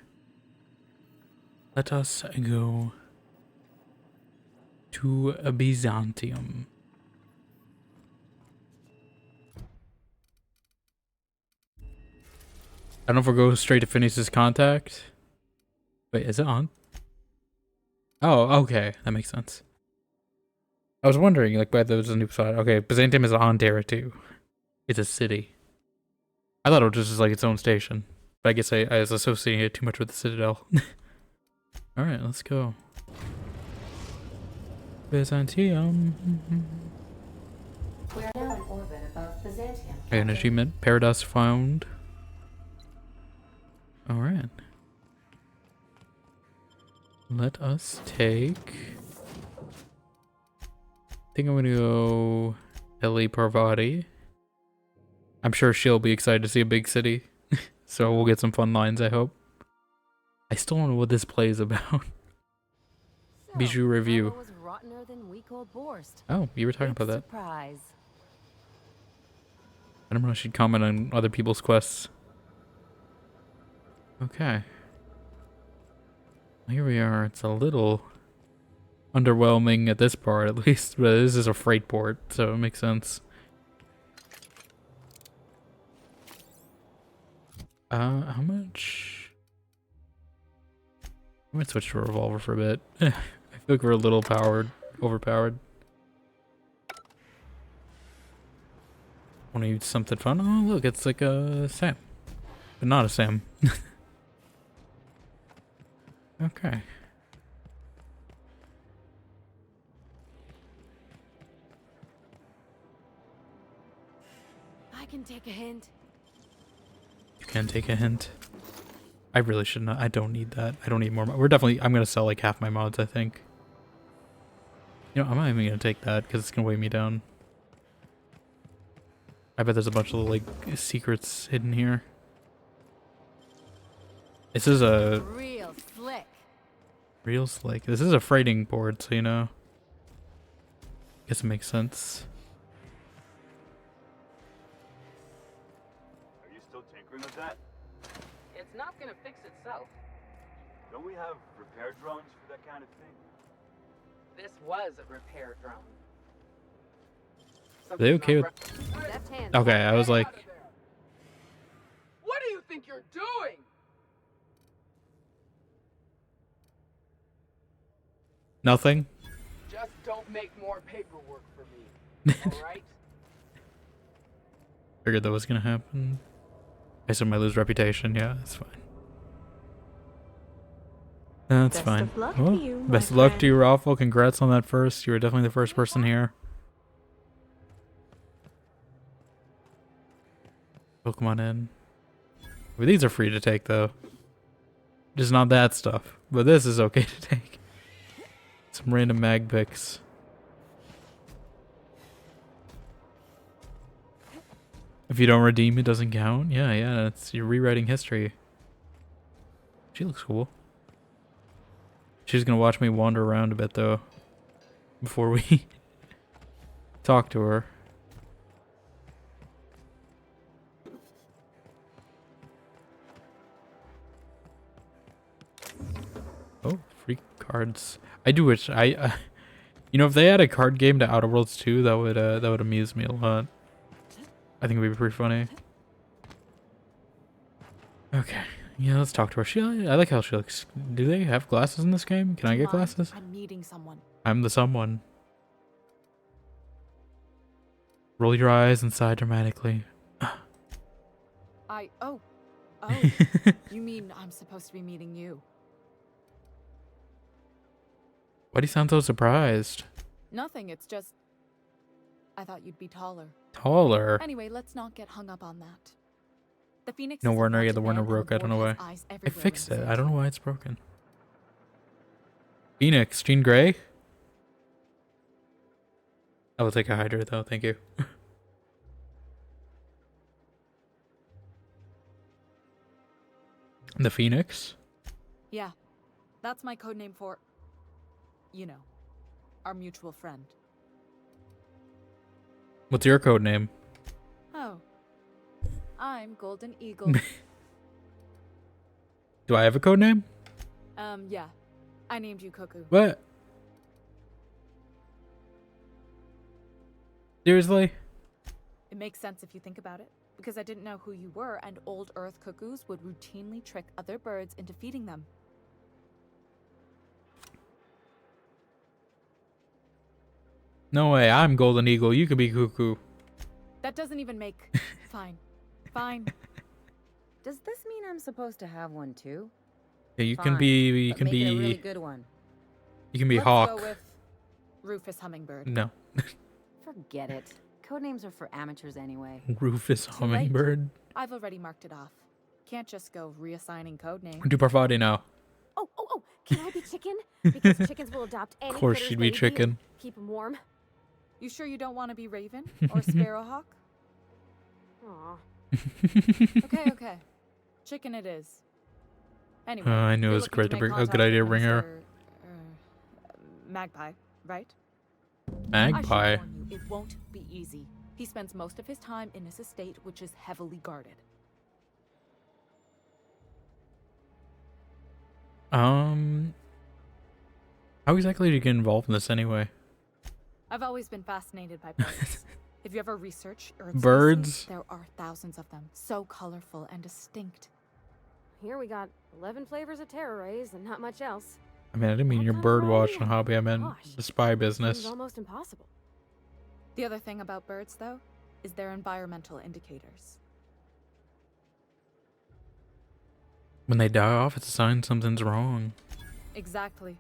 Let us go to Byzantium. I don't know if we'll go straight to Phineas's contact. Wait, is it on? Oh, okay. That makes sense. I was wondering, like, whether there's a new side. Okay, Byzantium is on Terra too. It's a city. I thought it was just like its own station. But I guess I was associating it too much with the Citadel. Alright, let's go. Byzantium. We are now in orbit above Byzantium. An achievement. Paradise found. Alright. Let us take... I think I'm gonna go Ellie Parvati. I'm sure she'll be excited to see a big city. So we'll get some fun lines, I hope. I still don't know what this play is about. Bijou review. Oh, you were talking about that. Surprise. I don't know if she'd comment on other people's quests. Okay. Here we are. It's a little underwhelming at this part, at least. But this is a freight port, so it makes sense. How much? I might switch to a revolver for a bit. I feel like we're a little overpowered. Want to use something fun? Oh, look, it's like a Sam, but not a Sam. Okay. can take a hint. You can take a hint. I really should not. I don't need that. I don't need more. We're definitely. I'm gonna sell like half my mods. I think. You know, I'm not even gonna take that because it's gonna weigh me down. I bet there's a bunch of like secrets hidden here. This is a Real slick. real slick. This is a freighting board, so you know. Guess it makes sense. Are you still tinkering with that? It's not gonna fix itself. Don't we have repair drones for that kind of thing? This was a repair drone. Are they okay with? Left hand. Okay, I was like, What do you think you're doing? nothing. Just don't make more paperwork for me. Alright? Figured that was gonna happen. I still might lose reputation. Yeah, that's fine. That's Best fine. of luck Well, to you, my best of luck to friend. you, Raffle. Congrats on that first. You were definitely the first person here. Pokemon in. Well, these are free to take though. Just not that stuff. But this is okay to take. Some random mag picks. If you don't redeem, it doesn't count. Yeah, it's you're rewriting history. She looks cool. She's gonna watch me wander around a bit though, before we talk to her. Oh, free cards. I do wish you know, if they had a card game to Outer Worlds 2, that would amuse me a lot. I think it would be pretty funny. Okay, yeah, let's talk to her. I like how she looks. Do they have glasses in this game? Can I get glasses? I'm meeting someone. I'm the someone. Roll your eyes and sigh dramatically. Oh, you mean I'm supposed to be meeting you? Why do you sound so surprised? Nothing, it's just... I thought you'd be taller. Taller? Anyway, let's not get hung up on that. The Phoenix No, is a Warner, yeah, the wanted Warner man, and broke. I don't know board why. has eyes I everywhere fixed in it. I don't know Byzantium. why it's broken. Phoenix, Jean Grey? I will take a Hydra though, thank you. The Phoenix? Yeah, that's my code name for... You know, our mutual friend. What's your code name? Oh. I'm Golden Eagle. Do I have a code name? Yeah. I named you Cuckoo. What? Seriously? It makes sense if you think about it, because I didn't know who you were, and old Earth cuckoos would routinely trick other birds into feeding them. No way, I'm Golden Eagle. You could be Cuckoo. That doesn't even make... Fine. Fine. Does this mean I'm supposed to have one too? Yeah, you Fine, can be. You but can make it a be. really good one. You can be Let's Hawk. go with Rufus Hummingbird. No. Forget it. Codenames are for amateurs anyway. Rufus Too late. Hummingbird. I've already marked it off. Can't just go reassigning codenames. Do Parvati now. Oh, can I be chicken? Because chickens will adopt any Of course critter's she'd be baby chicken. and keep them warm. You sure you don't want to be Raven or Sparrowhawk? Aw. Okay. Chicken it is. Anyway, I knew it you're was looking great to to make bring. A contact good idea to with bring her. Magpie, right? Magpie. I should warn you, it won't be easy. He spends most of his time in his estate, which is heavily guarded. How exactly do you get involved in this anyway? I've always been fascinated by birds. If you ever research Earth's Birds? species, there are thousands of them, so colorful and distinct. Here we got 11 flavors of terror rays and not much else. I mean, I didn't mean your bird watching hobby. I meant the spy business. Seems almost impossible. The other thing about birds, though, is their environmental indicators. When they die off, it's a sign something's wrong. Exactly.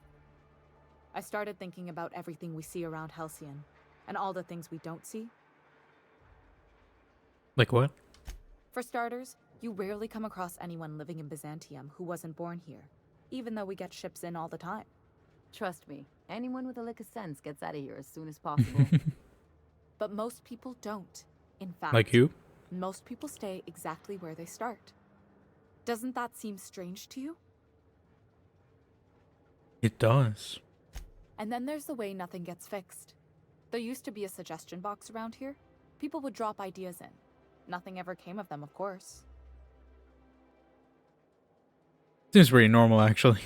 I started thinking about everything we see around Halcyon, and all the things we don't see. Like what? For starters, you rarely come across anyone living in Byzantium who wasn't born here, even though we get ships in all the time. Trust me, anyone with a lick of sense gets out of here as soon as possible. But most people don't. In fact, Like you? most people stay exactly where they start. Doesn't that seem strange to you? It does. And then there's the way nothing gets fixed. There used to be a suggestion box around here. People would drop ideas in. Nothing ever came of them, of course. Seems pretty normal, actually.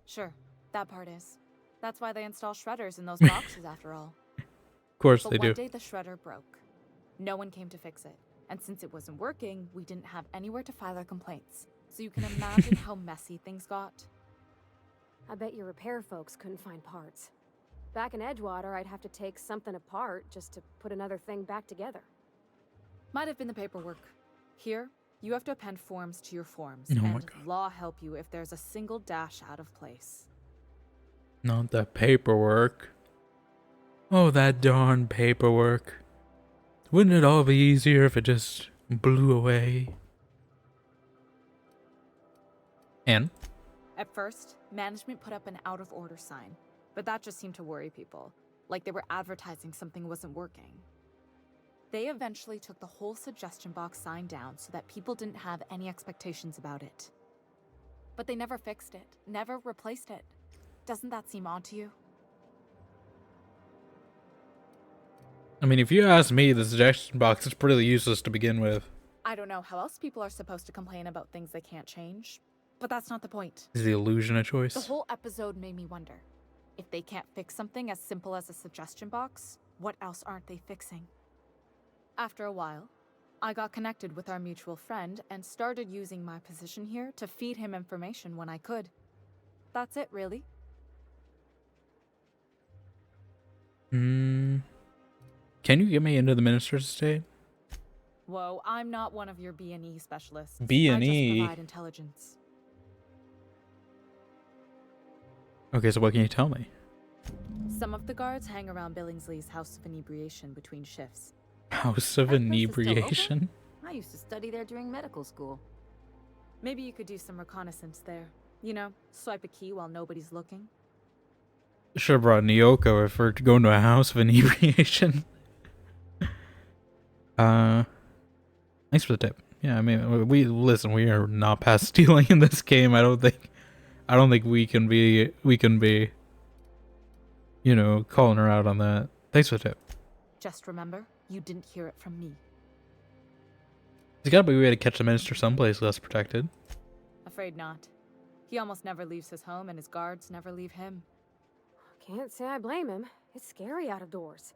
Sure, that part is. That's why they install shredders in those boxes, after all. Of course But they do. one day the shredder broke. No one came to fix it. And since it wasn't working, we didn't have anywhere to file our complaints. So you can imagine how messy things got. I bet your repair folks couldn't find parts. Back in Edgewater, I'd have to take something apart just to put another thing back together. Might have been the paperwork. Here, you have to append forms to your forms, Oh my and God. law help you if there's a single dash out of place. Not that paperwork. Oh, that darn paperwork. Wouldn't it all be easier if it just blew away? And? At first, management put up an out-of-order sign, but that just seemed to worry people, like they were advertising something wasn't working. They eventually took the whole suggestion box sign down so that people didn't have any expectations about it. But they never fixed it, never replaced it. Doesn't that seem odd to you? I mean, if you ask me, the suggestion box is pretty useless to begin with. I don't know how else people are supposed to complain about things they can't change, but that's not the point. Is the illusion a The choice? whole episode made me wonder, if they can't fix something as simple as a suggestion box, what else aren't they fixing? After a while, I got connected with our mutual friend and started using my position here to feed him information when I could. That's it, really. Can you get me into the minister's estate? Whoa, I'm not one of your B&E specialists. B&E? I just provide intelligence. Okay, so what can you tell me? Some of the guards hang around Billingsley's House of Inebriation between shifts. House of Inebriation? I used to study there during medical school. Maybe you could do some reconnaissance there. You know, swipe a key while nobody's looking. Should have brought Nyoko if we're going to a House of Inebriation. Thanks for the tip. Yeah, I mean, we are not past stealing in this game. I don't think we can be, you know, calling her out on that. Thanks for the tip. Just remember, you didn't hear it from me. There's gotta be a way to catch the minister someplace less protected. Afraid not. He almost never leaves his home and his guards never leave him. Can't say I blame him. It's scary out of doors.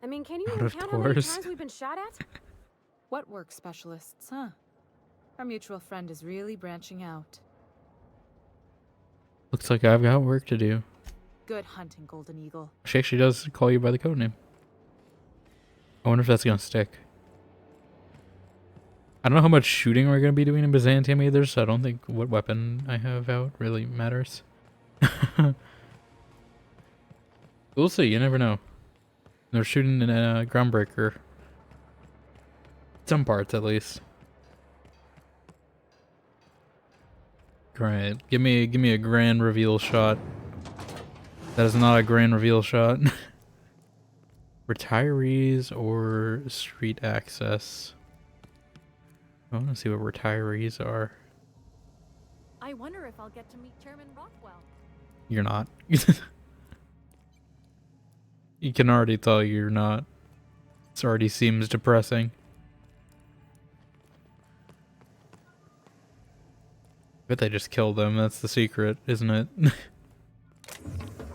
I mean, can you Out even of count how many doors? times we've been shot at? What work specialists, huh? Our mutual friend is really branching out. Looks like I've got work to do. Good hunting, Golden Eagle. She actually does call you by the code name. I wonder if that's gonna stick. I don't know how much shooting we're gonna be doing in Byzantium either, so I don't think what weapon I have out really matters. We'll see, you never know. They're shooting in a groundbreaker. Some parts, at least. Great. Give me a grand reveal shot. That is not a grand reveal shot. Retirees or street access? I want to see what retirees are. I wonder if I'll get to meet Chairman Rothwell. You're not. You can already tell you're not. This already seems depressing. Bet they just killed them. That's the secret, isn't it?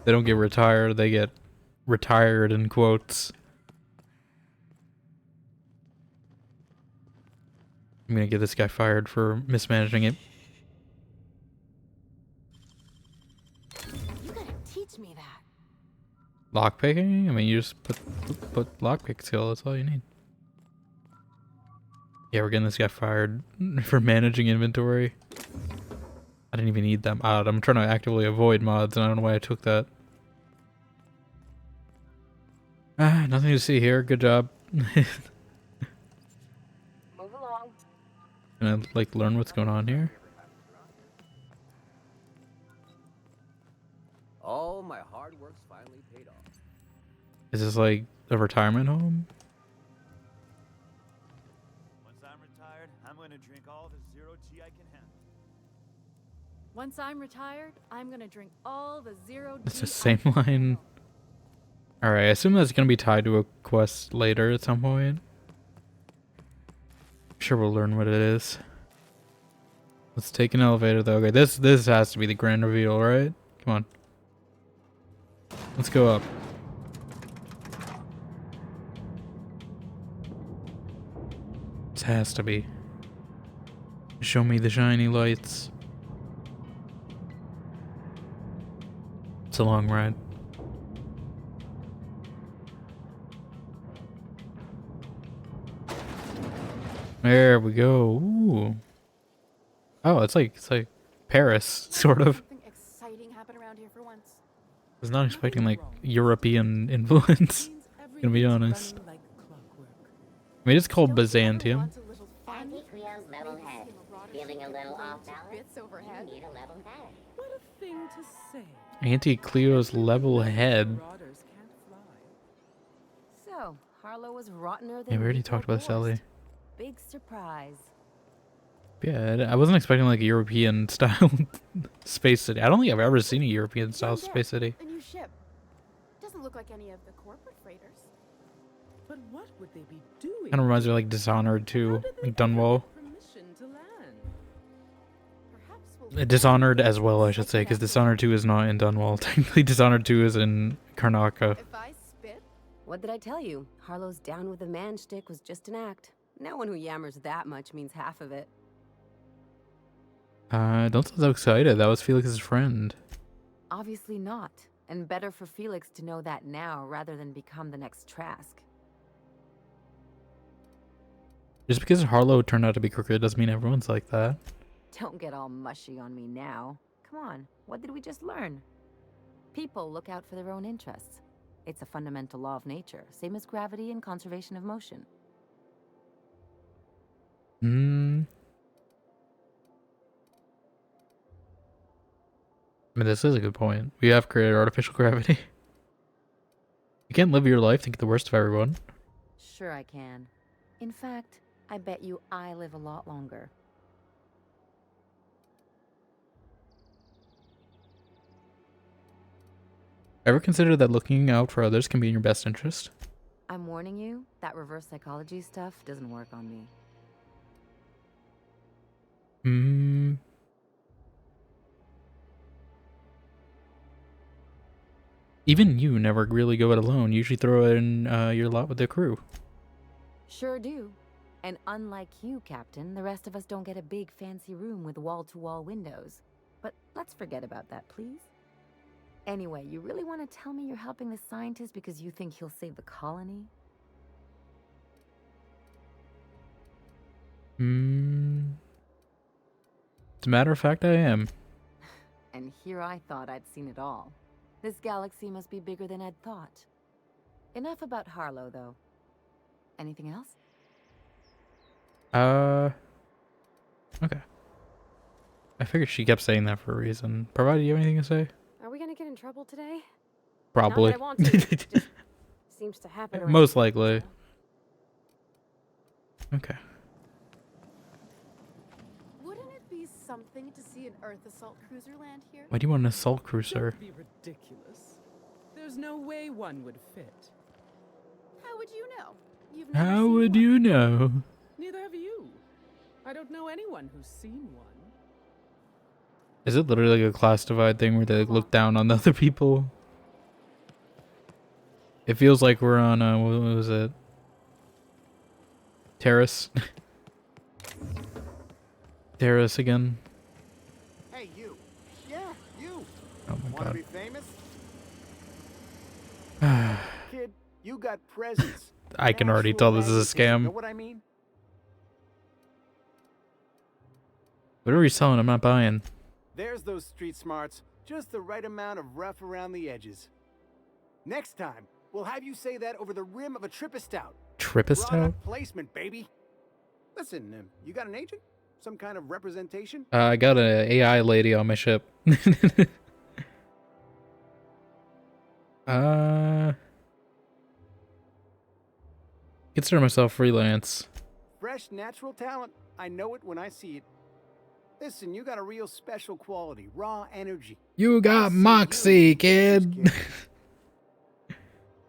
They don't get retired. They get retired in quotes. I'm gonna get this guy fired for mismanaging it. You gotta teach me that. Lockpicking? I mean, you just put lockpick skill. That's all you need. Yeah, we're getting this guy fired for managing inventory. I didn't even need that mod. I'm trying to actively avoid mods, and I don't know why I took that. Ah, nothing to see here. Good job. Can I like learn what's going on here? All my hard work's finally paid off. Is this like a retirement home? Once I'm retired, I'm gonna drink all the zero tea I can handle. Once I'm retired, I'm gonna drink all the zero It's G the same line. Alright, I assume that's gonna be tied to a quest later at some point. I'm sure we'll learn what it is. Let's take an elevator though. Okay, this has to be the grand reveal, right? Come on. Let's go up. This has to be. Show me the shiny lights. It's a long ride. There we go. Ooh. Oh, it's like Paris, sort of. Something exciting happen around here for once. I was not expecting like European influence. Gonna be honest. I mean, it's called Byzantium. Anti-Cleo's level head. Feeling a little off balance? You need a level head. What a thing to say. Anti-Cleo's level head. So, Harlow was rottener than Yeah, we already we talked about forewarned. Sally. Big surprise. Yeah, I wasn't expecting like a European style space city. I don't think I've ever seen a European style space city. A new ship. Doesn't look like any of the corporate freighters. But what would they be doing? Kind of reminds me of like Dishonored 2, like Dunwall. Permission to land. Dishonored as well, I should say, because Dishonored 2 is not in Dunwall. Technically, Dishonored 2 is in Karnaka. If I spit? What did I tell you? Harlow's down with the man shtick was just an act. No one who yammers that much means half of it. Don't sound so excited. That was Felix's friend. Obviously not. And better for Felix to know that now rather than become the next Trask. Just because Harlow turned out to be crooked doesn't mean everyone's like that. Don't get all mushy on me now. Come on, what did we just learn? People look out for their own interests. It's a fundamental law of nature, same as gravity and conservation of motion. Hmm. I mean, this is a good point. We have created artificial gravity. You can't live your life thinking the worst of everyone. Sure I can. In fact, I bet you I live a lot longer. Ever consider that looking out for others can be in your best interest? I'm warning you, that reverse psychology stuff doesn't work on me. Hmm. Even you never really go it alone. You usually throw in your lot with the crew. Sure do. And unlike you, Captain, the rest of us don't get a big fancy room with wall-to-wall windows. But let's forget about that, please. Anyway, you really want to tell me you're helping the scientist because you think he'll save the colony? Hmm. As a matter of fact, I am. And here I thought I'd seen it all. This galaxy must be bigger than I'd thought. Enough about Harlow, though. Anything else? Okay. I figured she kept saying that for a reason. Provided you have anything to say? Are we gonna get in trouble today? Probably. Not that I want to. It just seems to happen. around Most here, likely. so. Okay. Wouldn't it be something to see an Earth assault cruiser land here? Why do you want an assault cruiser? Don't be ridiculous. There's no way one would fit. How would you know? You've never How seen would one. you know? Neither have you. I don't know anyone who's seen one. Is it literally like a class divide thing where they like, look down on the other people? It feels like we're on, what was it? Terrace. Terrace again. Hey, you. Yeah, you. Oh my Wanna god. be famous? Kid, you got presents. I can already Actual tell this is a magnificent, Know scam. what I mean? Whatever you're selling, I'm not buying. There's those street smarts. Just the right amount of rough around the edges. Next time, we'll have you say that over the rim of a Trippistout. Trippistout? Product placement, baby. Listen, you got an agent? Some kind of representation? I got an AI lady on my ship. Consider myself freelance. Fresh, natural talent. I know it when I see it. Listen, you got a real special quality, raw energy. You got moxie, kid.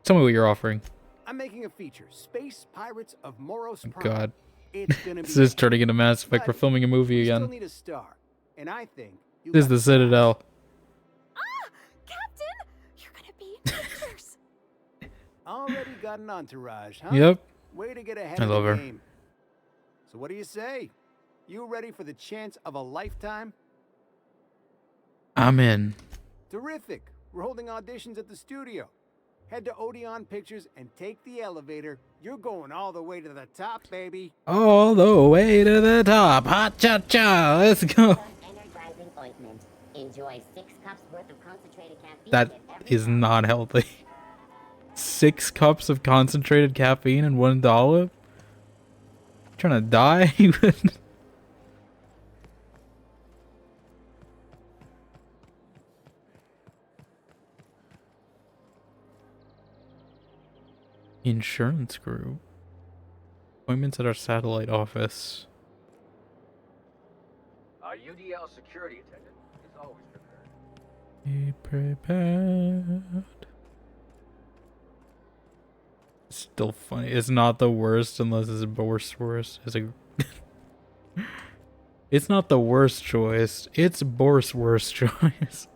Tell me what you're offering. I'm making a feature, Space Pirates of Moros Prime. God. It's gonna This be is turning into Mass Effect. We're filming a movie we again. still need a star, and I think you This is got the Citadel. Captain! You're gonna be in pictures. already got an entourage, huh? Yep. Way to get ahead I of love the her. game. So what do you say? You ready for the chance of a lifetime? I'm in. Terrific. We're holding auditions at the studio. Head to Odeon Pictures and take the elevator. You're going all the way to the top, baby. All the way to the top. Hot cha cha. Let's go. Energizing ointment. Enjoy 6 cups worth of concentrated caffeine. That is not healthy. 6 cups of concentrated caffeine in 1 dollop? Trying to die? Insurance group. Appointments at our satellite office. Our UDL security attendant is always prepared. Be prepared. Still funny. It's not the worst unless it's worst. It's a. It's not the worst choice. It's Bor's worst choice.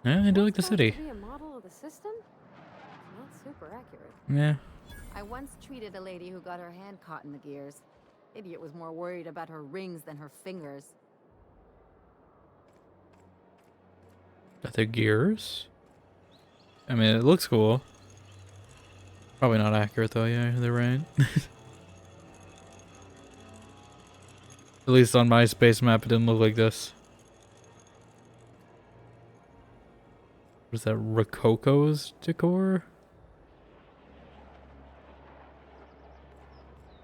Yeah, I do like the city. To be a model of the system? Not super accurate. Yeah. I once treated a lady who got her hand caught in the gears. Idiot was more worried about her rings than her fingers. Got the gears. I mean, it looks cool. Probably not accurate though. Yeah, they're right. At least on my space map, it didn't look like this. What is that? Rococo's decor?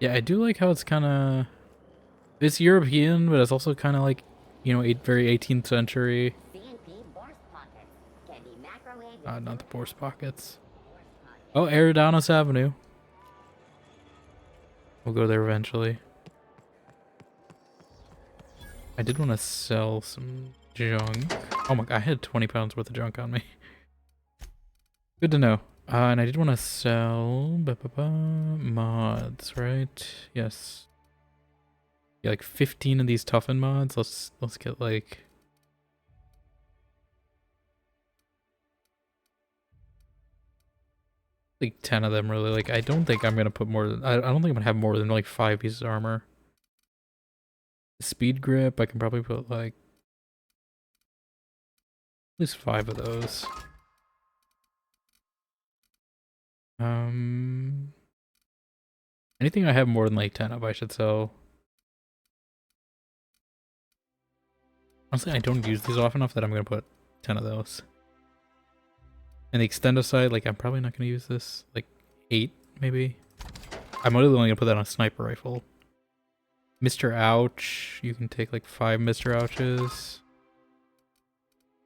Yeah, I do like how it's kind of... It's European, but it's also kind of like, you know, very 18th century. Not the Bourse pockets. Oh, Eridanos Avenue. We'll go there eventually. I did want to sell some junk. Oh my god, I had 20 pounds worth of junk on me. Good to know. And I did want to sell mods, right? Yes. Yeah, like 15 of these toughen mods. Let's get like like 10 of them really. Like I don't think I'm gonna put more than I don't think I'm gonna have more than like 5 pieces of armor. Speed grip, I can probably put like at least 5 of those. Anything I have more than like 10 of I should sell. Honestly, I don't use these often enough that I'm gonna put 10 of those. And the extendo side, like I'm probably not gonna use this. Like 8 maybe. I'm only gonna put that on a sniper rifle. Mr. Ouch, you can take like 5 Mr. Ouches.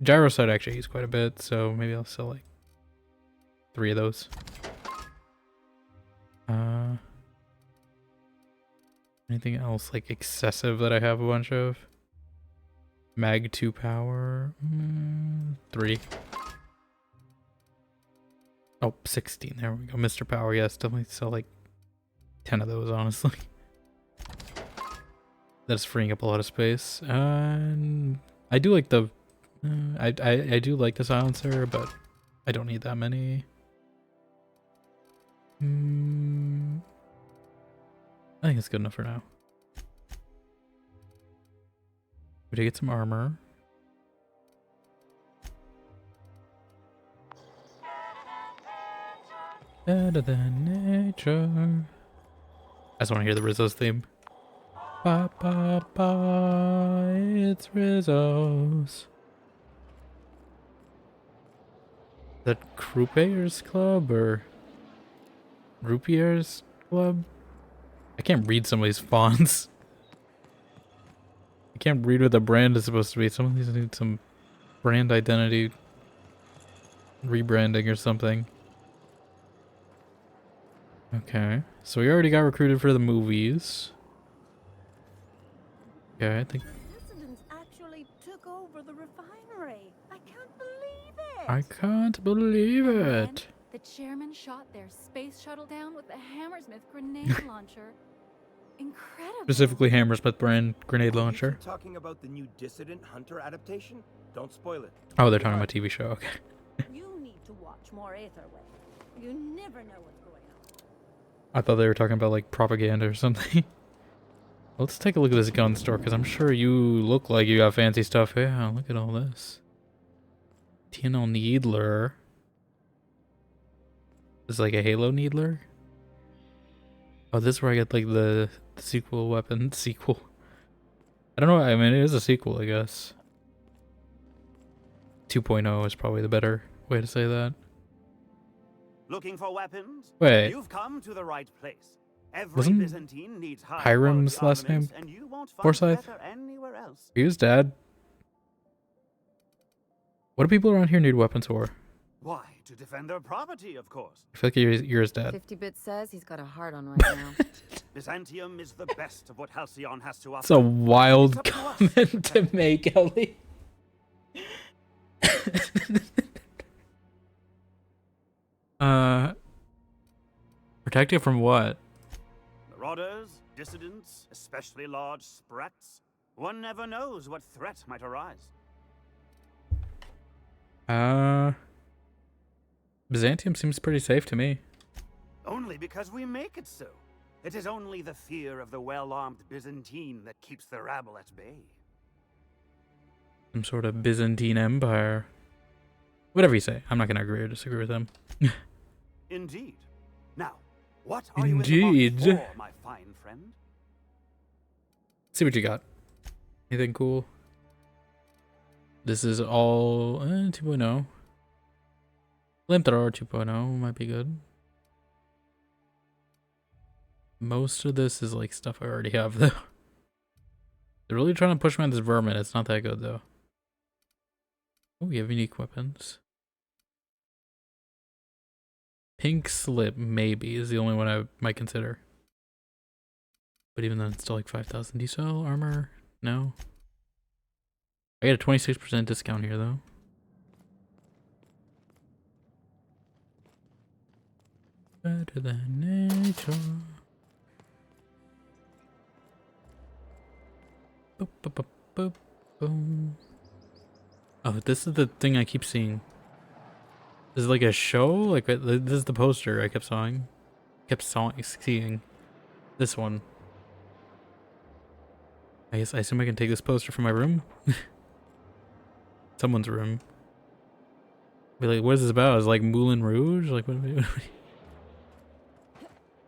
Gyro side I actually use quite a bit, so maybe I'll sell like 3 of those. Anything else like excessive that I have a bunch of? Mag 2 power, 3. Oh, 16, there we go. Mr. Power, yes, definitely sell like 10 of those, honestly. That's freeing up a lot of space. And I do like the I do like the silencer, but I don't need that many. I think it's good enough for now. We did get some armor. Better than nature. I just want to hear the Rizzo's theme. Ba ba ba, it's Rizzo's. That Croupiers Club or Roupiers Club? I can't read some of these fonts. I can't read what the brand is supposed to be. Some of these need some brand identity rebranding or something. Okay, so we already got recruited for the movies. Okay, I think Dissidents actually took over the refinery. I can't believe it. I can't believe it. The chairman shot their space shuttle down with a Hammersmith grenade launcher. Incredible. Specifically Hammersmith brand grenade launcher. Talking about the new Dissident Hunter adaptation? Don't spoil it. Oh, they're talking about TV show. Okay. You need to watch more Aetherway. You never know what's going on. I thought they were talking about like propaganda or something. Let's take a look at this gun store because I'm sure you look like you got fancy stuff. Yeah, look at all this. TNL Needler. This is like a Halo Needler. Oh, this is where I get like the sequel weapon. Sequel. I don't know. I mean, it is a sequel, I guess. 2.0 is probably the better way to say that. Looking for weapons? Wait. You've come to the right place. Every Wasn't Byzantine needs high Hiram's quality last name armaments, and you won't find Forsyth? better anywhere else. He was dad. What do people around here need weapons for? Why? To defend their property, of course. I feel like you're his dad. 50-bit says he's got a hard on right now. Byzantium is the best of what Halcyon has to offer. It's a wild comment to make, Ellie. Protect it from what? Marauders, dissidents, especially large sprats. One never knows what threat might arise. Byzantium seems pretty safe to me. Only because we make it so. It is only the fear of the well-armed Byzantine that keeps the rabble at bay. Some sort of Byzantine Empire. Whatever you say. I'm not going to agree or disagree with them. Indeed. Now, what are Indeed. you in the market for, my fine friend? See what you got. Anything cool? This is all 2.0. Flamethrower 2.0 might be good. Most of this is like stuff I already have though. They're really trying to push me on this vermin. It's not that good though. Oh, we have unique weapons. Pink slip maybe is the only one I might consider. But even then it's still like 5,000. Do you sell armor? No. I get a 26% discount here though. Better than nature. Boop, boop, boop, boop, boom. Oh, this is the thing I keep seeing. This is like a show? Like this is the poster I kept seeing. This one. I guess I assume I can take this poster from my room. Someone's room. Be like, what is this about? Is it like Moulin Rouge? Like what?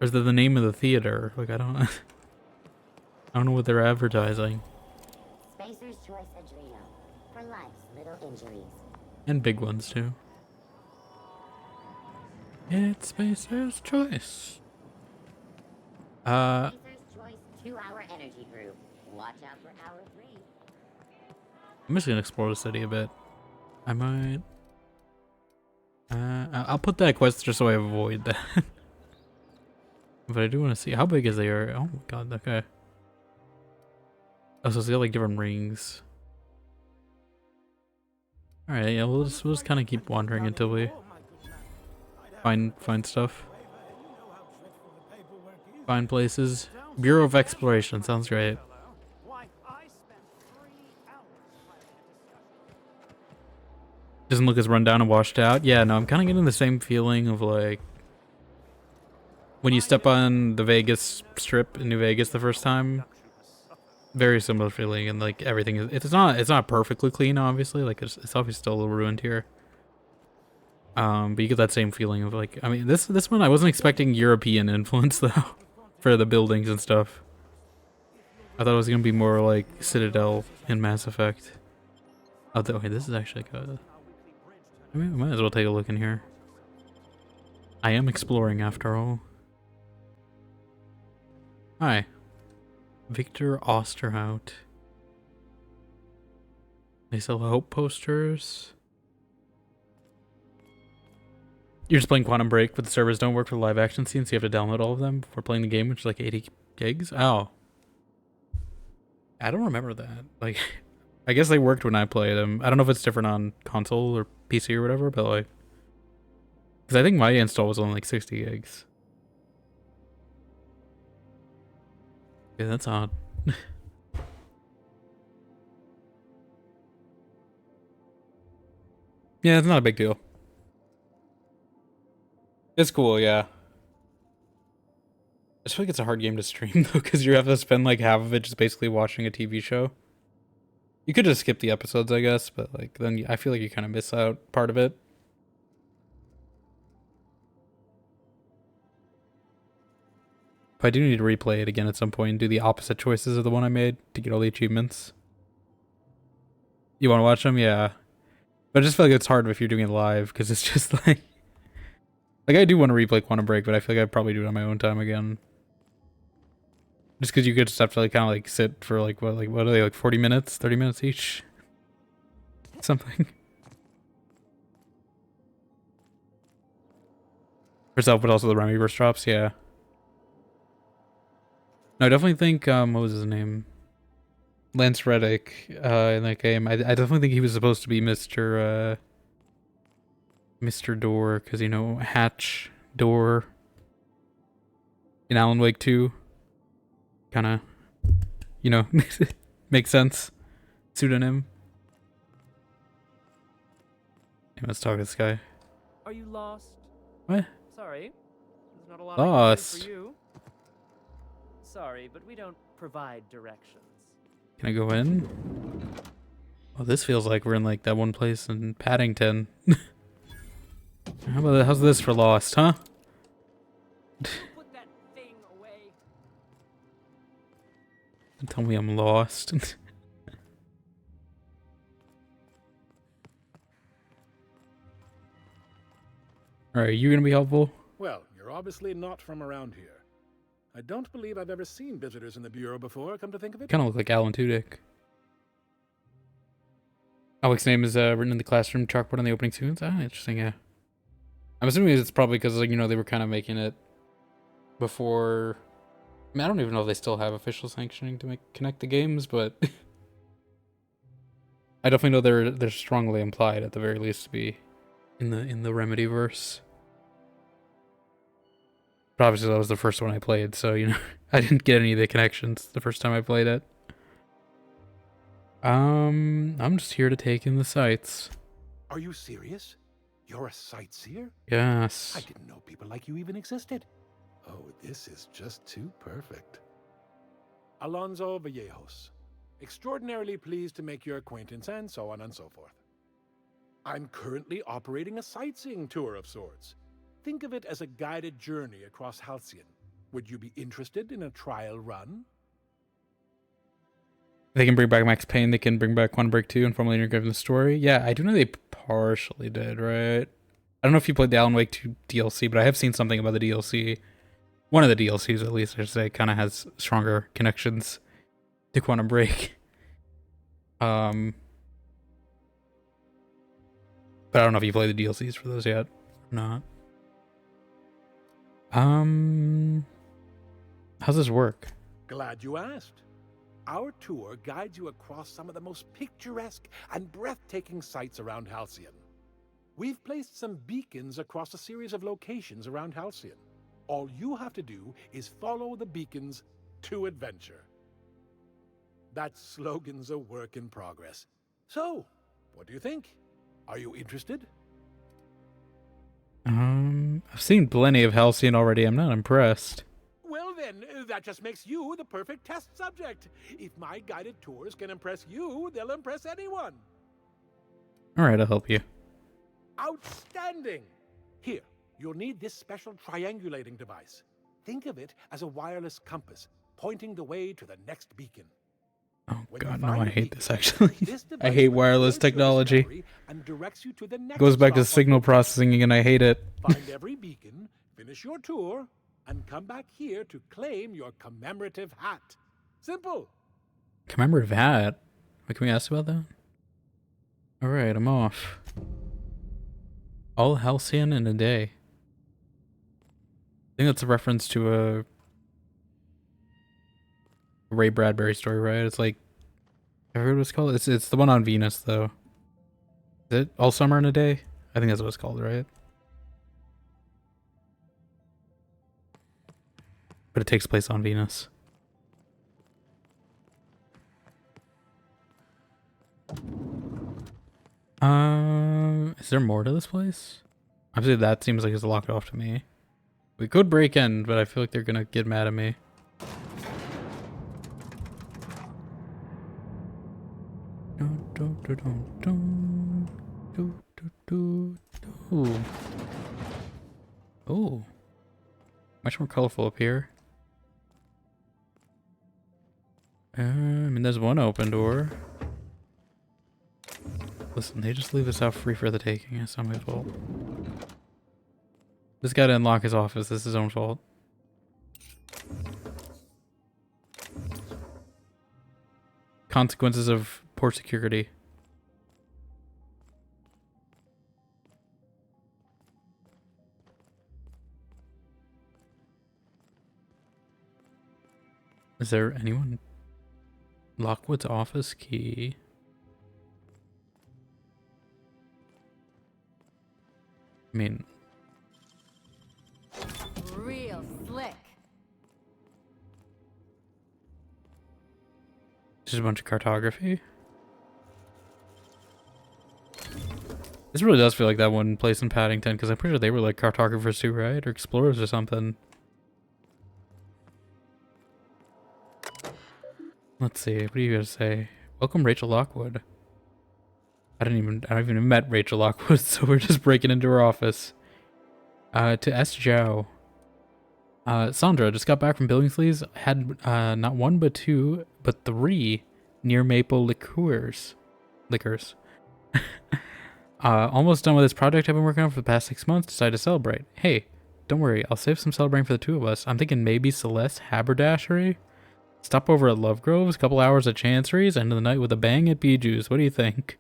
Or is that the name of the theater? Like I don't know what they're advertising. Spacer's Choice Adreno. For life's little injuries. And big ones too. It's Spacer's Choice. Spacer's Choice 2-hour energy brew. Watch out for hour 3. I'm just gonna explore the city a bit. I might. I'll put that quest just so I avoid that. But I do want to see how big is the area. Oh my god. Okay. Oh, so it's got like different rings. All right. Yeah. We'll just kind of keep wandering until we find stuff. Find places. Bureau of Exploration sounds great. Doesn't look as run down and washed out. Yeah, no, I'm kind of getting the same feeling of like when you step on the Vegas Strip in New Vegas the first time. Very similar feeling, and like everything is. It's not perfectly clean, obviously. Like it's obviously still a little ruined here. But you get that same feeling of like, I mean, this one I wasn't expecting European influence though, for the buildings and stuff. I thought it was gonna be more like Citadel in Mass Effect. Oh, wait, this is actually good. I mean, we might as well take a look in here. I am exploring after all. Hi. Victor Osterhout. They sell hope posters. You're just playing Quantum Break, but the servers don't work for the live action scenes, so you have to download all of them before playing the game, which is like 80 gigs. Oh. I don't remember that. Like, I guess they worked when I played them. I don't know if it's different on console or PC or whatever, but like, because I think my install was only like 60 gigs. Yeah, that's odd. Yeah, it's not a big deal. It's cool, yeah. I just feel like it's a hard game to stream though, because you have to spend like half of it just basically watching a TV show. You could just skip the episodes, I guess, but like then I feel like you kind of miss out part of it. But I do need to replay it again at some point and do the opposite choices of the one I made to get all the achievements. You want to watch them? Yeah. But I just feel like it's hard if you're doing it live, because it's just like I do want to replay Quantum Break, but I feel like I'd probably do it on my own time again. Just because you could just have to like kind of like sit for like what are they, like 40 minutes, 30 minutes each? Something. Herself, but also the Remyverse drops, yeah. No, I definitely think what was his name? Lance Reddick in that game. I definitely think he was supposed to be Mr. Door, because you know, Hatch Door in Alan Wake 2. Kinda, you know, makes sense. Pseudonym. Yeah, let's talk to this guy. Are you lost? What? Sorry. There's not a lot Lost. I can do for you. Sorry, but we don't provide directions. Can I go in? Oh, this feels like we're in like that one place in Paddington. How's this for Lost, huh? Put that thing away. Don't tell me I'm lost. Alright, you gonna be helpful? Well, you're obviously not from around here. I don't believe I've ever seen visitors in the Bureau before, come to think of it. Kind of look like Alan Tudyk. Alec's name is written in the classroom chalkboard on the opening sequence. Ah, interesting, yeah. I'm assuming it's probably because, like, you know, they were kind of making it before... I mean, I don't even know if they still have official sanctioning to connect the games, but... I definitely know they're strongly implied, at the very least, to be in the Remedy-verse. But obviously that was the first one I played, so, you know, I didn't get any of the connections the first time I played it. I'm just here to take in the sights. Are you serious? You're a sightseer? Yes. I didn't know people like you even existed. Oh, this is just too perfect. Alonso Vallejos. Extraordinarily pleased to make your acquaintance, and so on and so forth. I'm currently operating a sightseeing tour of sorts. Think of it as a guided journey across Halcyon. Would you be interested in a trial run? They can bring back Max Payne, they can bring back Quantum Break 2 and formally integrate the story. Yeah, I do know they partially did, right? I don't know if you played the Alan Wake 2 DLC, but I have seen something about the DLC. One of the DLCs, at least, I should say, kind of has stronger connections to Quantum Break. But I don't know if you played the DLCs for those yet or not. How's this work? Glad you asked. Our tour guides you across some of the most picturesque and breathtaking sights around Halcyon. We've placed some beacons across a series of locations around Halcyon. All you have to do is follow the beacons to adventure. That slogan's a work in progress. So, what do you think? Are you interested? I've seen plenty of Halcyon already. I'm not impressed. Well then, that just makes you the perfect test subject. If my guided tours can impress you, they'll impress anyone. Alright, I'll help you. Outstanding! Here, you'll need this special triangulating device. Think of it as a wireless compass, pointing the way to the next beacon. Oh god, no, I hate this actually. I hate wireless technology. Goes back to signal processing again, I hate it. Find every beacon, finish your tour, and come back here to claim your commemorative hat. Simple. Commemorative hat? Wait, can we ask about that? Alright, I'm off. All Halcyon in a day. I think that's a reference to a Ray Bradbury story, right? It's like, I forget what it's called. It's the one on Venus, though. Is it All Summer in a Day? I think that's what it's called, right? But it takes place on Venus. Is there more to this place? Obviously, that seems like it's locked off to me. We could break in, but I feel like they're gonna get mad at me. Ooh. Ooh. Much more colorful up here. I mean, there's one open door. Listen, they just leave us out free for the taking. It's not my fault. This guy didn't lock his office. This is his own fault. Consequences of poor security. Is there anyone? Lockwood's office key. I mean, Real slick. just a bunch of cartography. This really does feel like that one place in Paddington, because I'm pretty sure they were like cartographers too, right? Or explorers or something. Let's see, what do you guys say? Welcome, Rachel Lockwood. I haven't even met Rachel Lockwood, so we're just breaking into her office. To S. Zhao. Sandra just got back from Billingsley's. Had not one but two, but three near maple liqueurs. Almost done with this project I've been working on for the past 6 months. Decided to celebrate. Hey, don't worry, I'll save some celebrating for the two of us. I'm thinking maybe Celeste Haberdashery. Stop over at Love Groves, a couple hours at Chancery's, end of the night with a bang at Bijou's. What do you think?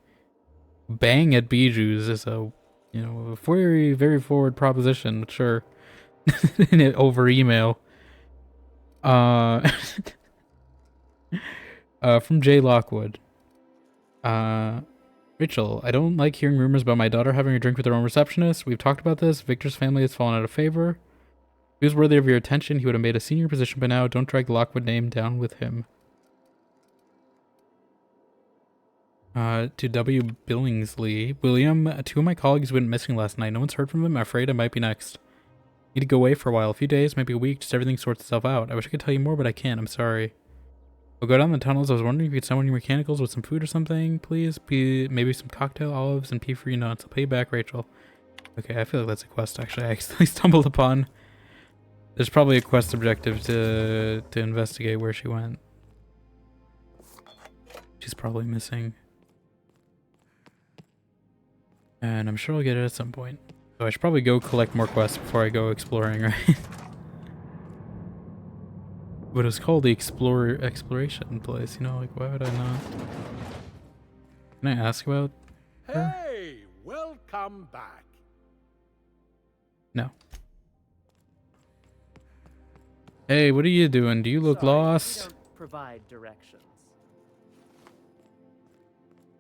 Bang at Bijou's is a, you know, a very, very forward proposition, but sure. Over email. From Jay Lockwood. Rachel, I don't like hearing rumors about my daughter having a drink with her own receptionist. We've talked about this. Victor's family has fallen out of favor. If he was worthy of your attention, he would have made a senior position by now. Don't drag the Lockwood name down with him. To W. Billingsley. William, two of my colleagues went missing last night. No one's heard from them. I'm afraid I might be next. Need to go away for a while. A few days, maybe a week. Just everything sorts itself out. I wish I could tell you more, but I can't. I'm sorry. We'll go down the tunnels. I was wondering if you could send one of your mechanicals with some food or something, please. Maybe some cocktail olives and pea-free nuts. I'll pay you back, Rachel. Okay, I feel like that's a quest, actually. I accidentally stumbled upon. There's probably a quest objective to investigate where she went. She's probably missing. And I'm sure I'll get it at some point. So I should probably go collect more quests before I go exploring, right? But it's called the exploration place, you know, like why would I not? Can I ask about her? Hey, welcome back. No. Hey, what are you doing? Do you look lost? We don't provide directions.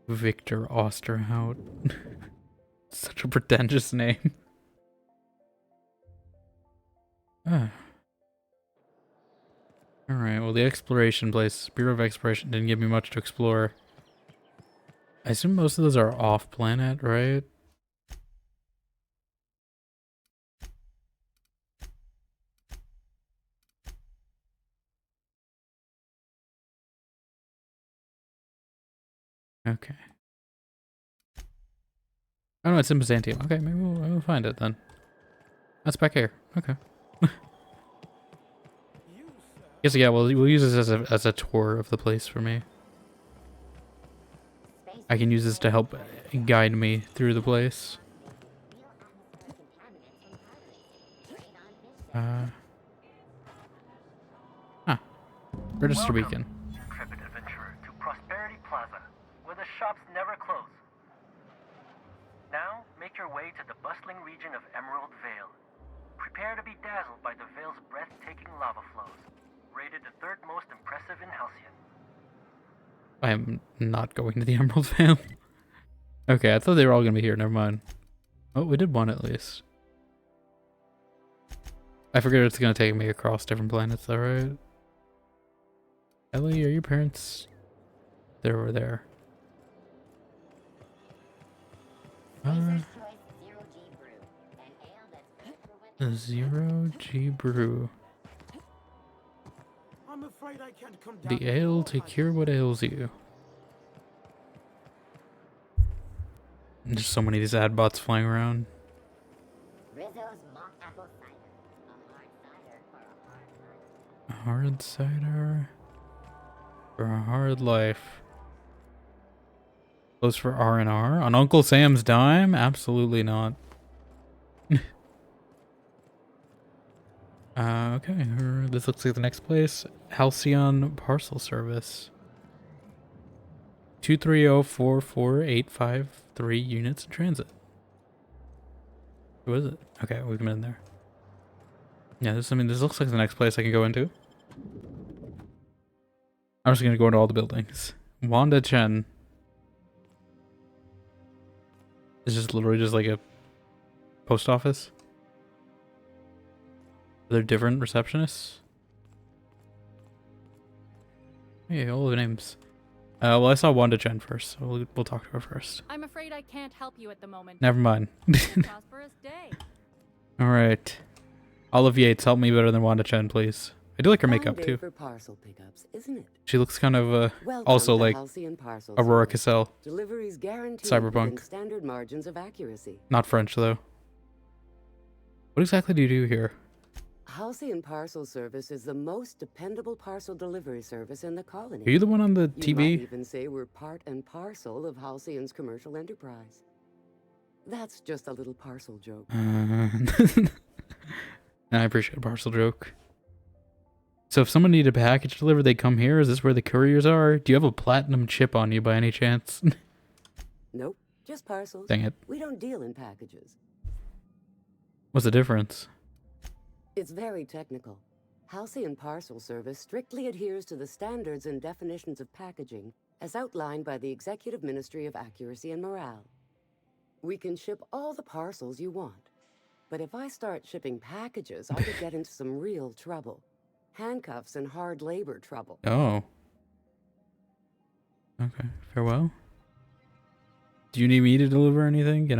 Victor Osterhout. Such a pretentious name. Ah. Alright, well the exploration place, Bureau of Exploration, didn't give me much to explore. I assume most of those are off-planet, right? Okay. Oh no, it's in Byzantium. Okay, maybe we'll find it then. That's back here. Okay. Guess yeah, we'll use this as a tour of the place for me. I can use this to help guide me through the place. Register beacon. Intrepid adventurer, to Prosperity Plaza, where the shops never close. Now, make your way to the bustling region of Emerald Vale. Prepare to be dazzled by the Vale's breathtaking lava flows. Rated the third most impressive in Halcyon. I am not going to the Emerald Vale. Okay, I thought they were all gonna be here. Never mind. Oh, we did one at least. I forget it's gonna take me across different planets, though, right? Ellie, are your parents? They're over there. Zero G Brew. I'm afraid I can't come down. The ale to cure what ails you. There's so many of these ad bots flying around. Rizzo's mock apple cider. A hard cider for a hard life. Close for R&R? On Uncle Sam's dime? Absolutely not. Okay, this looks like the next place. Halcyon Parcel Service. 230-44853 units in transit. Who is it? Okay, we've been in there. Yeah, this looks like the next place I can go into. I'm just gonna go into all the buildings. Wanda Chen. It's just literally just like a post office. Are there different receptionists? Hey, all the names. Well, I saw Wanda Chen first, so we'll talk to her first. I'm afraid I can't help you at the moment. Never mind. Prosperous day. Alright. Olive Yates, help me better than Wanda Chen, please. I do like her makeup, too. For parcel pickups, isn't it? She looks kind of, Welcome also to like Halcyon Parcel Aurora Service. Cassell. Deliveries guaranteed Cyberpunk. within standard margins of accuracy. Not French, though. What exactly do you do here? Halcyon Parcel Service is the most dependable parcel delivery service in the colony. Are you the one on the You TV? might even say we're part and parcel of Halcyon's commercial enterprise. That's just a little parcel joke. I appreciate a parcel joke. So if someone needed a package delivered, they come here? Is this where the couriers are? Do you have a platinum chip on you by any chance? Nope, just parcels. Dang it. We don't deal in packages. What's the difference? It's very technical. Halcyon Parcel Service strictly adheres to the standards and definitions of packaging as outlined by the Executive Ministry of Accuracy and Morale. We can ship all the parcels you want. But if I start shipping packages, I could get into some real trouble. Handcuffs and hard labor trouble. Oh. Okay, farewell. Do you need me to deliver anything? Can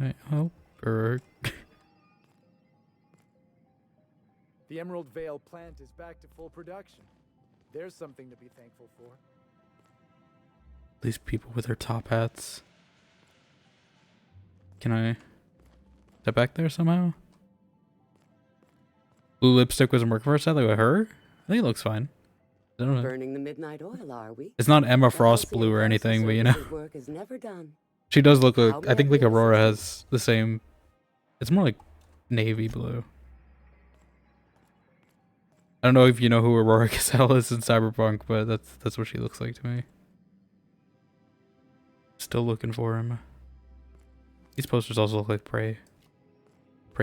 I help? Or... The Emerald Vale plant is back to full production. There's something to be thankful for. These people with their top hats. Can I step back there somehow? Blue lipstick wasn't working for us. I think with her. I think it looks fine. I don't know. Burning the midnight oil, are we? It's not Emma The Frost Halcyon blue or Parcel anything, but you know. Service's work is never done. She does look like, I'll be I think at like your Aurora has the same. It's more like navy blue. I don't know if you know who Aurora Cassell is in Cyberpunk, but that's what she looks like to me. Still looking for him. These posters also look like Prey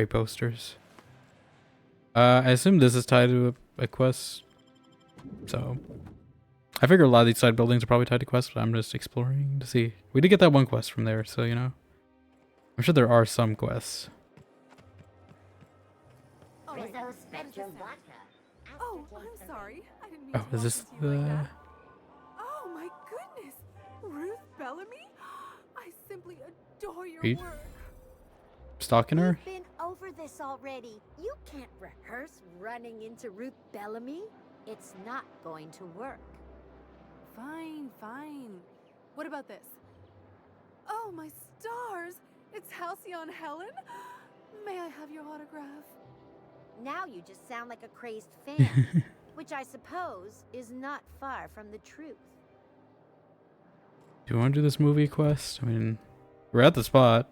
posters. I assume this is tied to a quest. So I figure a lot of these side buildings are probably tied to quests, but I'm just exploring to see. We did get that one quest from there, so you know. I'm sure there are some quests. Rizzo Spectrum Vodka. Oh, I'm sorry. I didn't mean Oh, to is this walk into you like the... that. Oh my goodness! Ruth Bellamy? I simply adore your Pete? work. Stalking her? We've been over this already. You can't rehearse running into Ruth Bellamy. It's not going to work. Fine, fine. What about this? Oh, my stars! It's Halcyon Helen? May I have your autograph? Now you just sound like a crazed fan, which I suppose is not far from the truth. Do you want to do this movie quest? I mean, we're at the spot.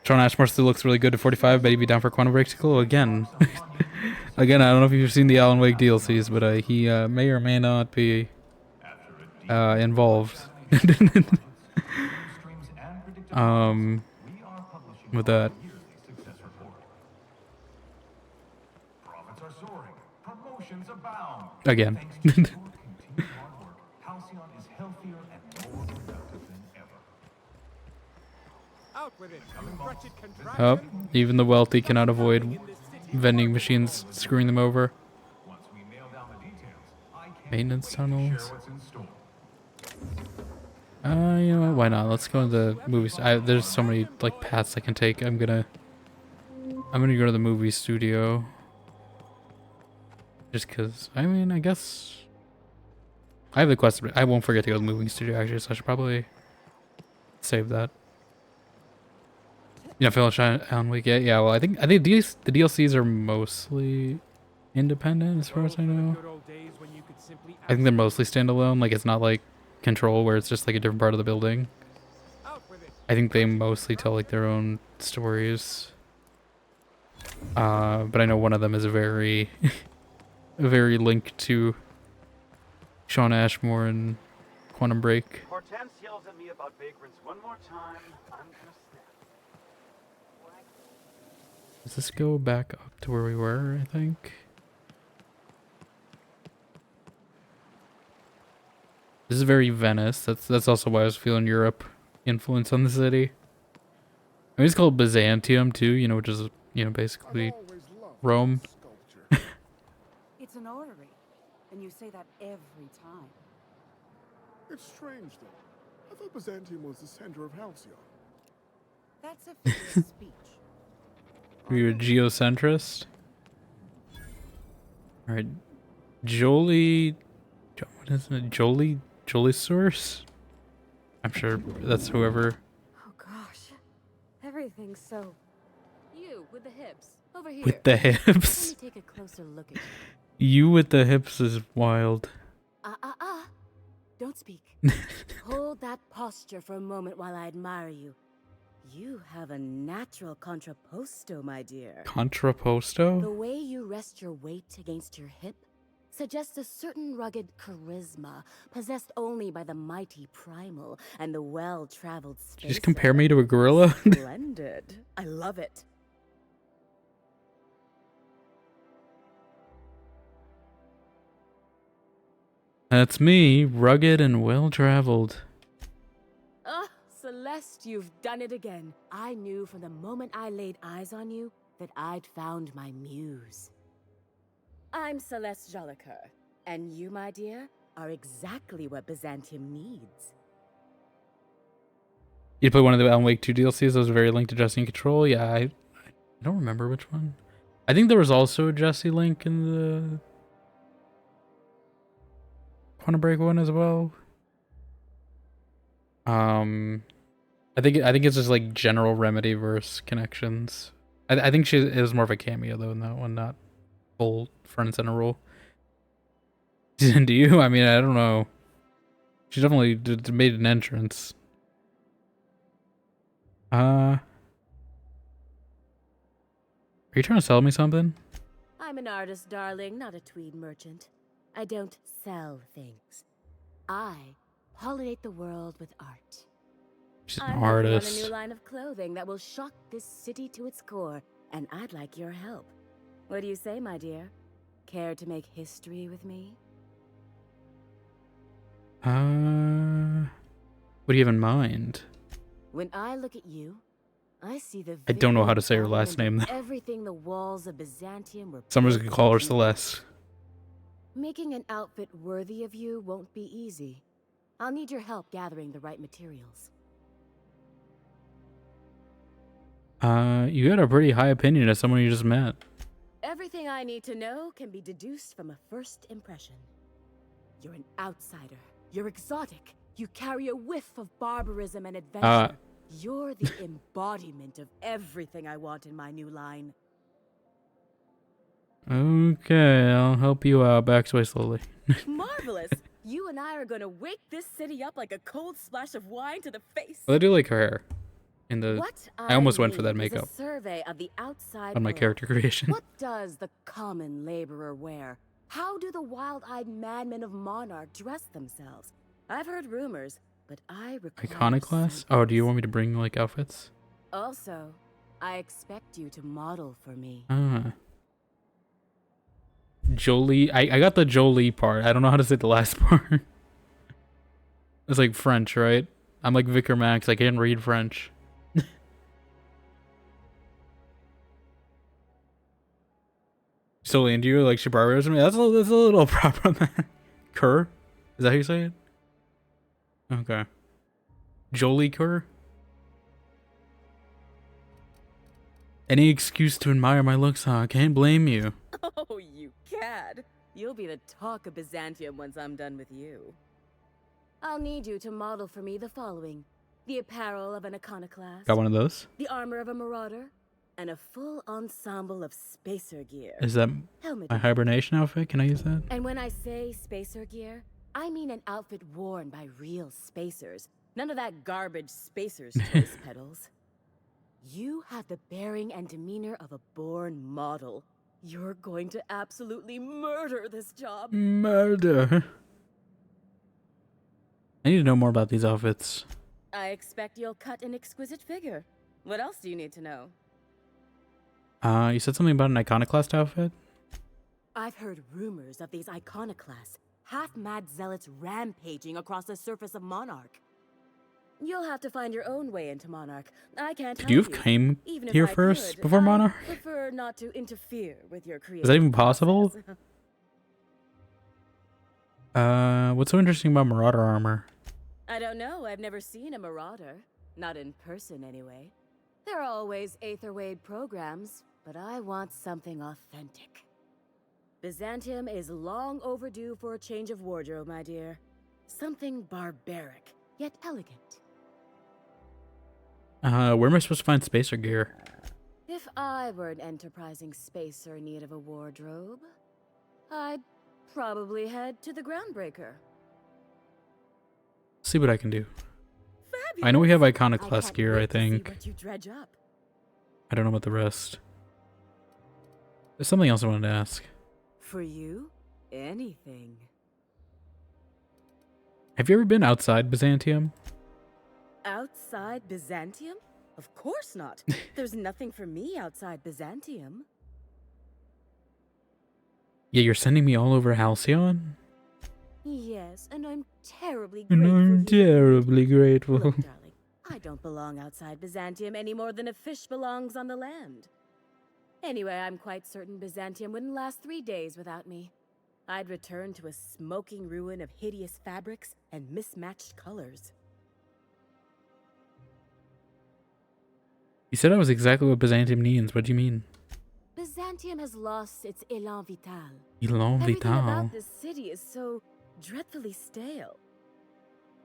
Sean Ashmore still looks really good at 45, but he'd be down for Quantum Break sequel again. Again, I don't know if you've seen the Alan Wake DLCs, but he may or may not be involved. With that. Again. Oh, even the wealthy cannot avoid vending machines screwing them over. Maintenance tunnels. You know what? Why not? Let's go to the movies. There's so many like paths I can take. I'm gonna go to the movie studio. Just cause I mean, I guess I have the quest. I won't forget to go to the movie studio actually, so I should probably save that. Yeah, finish Alan Wake. Yeah. Well, I think the DLCs are mostly independent as far as I know. I think they're mostly standalone. Like it's not like Control where it's just like a different part of the building. I think they mostly tell like their own stories. But I know one of them is very, very linked to Sean Ashmore and Quantum Break. Hortense yells at me about vagrants one more time. I'm gonna snap. Does this go back up to where we were, I think? This is very Venice. That's also why I was feeling Europe influence on the city. I mean, it's called Byzantium too, you know, which is, you know, basically Rome. It's an orrery, and you say that every time. It's strange, though. I thought Byzantium was the center of Halcyon. That's a figure of speech. Are you a geocentrist? Alright. Jolie... What is it? Jolie source? I'm sure that's whoever. Oh gosh. Everything's so... You, with the hips. Over here. With the hips? Let me take a closer look at You with the hips is wild. Don't speak. Hold that posture for a moment while I admire you. You have a natural contrapposto, my dear. Contrapposto? The way you rest your weight against your hip suggests a certain rugged charisma possessed only by the mighty primal and the well-traveled space. Did you just compare me to a gorilla? Splendid. I love it. That's me, rugged and well-traveled. Ah, Celeste, you've done it again. I knew from the moment I laid eyes on you that I'd found my muse. I'm Celeste Jolicoeur, and you, my dear, are exactly what Byzantium needs. You play one of the Alan Wake 2 DLCs that was very linked to Jesse and Control? Yeah, I don't remember which one. I think there was also a Jesse link in the Quantum Break one as well. I think it's just like general Remedy verse connections. I think she is more of a cameo though in that one, not full front and center role. Do you? I mean, I don't know. She definitely made an entrance. Are you trying to sell me something? I'm an artist, darling, not a tweed merchant. I don't sell things. I pollinate the world with art. She's an I'm artist. working on a new line of clothing that will shock this city to its core, and I'd like your help. What do you say, my dear? Care to make history with me? What do you have in mind? When I look at you, I see the I don't know how to say her last name though. Everything the walls of Byzantium were. Someone's gonna call her Celeste. Making an outfit worthy of you won't be easy. I'll need your help gathering the right materials. You had a pretty high opinion of someone you just met. Everything I need to know can be deduced from a first impression. You're an outsider. You're exotic. You carry a whiff of barbarism and adventure. You're the embodiment of everything I want in my new line. Okay, I'll help you out. Back away slowly. Marvelous! You and I are gonna wake this city up like a cold splash of wine to the face. Well, I do like her hair. In the, What I almost went for need that is makeup a survey of the outside on my world. character creation. What does the common laborer wear? How do the wild-eyed madmen of Monarch dress themselves? I've heard rumors, but I require Iconoclast? Oh, do you want me to bring like outfits? Also, I expect you to model for me. Ah. Jolie. I got the Jolie part. I don't know how to say the last part. It's like French, right? I'm like Vicar Max. I can't read French. So into you like Shibari resume? That's a little problematic. Kerr? Is that how you say it? Okay. Jolie Kerr? Any excuse to admire my looks, huh? I can't blame you. Oh, you cad. You'll be the talk of Byzantium once I'm done with you. I'll need you to model for me the following. The apparel of an iconoclast. Got one of those? The armor of a marauder. And a full ensemble of spacer gear. Is that Helmet my hibernation outfit? Can I use that? And when I say spacer gear, I mean an outfit worn by real spacers. None of that garbage spacers choice pedals. You have the bearing and demeanor of a born model. You're going to absolutely murder this job. Murder. I need to know more about these outfits. I expect you'll cut an exquisite figure. What else do you need to know? You said something about an iconoclast outfit? I've heard rumors of these iconoclasts, half-mad zealots rampaging across the surface of Monarch. You'll have to find your own way into Monarch. I can't Could help you have came Even if here I first could, before Monarch? I prefer not to interfere with your creative Is that even possible? process. What's so interesting about Marauder armor? I don't know. I've never seen a marauder. Not in person, anyway. There are always Aetherwade programs, but I want something authentic. Byzantium is long overdue for a change of wardrobe, my dear. Something barbaric, yet elegant. Where am I supposed to find spacer gear? If I were an enterprising spacer in need of a wardrobe, I'd probably head to the Groundbreaker. See what I can do. I know we have iconoclast gear, I think. What you dredge up. I don't know about the rest. There's something else I wanted to ask. For you, anything. Have you ever been outside Byzantium? Outside Byzantium? Of course not. There's nothing for me outside Byzantium. Yeah, you're sending me all over Halcyon? Yes, and I'm terribly And grateful. I'm terribly grateful. Look, darling, I don't belong outside Byzantium any more than a fish belongs on the land. Anyway, I'm quite certain Byzantium wouldn't last 3 days without me. I'd return to a smoking ruin of hideous fabrics and mismatched colors. You said I was exactly what Byzantium needs. What do you mean? Byzantium has lost its élan vital. Élan Everything vital. about this city is so dreadfully stale.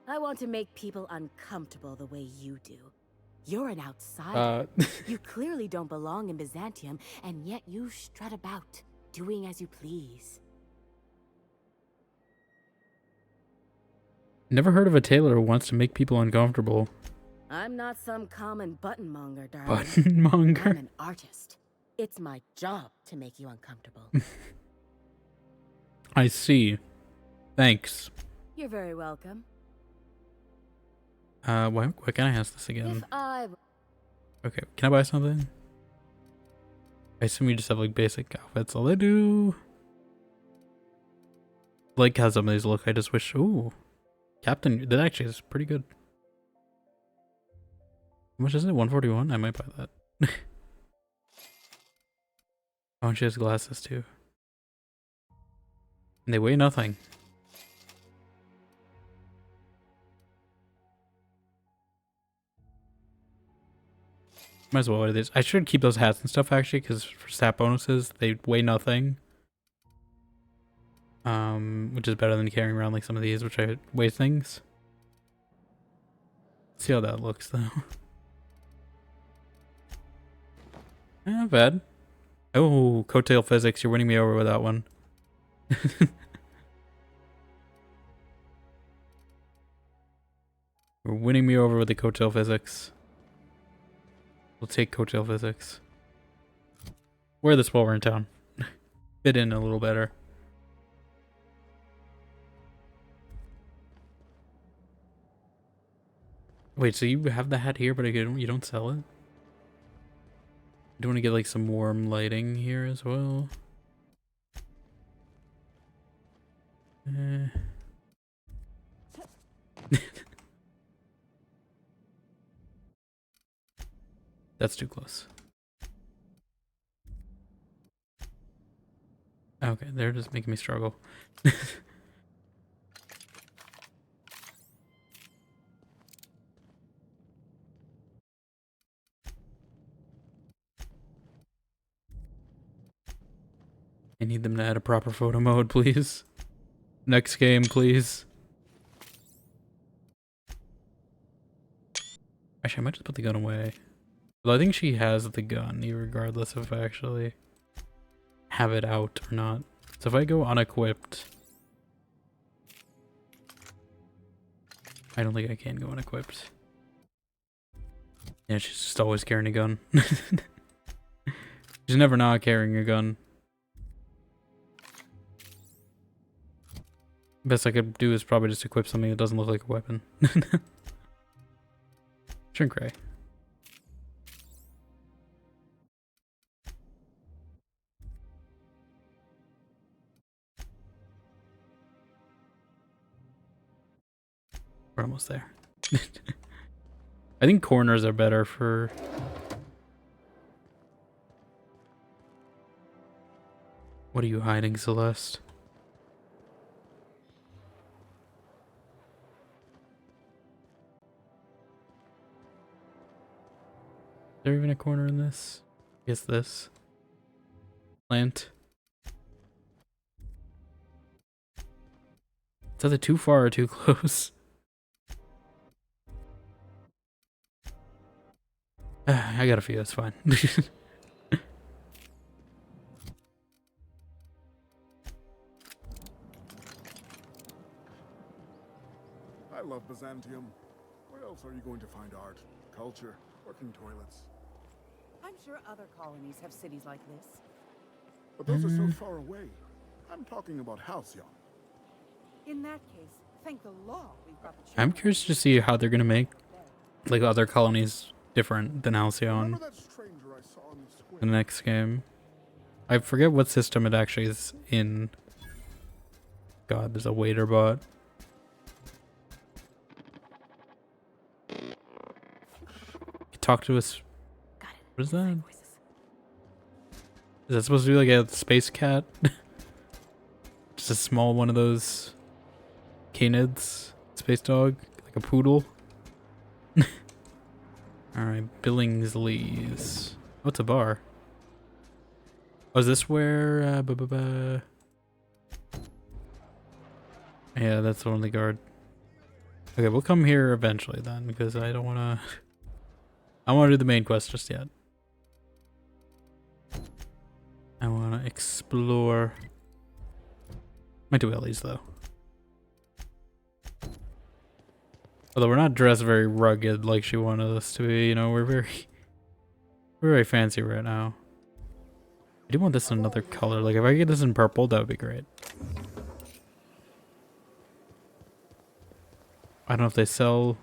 I want to make people uncomfortable the way you do. You're an outsider. You clearly don't belong in Byzantium, and yet you strut about, doing as you please. Never heard of a tailor who wants to make people uncomfortable. I'm not some common buttonmonger, darling. Buttonmonger? I'm an artist. It's my job to make you uncomfortable. I see. Thanks. You're very welcome. Why can't I ask this again? If I... Okay, can I buy something? I assume you just have like basic outfits. All they do. Like how some of these look. I just wish. Ooh, Captain. That actually is pretty good. How much is it? 141. I might buy that. Oh, and she has glasses too. And they weigh nothing. Might as well wear these. I should keep those hats and stuff actually, because for stat bonuses, they weigh nothing. Which is better than carrying around like some of these, which I weigh things. See how that looks though. Not bad. Oh, coattail physics, you're winning me over with that one. You're winning me over with the coattail physics. We'll take coattail physics. Wear this while we're in town. Fit in a little better. Wait, so you have the hat here, but you don't sell it? Do you want to get like some warm lighting here as well? That's too close. Okay, they're just making me struggle. I need them to add a proper photo mode, please. Next game, please. Actually, I might just put the gun away. Well, I think she has the gun, regardless if I actually have it out or not. So if I go unequipped... I don't think I can go unequipped. Yeah, she's just always carrying a gun. She's never not carrying a gun. Best I could do is probably just equip something that doesn't look like a weapon. Shrink ray. We're almost there. I think corners are better for... What are you hiding, Celeste? Is there even a corner in this? I guess this. Plant. It's either too far or too close. I got a few, that's fine. I love Byzantium. Where else are you going to find art, culture, working toilets? I'm sure other colonies have cities like this. But those are so far away. I'm talking about Halcyon. In that case, thank the law we've got the I'm curious to see how they're gonna make like other colonies different than Halcyon in the next game. I forget what system it actually is in. God, there's a waiter bot. Talk to us. What is that? Is that supposed to be like a space cat? Just a small one of those canids? Space dog? Like a poodle? Alright, Billingsley's. Oh, it's a bar. Oh, is this where... Yeah, that's the only guard. Okay, we'll come here eventually then, because I don't want to... I want to do the main quest just yet. I want to explore. Might do Ellie's though. Although we're not dressed very rugged like she wanted us to be, you know, we're very fancy right now. I do want this in another color. Like if I get this in purple, that would be great. I don't know if they sell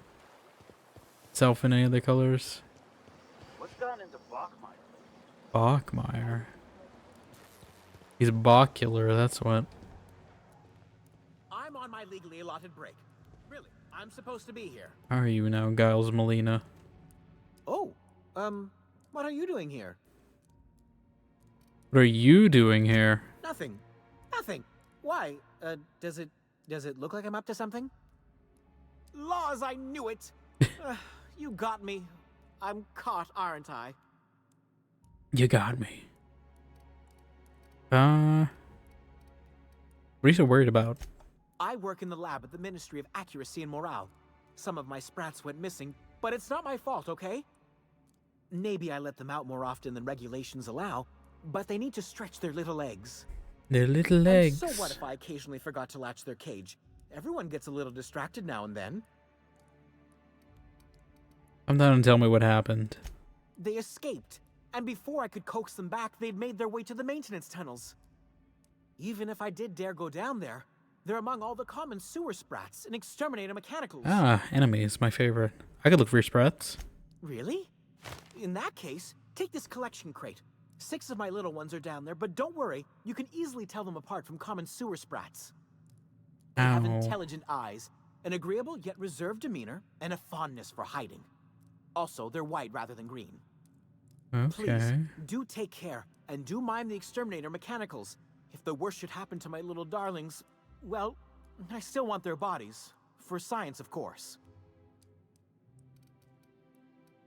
self in any other colors. What's gone into Bachmeyer? Bachmeyer. He's Bachcular, that's what. I'm on my legally allotted break. Really, I'm supposed to be here. How are you now, Giles Molina? Oh, what are you doing here? What are you doing here? Nothing. Nothing. Why? Does it look like I'm up to something? Laws, I knew it! You got me. I'm caught, aren't I? You got me. What are you so worried about? I work in the lab at the Ministry of Accuracy and Morale. Some of my sprats went missing, but it's not my fault, okay? Maybe I let them out more often than regulations allow, but they need to stretch their little legs. Their little legs. And so what if I occasionally forgot to latch their cage? Everyone gets a little distracted now and then. Come down and tell me what happened. They escaped, and before I could coax them back, they'd made their way to the maintenance tunnels. Even if I did dare go down there, they're among all the common sewer sprats and exterminator mechanicals. Ah, enemies, my favorite. I could look for your sprats. Really? In that case, take this collection crate. 6 of my little ones are down there, but don't worry, you can easily tell them apart from common sewer sprats. They have intelligent eyes, an agreeable yet reserved demeanor, and a fondness for hiding. Also, they're white rather than green. Okay. Please, do take care, and do mime the exterminator mechanicals. If the worst should happen to my little darlings, well, I still want their bodies. For science, of course.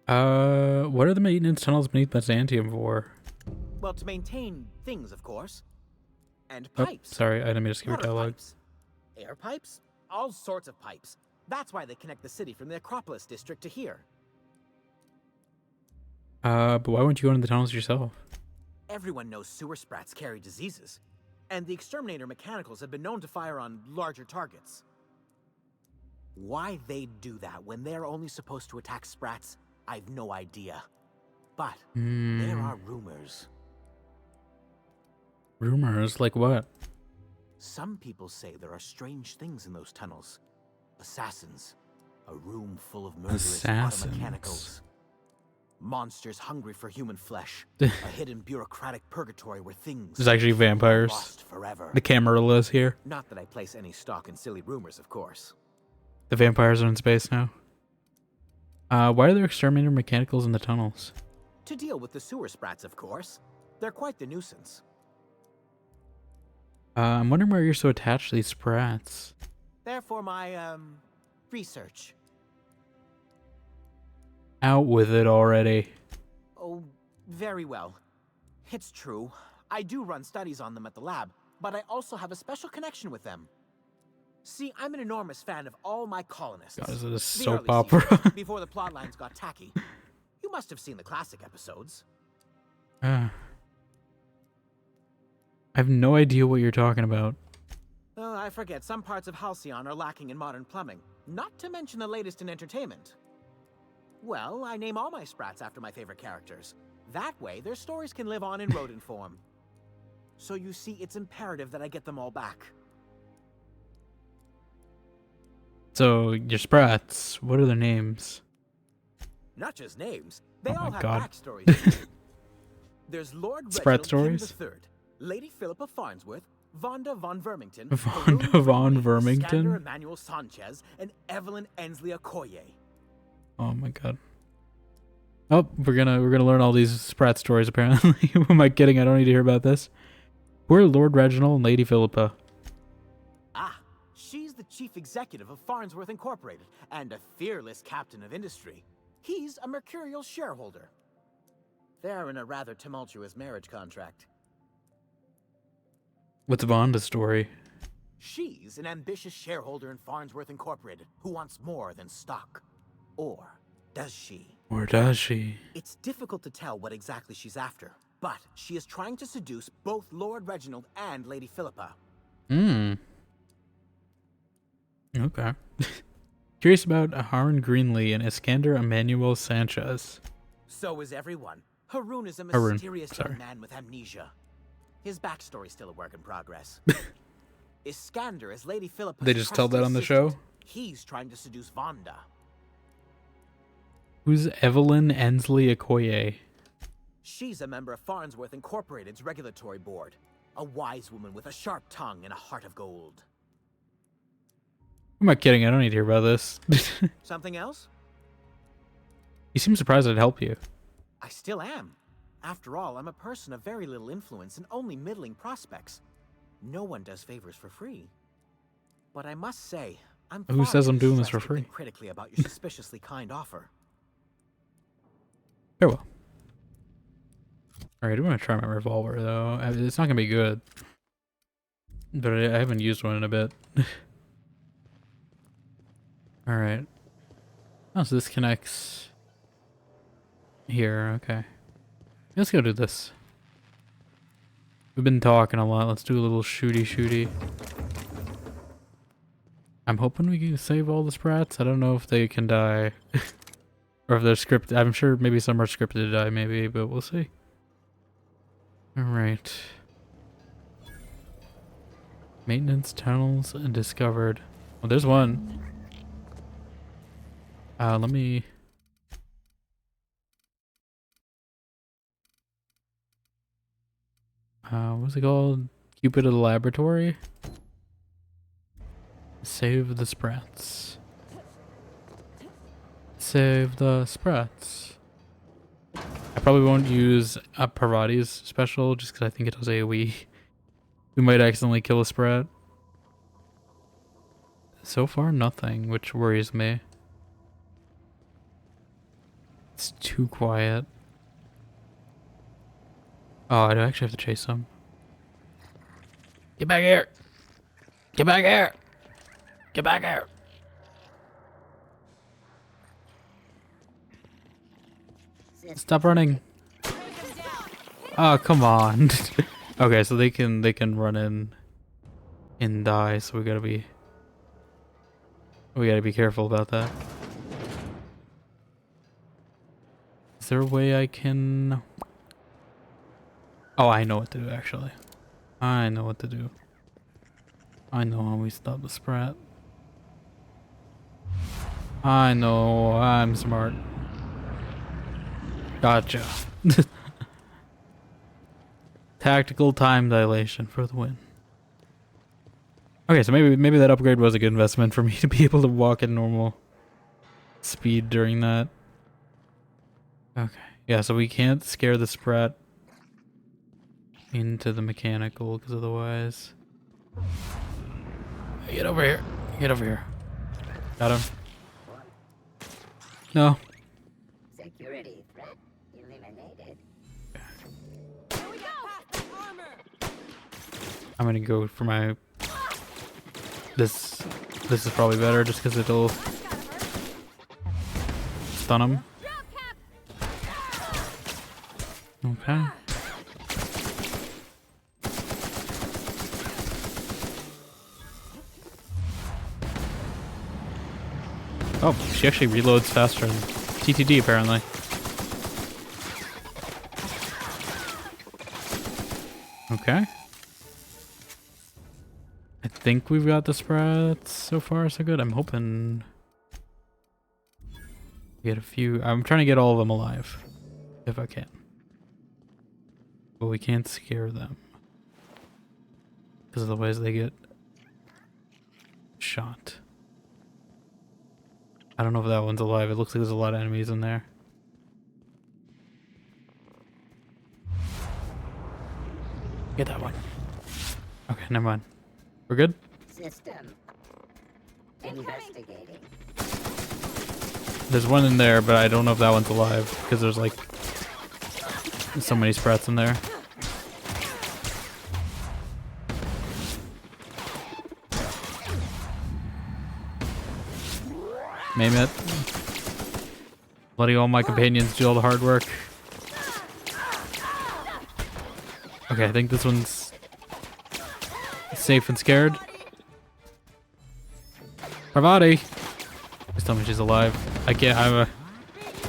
What are the maintenance tunnels beneath Byzantium for? Well, to maintain things, of course. And Oh, pipes. sorry, I didn't mean to skip your Water dialogue. pipes. Air pipes? All sorts of pipes. That's why they connect the city from the Acropolis district to here. But why wouldn't you go into the tunnels yourself? Everyone knows sewer sprats carry diseases. And the exterminator mechanicals have been known to fire on larger targets. Why they'd do that when they're only supposed to attack sprats, I've no idea. But there are rumors. Rumors? Like what? Some people say there are strange things in those tunnels. Assassins. A room full of murderous automechanicals. Monsters hungry for human flesh. A hidden bureaucratic purgatory where things There's actually vampires. lost forever. The Camarilla here. Not that I place any stock in silly rumors, of course. The vampires are in space now. Why are there exterminator mechanicals in the tunnels? To deal with the sewer sprats, of course. They're quite the nuisance. I'm wondering why you're so attached to these sprats. Therefore, my, research. Out with it already. Oh, very well. It's true. I do run studies on them at the lab, but I also have a special connection with them. See, I'm an enormous fan of all my colonists. God, is it a The soap early opera? seasons, before the plot lines got tacky. You must have seen the classic episodes. I have no idea what you're talking about. Oh, I forget, some parts of Halcyon are lacking in modern plumbing. Not to mention the latest in entertainment. Well, I name all my sprats after my favorite characters. That way, their stories can live on in rodent form. So you see, it's imperative that I get them all back. So, your sprats, what are their names? Not just names, they Oh all my have God. backstories. There's Lord Sprat Reginald stories? Kim III, Lady Philippa Farnsworth, Vonda von Vermington, Vonda von Skander Vermington? Emmanuel Sanchez, and Evelyn Ensley Okoye. Oh my god. Oh, we're gonna learn all these sprat stories apparently. Who am I kidding? I don't need to hear about this. Who are Lord Reginald and Lady Philippa? Ah, she's the chief executive of Farnsworth Incorporated and a fearless captain of industry. He's a mercurial shareholder. They're in a rather tumultuous marriage contract. What's Vonda's story? She's an ambitious shareholder in Farnsworth Incorporated who wants more than stock. Or does she? Or does she? It's difficult to tell what exactly she's after, but she is trying to seduce both Lord Reginald and Lady Philippa. Okay. Curious about Harun Greenlee and Iskander Emmanuel Sanchez. So is everyone. Harun is a Harun, mysterious sorry. young man with amnesia. His backstory's still a work in progress. Iskander is Lady Philippa's They just tell that trusted on the assistant. show? He's trying to seduce Vonda. Who's Evelyn Ensley Okoye? She's a member of Farnsworth Incorporated's regulatory board. A wise woman with a sharp tongue and a heart of gold. Who am I kidding? I don't need to hear about this. Something else? You seem surprised I'd help you. I still am. After all, I'm a person of very little influence and only middling prospects. No one does favors for free. But I must say, I'm Who far says I'm doing this distressed for to think free? critically about your suspiciously kind offer. Very well. Alright, I do want to try my revolver though. It's not going to be good. But I haven't used one in a bit. Alright. Oh, so this connects here. Okay. Let's go do this. We've been talking a lot. Let's do a little shooty. I'm hoping we can save all the sprats. I don't know if they can die. Or if they're scripted. I'm sure maybe some are scripted to die, maybe, but we'll see. Alright. Maintenance tunnels discovered. Well, there's one. Let me... what's it called? Cupid of the Laboratory? Save the sprats. Save the sprats. I probably won't use Parvati's special just because I think it does AoE. We might accidentally kill a sprat. So far, nothing, which worries me. It's too quiet. Oh, I do actually have to chase them. Get back here! Get back here! Get back here! Stop running! Oh, come on! Okay, so they can run in and die. So we gotta be careful about that. Is there a way I can? Oh, I know what to do actually. I know what to do. I know how we stop the sprat. I know, I'm smart. Gotcha. Tactical time dilation for the win. Okay, so maybe that upgrade was a good investment for me to be able to walk at normal speed during that. Okay, yeah, so we can't scare the sprat into the mechanical because otherwise... Get over here. Get over here. Got him. No. Security threat eliminated. I'm gonna go for my... This is probably better just because it'll stun him. Okay. Oh, she actually reloads faster than TTD apparently. Okay. I think we've got the sprats so far, so good. I'm hoping we get a few. I'm trying to get all of them alive, if I can. But we can't scare them, because otherwise they get shot. I don't know if that one's alive. It looks like there's a lot of enemies in there. Get that one. Okay, never mind. We're good? System investigating. There's one in there, but I don't know if that one's alive because there's like so many sprats in there. Name it. Letting all my companions do all the hard work. Okay, I think this one's safe and scared. Parvati! Please tell me she's alive. I can't.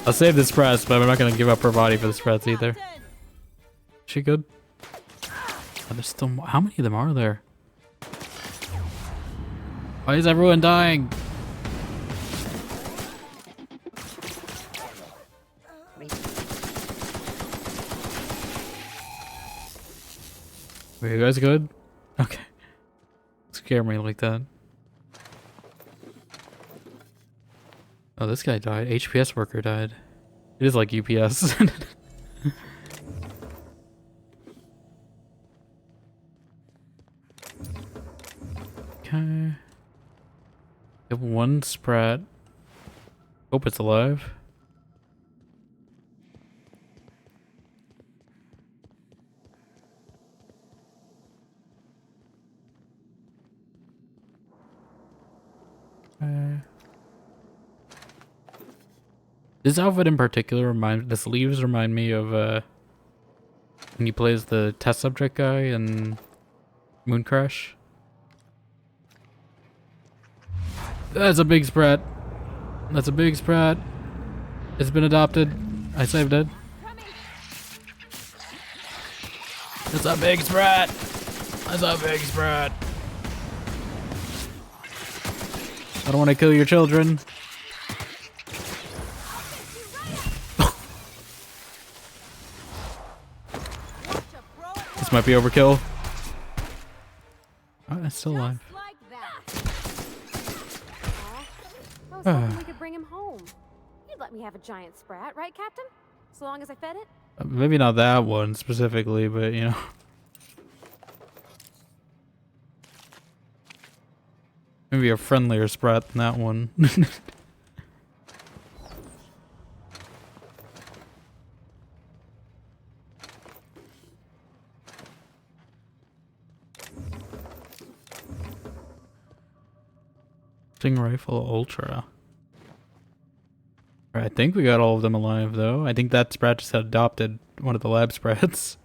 I'll save the sprats, but I'm not gonna give up Parvati for the sprats either. Is she good? Oh, there's still more. How many of them are there? Why is everyone dying? Are you guys good? Okay. Scare me like that. Oh, this guy died. HPS worker died. It is like UPS. Okay. Have one sprat. Hope it's alive. This outfit in particular the sleeves remind me of when he plays the test subject guy in Moon Crash. That's a big sprat. That's a big sprat. It's been adopted. I saved it. It's a big sprat. It's a big sprat. I don't want to kill your children. This might be overkill. Oh, it's still alive. I was hoping we could bring him home. You'd let me have a giant sprat, right, Captain? So long as I fed it? Maybe not that one specifically, but you know. Maybe a friendlier sprat than that one. Sting Rifle Ultra. I think we got all of them alive, though. I think that sprat just had adopted one of the lab sprats.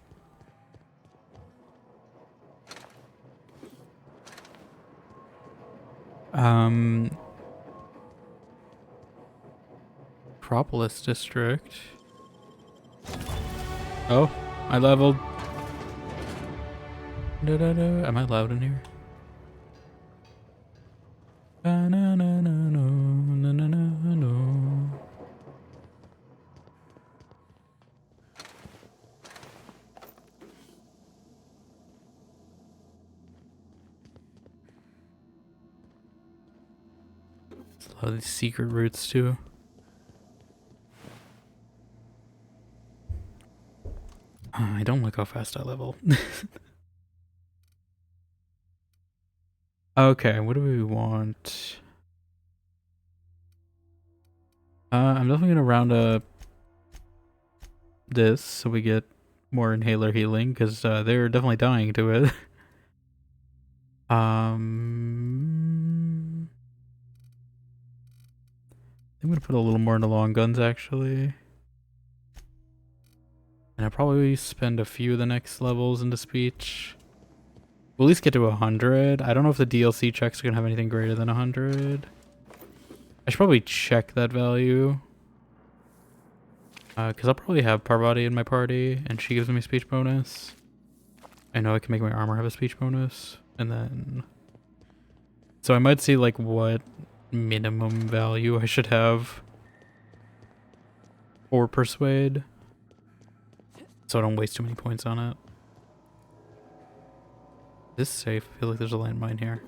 Acropolis District. Oh, I leveled. Am I loud in here? There's a lot of these secret routes too. I don't like how fast I level. Okay, what do we want? I'm definitely gonna round up this so we get more inhaler healing because they're definitely dying to it. I'm gonna put a little more into long guns actually. And I'll probably spend a few of the next levels into speech. We'll at least get to 100. I don't know if the DLC checks are gonna have anything greater than 100. I should probably check that value. Because I'll probably have Parvati in my party, and she gives me speech bonus. I know I can make my armor have a speech bonus. And then... So I might see like what minimum value I should have for Persuade. So I don't waste too many points on it. This is safe. I feel like there's a landmine here.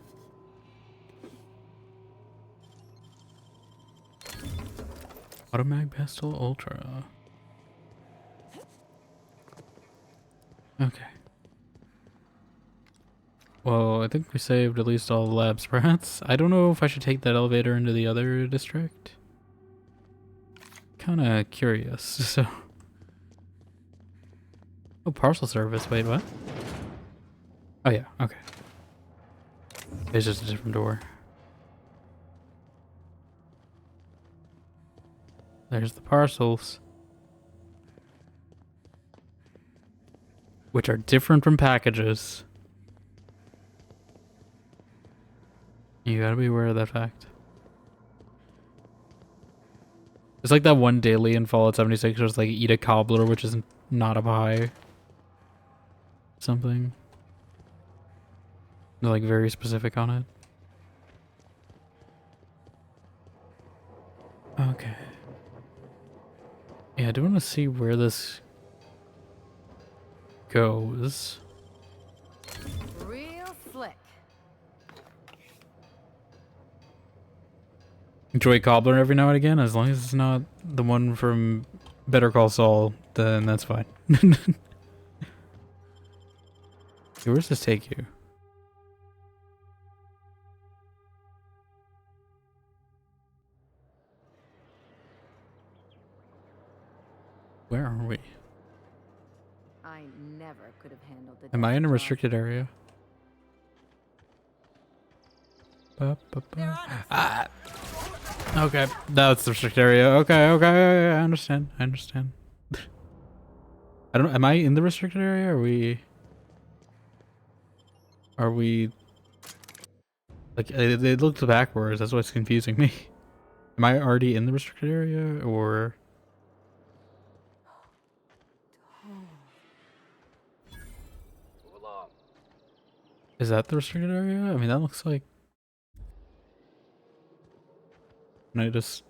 Automag Pistol Ultra. Okay. Well, I think we saved at least all the lab sprats. I don't know if I should take that elevator into the other district. Kinda curious, so... Oh, parcel service. Wait, what? Oh yeah, okay. It's just a different door. There's the parcels. Which are different from packages. You gotta be aware of that fact. It's like that one daily in Fallout 76 where it's like eat a cobbler, which is not a pie. Something. They're like very specific on it. Okay. Yeah, I do want to see where this goes. Real slick. Enjoy Cobbler every now and again, as long as it's not the one from Better Call Saul, then that's fine. Where does this take you? Where are we? I never could have handled the Am I in a job. restricted area? Ah. Okay, that's the restricted area. Okay, okay, I understand. I understand. I don't. Am I in the restricted area? Are we? Are we? Like it looks backwards. That's what's confusing me. Am I already in the restricted area, or Is that the restricted area? I mean, that looks like... Can I just...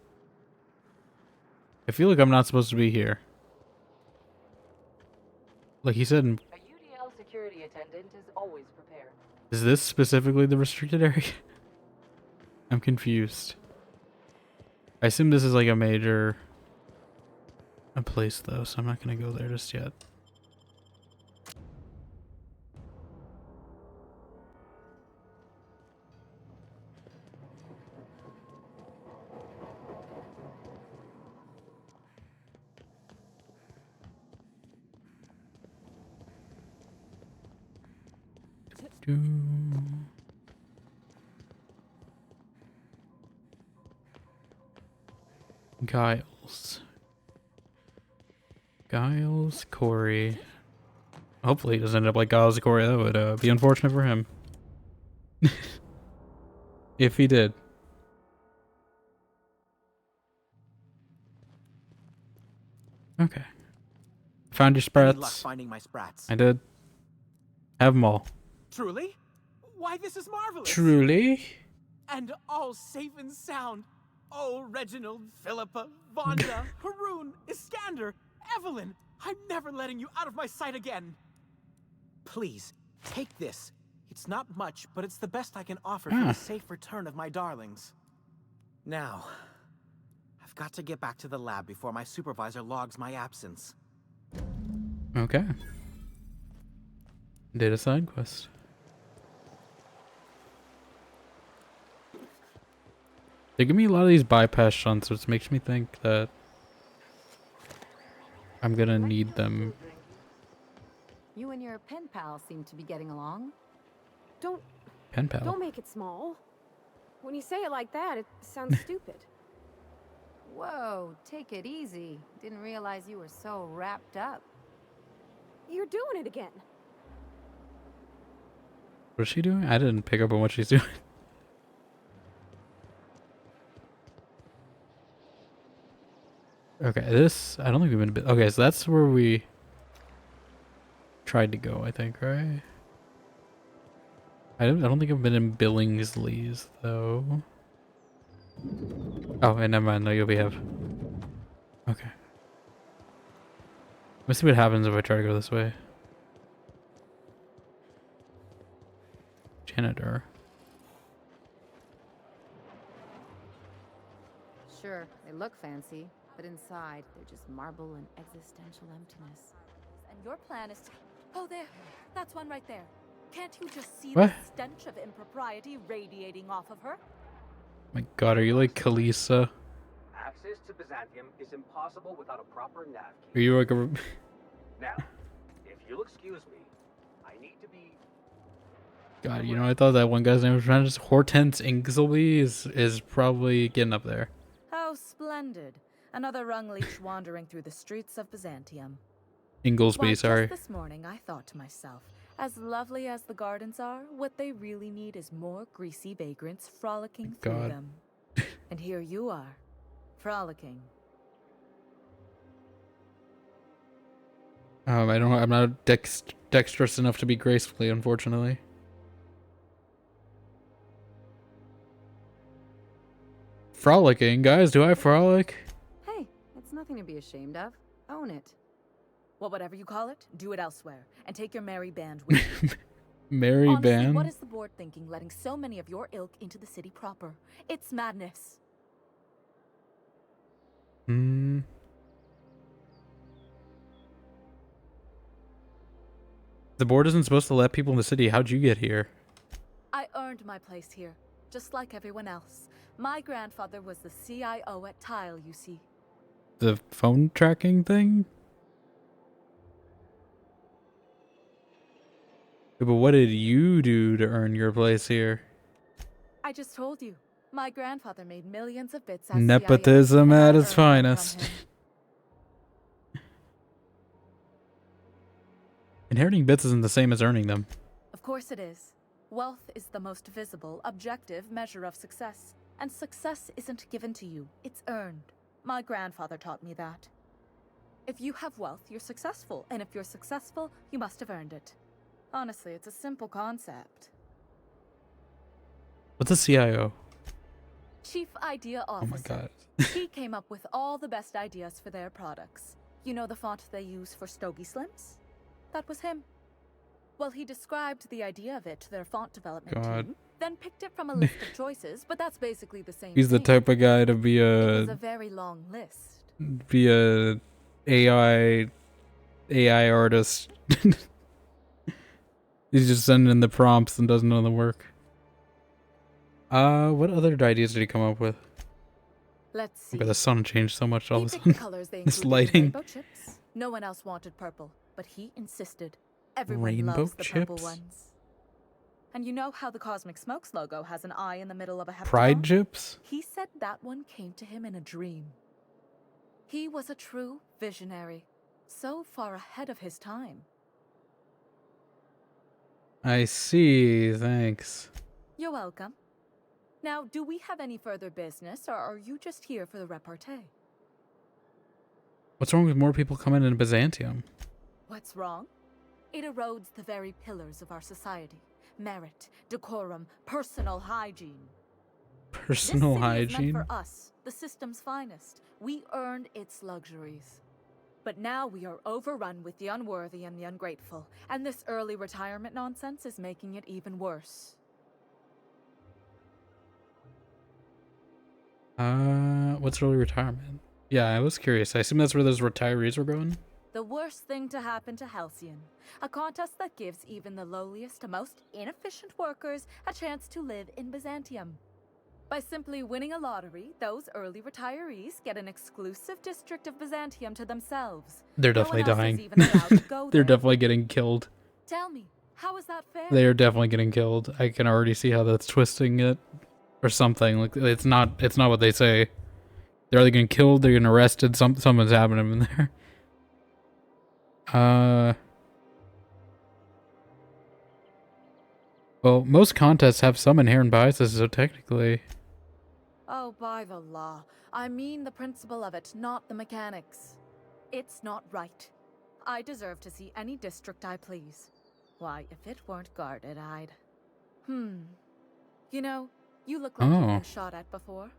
I feel like I'm not supposed to be here. Like he said, A UDL security attendant is always prepared. is this specifically the restricted area? I'm confused. I assume this is like a major... a place though, so I'm not gonna go there just yet. Giles Corey. Hopefully he doesn't end up like Giles Corey. That would be unfortunate for him. If he did. Okay. Found your Any luck sprats. finding my sprats? I did. Have them all. Truly? Why, this is marvelous! Truly? And all safe and sound. Oh, Reginald, Philippa, Vonda, Haroon, Iskander, Evelyn, I'm never letting you out of my sight again. Please, take this. It's not much, but it's the best I can offer for the safe return of my darlings. Now, I've got to get back to the lab before my supervisor logs my absence. Okay. Did a side quest. They give me a lot of these bypass shunts, which makes me think that I'm gonna need them. You and your pen pal seem to be getting along. Don't Pen pal. Don't make it small. When you say it like that, it sounds stupid. Whoa, take it easy. Didn't realize you were so wrapped up. You're doing it again. What is she doing? I didn't pick up on what she's doing. Okay, this... I don't think we've been... Okay, so that's where we tried to go, I think, right? I don't think I've been in Billingsley's, though. Oh, and never mind. No, we have. Okay. Let's see what happens if I try to go this way. Janitor. Sure, they look fancy, but inside, they're just marble and existential emptiness. And your plan is to... Oh, there. That's one right there. Can't you just see What? the stench of impropriety radiating off of her? My god, are you like Kalisa? Access to Byzantium is impossible without a proper nav key. Are you like a... Now, if you'll excuse me, I need to be... God, you know, I thought that one guy's name was Francis Hortense Inglesby is probably getting up there. How splendid. Another rung leech wandering through the streets of Byzantium. Inglesby, Why, sorry. Just this morning, I thought to myself, as lovely as the gardens are, what they really need is more greasy vagrants frolicking through God. them. And here you are, frolicking. I'm not dexterous enough to be gracefully, unfortunately. Frolicking? Guys, do I frolic? Hey, it's nothing to be ashamed of. Own it. Well, whatever you call it, do it elsewhere, and take your merry band with you. Merry Honestly, band? what is the board thinking letting so many of your ilk into the city proper? It's madness. Hmm. The board isn't supposed to let people in the city. How'd you get here? I earned my place here, just like everyone else. My grandfather was the CIO at Tile, you see. The phone tracking thing? But what did you do to earn your place here? I just told you. My grandfather made millions of bits as Nepotism CIO, at and I its earned them from finest. him. Inheriting bits isn't the same as earning them. Of course it is. Wealth is the most visible, objective measure of success. And success isn't given to you, it's earned. My grandfather taught me that. If you have wealth, you're successful. And if you're successful, you must have earned it. Honestly, it's a simple concept. What's a CIO? Chief Idea Oh my Officer. god. He came up with all the best ideas for their products. You know the font they use for Stogie Slims? That was him. Well, he described the idea of it to their font development God. team, then picked it from a list of choices, but that's basically the same He's the thing. type of guy to be It was a very long list. a AI artist. He's just sending in the prompts and doesn't know the work. What other ideas did he come up with? Let's see. Okay, the sun changed so much all He of a picked the sudden. colors they This included in lighting. rainbow chips. No one else wanted purple, but he insisted. Everyone Rainbow loves the purple chips? ones. And you know how the Cosmic Smokes logo has an eye in the middle of a heptagon? Pride chips? He said that one came to him in a dream. He was a true visionary, so far ahead of his time. I see, thanks. You're welcome. Now, do we have any further business, or are you just here for the repartee? What's wrong with more people coming into Byzantium? What's wrong? It erodes the very pillars of our society. Merit, decorum, personal hygiene. Personal This city is hygiene? meant for us, the system's finest. We earned its luxuries. But now we are overrun with the unworthy and the ungrateful, and this early retirement nonsense is making it even worse. What's early retirement? Yeah, I was curious. I assume that's where those retirees were going? The worst thing to happen to Halcyon. A contest that gives even the lowliest to most inefficient workers a chance to live in Byzantium. By simply winning a lottery, those early retirees get an exclusive district of Byzantium to themselves. They're No definitely one else is dying. even allowed to go They're there. definitely getting killed. Tell me, how is that fair? They are definitely getting killed. I can already see how that's twisting it. Or something. Like it's not what they say. They're either getting killed, they're getting arrested, something's happening in there. Well, most contests have some inherent biases, so technically. Oh, by the law. I mean the principle of it, not the mechanics. It's not right. I deserve to see any district I please. Why, if it weren't guarded, I'd... You know, you look like you've been shot at before.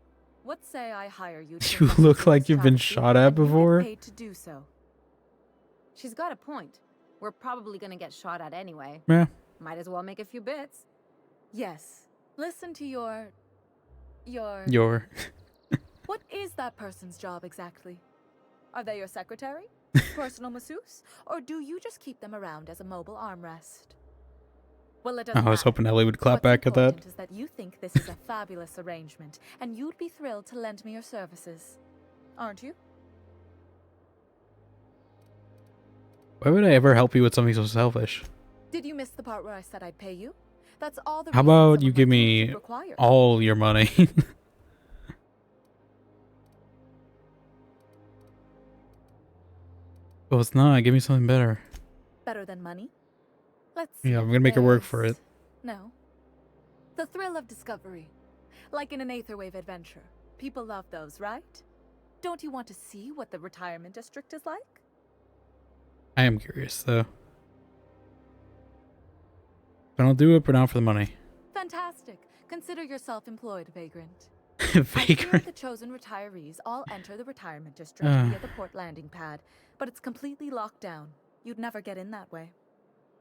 What say I hire you to You investigate look like you've been strategy, shot at and you get before? paid to do so. She's got a point. We're probably gonna get shot at anyway. Yeah. Might as well make a few bits. Yes. Listen to your... What is that person's job exactly? Are they your secretary? Personal masseuse? Or do you just keep them around as a mobile armrest? Well, it doesn't I was matter. hoping Ellie would clap What's back at that. important is that you think this is a fabulous arrangement, and you'd be thrilled to lend me your services. Aren't you? Why would I ever help you with something so selfish? Did you miss the part where I said I'd pay you? That's all the How reason about some you of my give crew me should require. all your money? Well, it's not. Give me something better. Better than money? Let's see. Yeah, I'm gonna make it work for it. No. The thrill of discovery. Like in an Aetherwave adventure. People love those, right? Don't you want to see what the retirement district is like? I am curious, though. But I'll do it, but not for the money. Fantastic. Consider yourself employed, Vagrant. Vagrant. The chosen retirees all enter the retirement district via the port landing pad, but it's completely locked down. You'd never get in that way.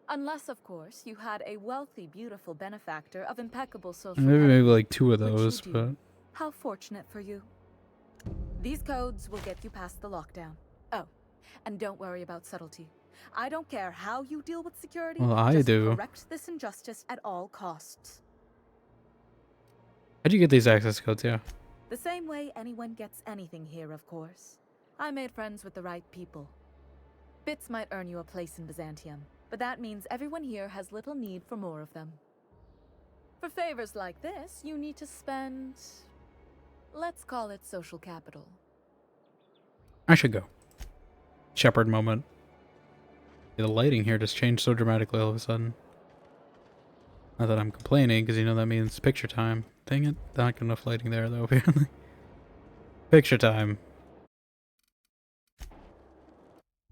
Unless, of course, you had a wealthy, beautiful benefactor of impeccable social Maybe like etiquette, 2 of which you those, do. but How fortunate for you. These codes will get you past the lockdown. Oh, and don't worry about subtlety. I don't care how you deal with security. Well, I just do. correct this injustice at all costs. how'd you get these access codes? Yeah. The same way anyone gets anything here, of course. I made friends with the right people. Bits might earn you a place in Byzantium, but that means everyone here has little need for more of them. For favors like this, you need to spend... let's call it social capital. I should go. Shepherd moment. Yeah, the lighting here just changed so dramatically all of a sudden. Not that I'm complaining, because you know that means picture time. Dang it. Not enough lighting there, though, apparently. Picture time.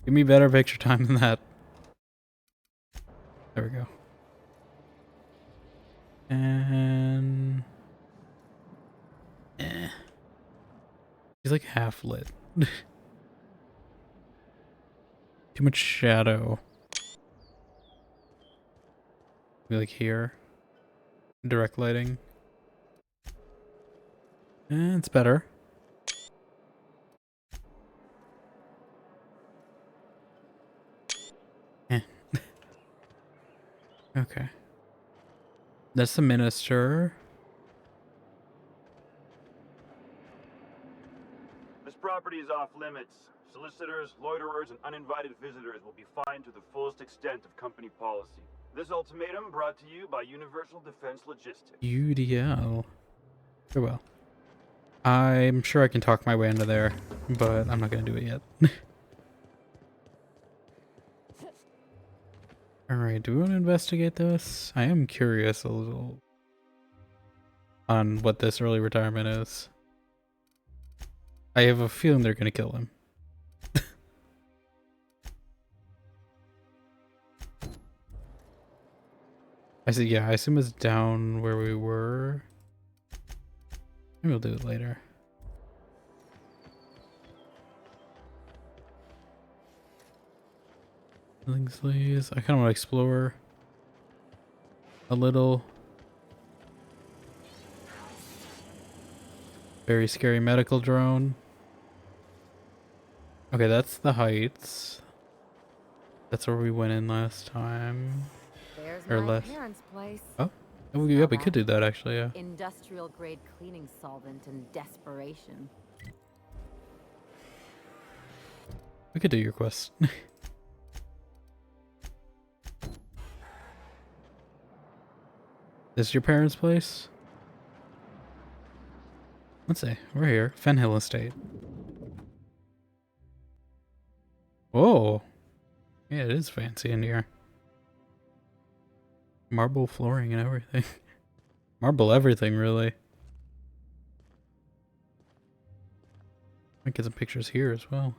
Give me better picture time than that. There we go. And Eh. He's like half lit. Too much shadow. Maybe like here. Direct lighting. It's better. Eh. Okay. That's the minister. This property is off limits. Solicitors, loiterers, and uninvited visitors will be fined to the fullest extent of company policy. This ultimatum brought to you by Universal Defense Logistics. UDL. Oh well. I'm sure I can talk my way into there, but I'm not gonna do it yet. Alright, do we want to investigate this? I am curious a little on what this early retirement is. I have a feeling they're gonna kill him. I see, yeah, I assume it's down where we were. Maybe we'll do it later. Sleeves. I kind of want to explore a little. Very scary medical drone. Okay, that's the heights. That's where we went in last time. There's or my less. parents' place. Oh, yeah, we could do that actually. Yeah. Industrial grade cleaning solvent and desperation. We could do your quest. This is your parents' place? Let's see. We're here. Fenhill Estate. Whoa. Yeah, it is fancy in here. Marble flooring and everything. Marble everything, really. Might get some pictures here as well.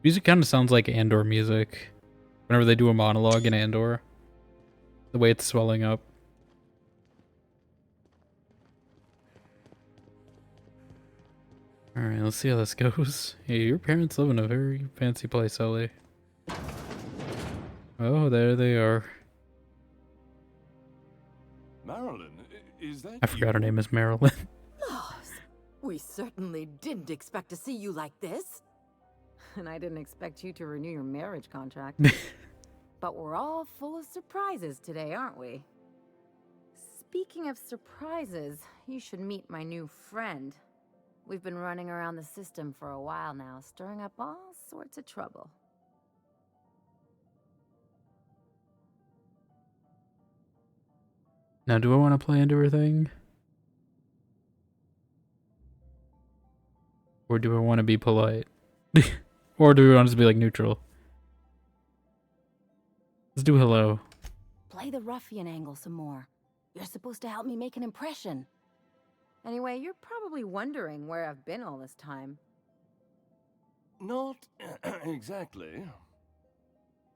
Music kind of sounds like Andor music. Whenever they do a monologue in Andor. The way it's swelling up. Alright, let's see how this goes. Hey, your parents live in a very fancy place, Ellie. Oh, there they are. Marilyn, is that I forgot her name is Marilyn. Loss. We certainly didn't expect to see you like this. And I didn't expect you to renew your marriage contract. But we're all full of surprises today, aren't we? Speaking of surprises, you should meet my new friend. We've been running around the system for a while now, stirring up all sorts of trouble. Now, do I want to play into her thing? Or do I want to be polite? Or do we want to just be like neutral? Let's do hello. Play the ruffian angle some more. You're supposed to help me make an impression. Anyway, you're probably wondering where I've been all this time. Not exactly.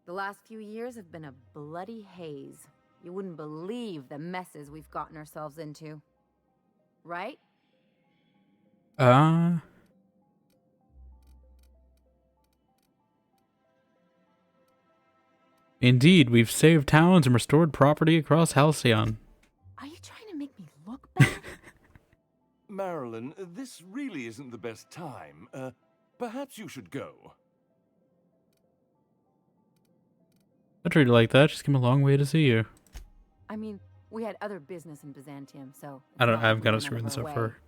The last few years have been a bloody haze. You wouldn't believe the messes we've gotten ourselves into. Right? Indeed, we've saved towns and restored property across Halcyon. Are you trying to make me look bad? Marilyn, this really isn't the best time. Perhaps you should go. I treat it like that. She's come a long way to see you. I mean, we had other business in Byzantium, so... I've got to screw this up for her.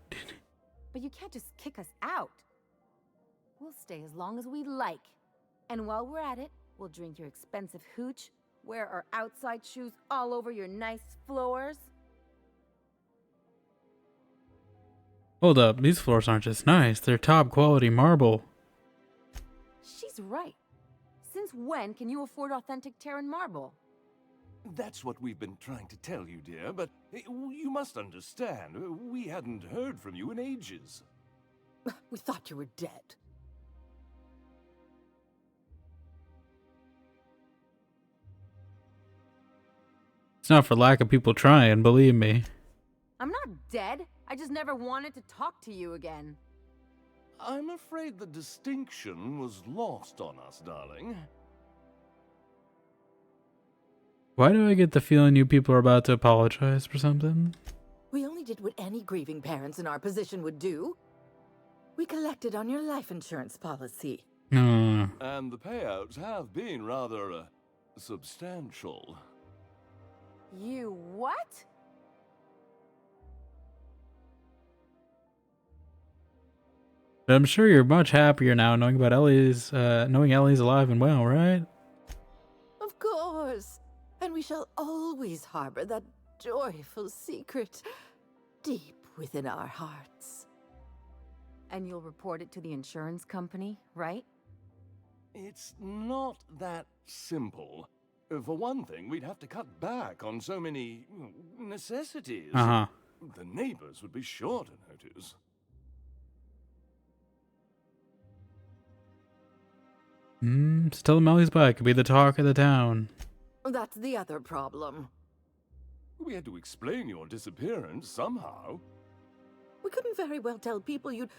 But you can't just kick us out. We'll stay as long as we like. And while we're at it, we'll drink your expensive hooch, wear our outside shoes all over your nice floors. Hold up, these floors aren't just nice, they're top quality marble. She's right. Since when can you afford authentic Terran marble? That's what we've been trying to tell you, dear, but you must understand, we hadn't heard from you in ages. We thought you were dead. It's not for lack of people trying, believe me. I'm not dead. I just never wanted to talk to you again. I'm afraid the distinction was lost on us, darling. Why do I get the feeling you people are about to apologize for something? We only did what any grieving parents in our position would do. We collected on your life insurance policy. Hmm. And the payouts have been rather, substantial. You what? But I'm sure you're much happier now knowing about Ellie's, knowing Ellie's alive and well, right? Of course. And we shall always harbor that joyful secret deep within our hearts. And you'll report it to the insurance company, right? It's not that simple. For one thing, we'd have to cut back on so many necessities. Uh-huh. The neighbors would be sure to notice. Still Ellie's bike could be the talk of the town. That's the other problem. We had to explain your disappearance somehow. We couldn't very well tell people you'd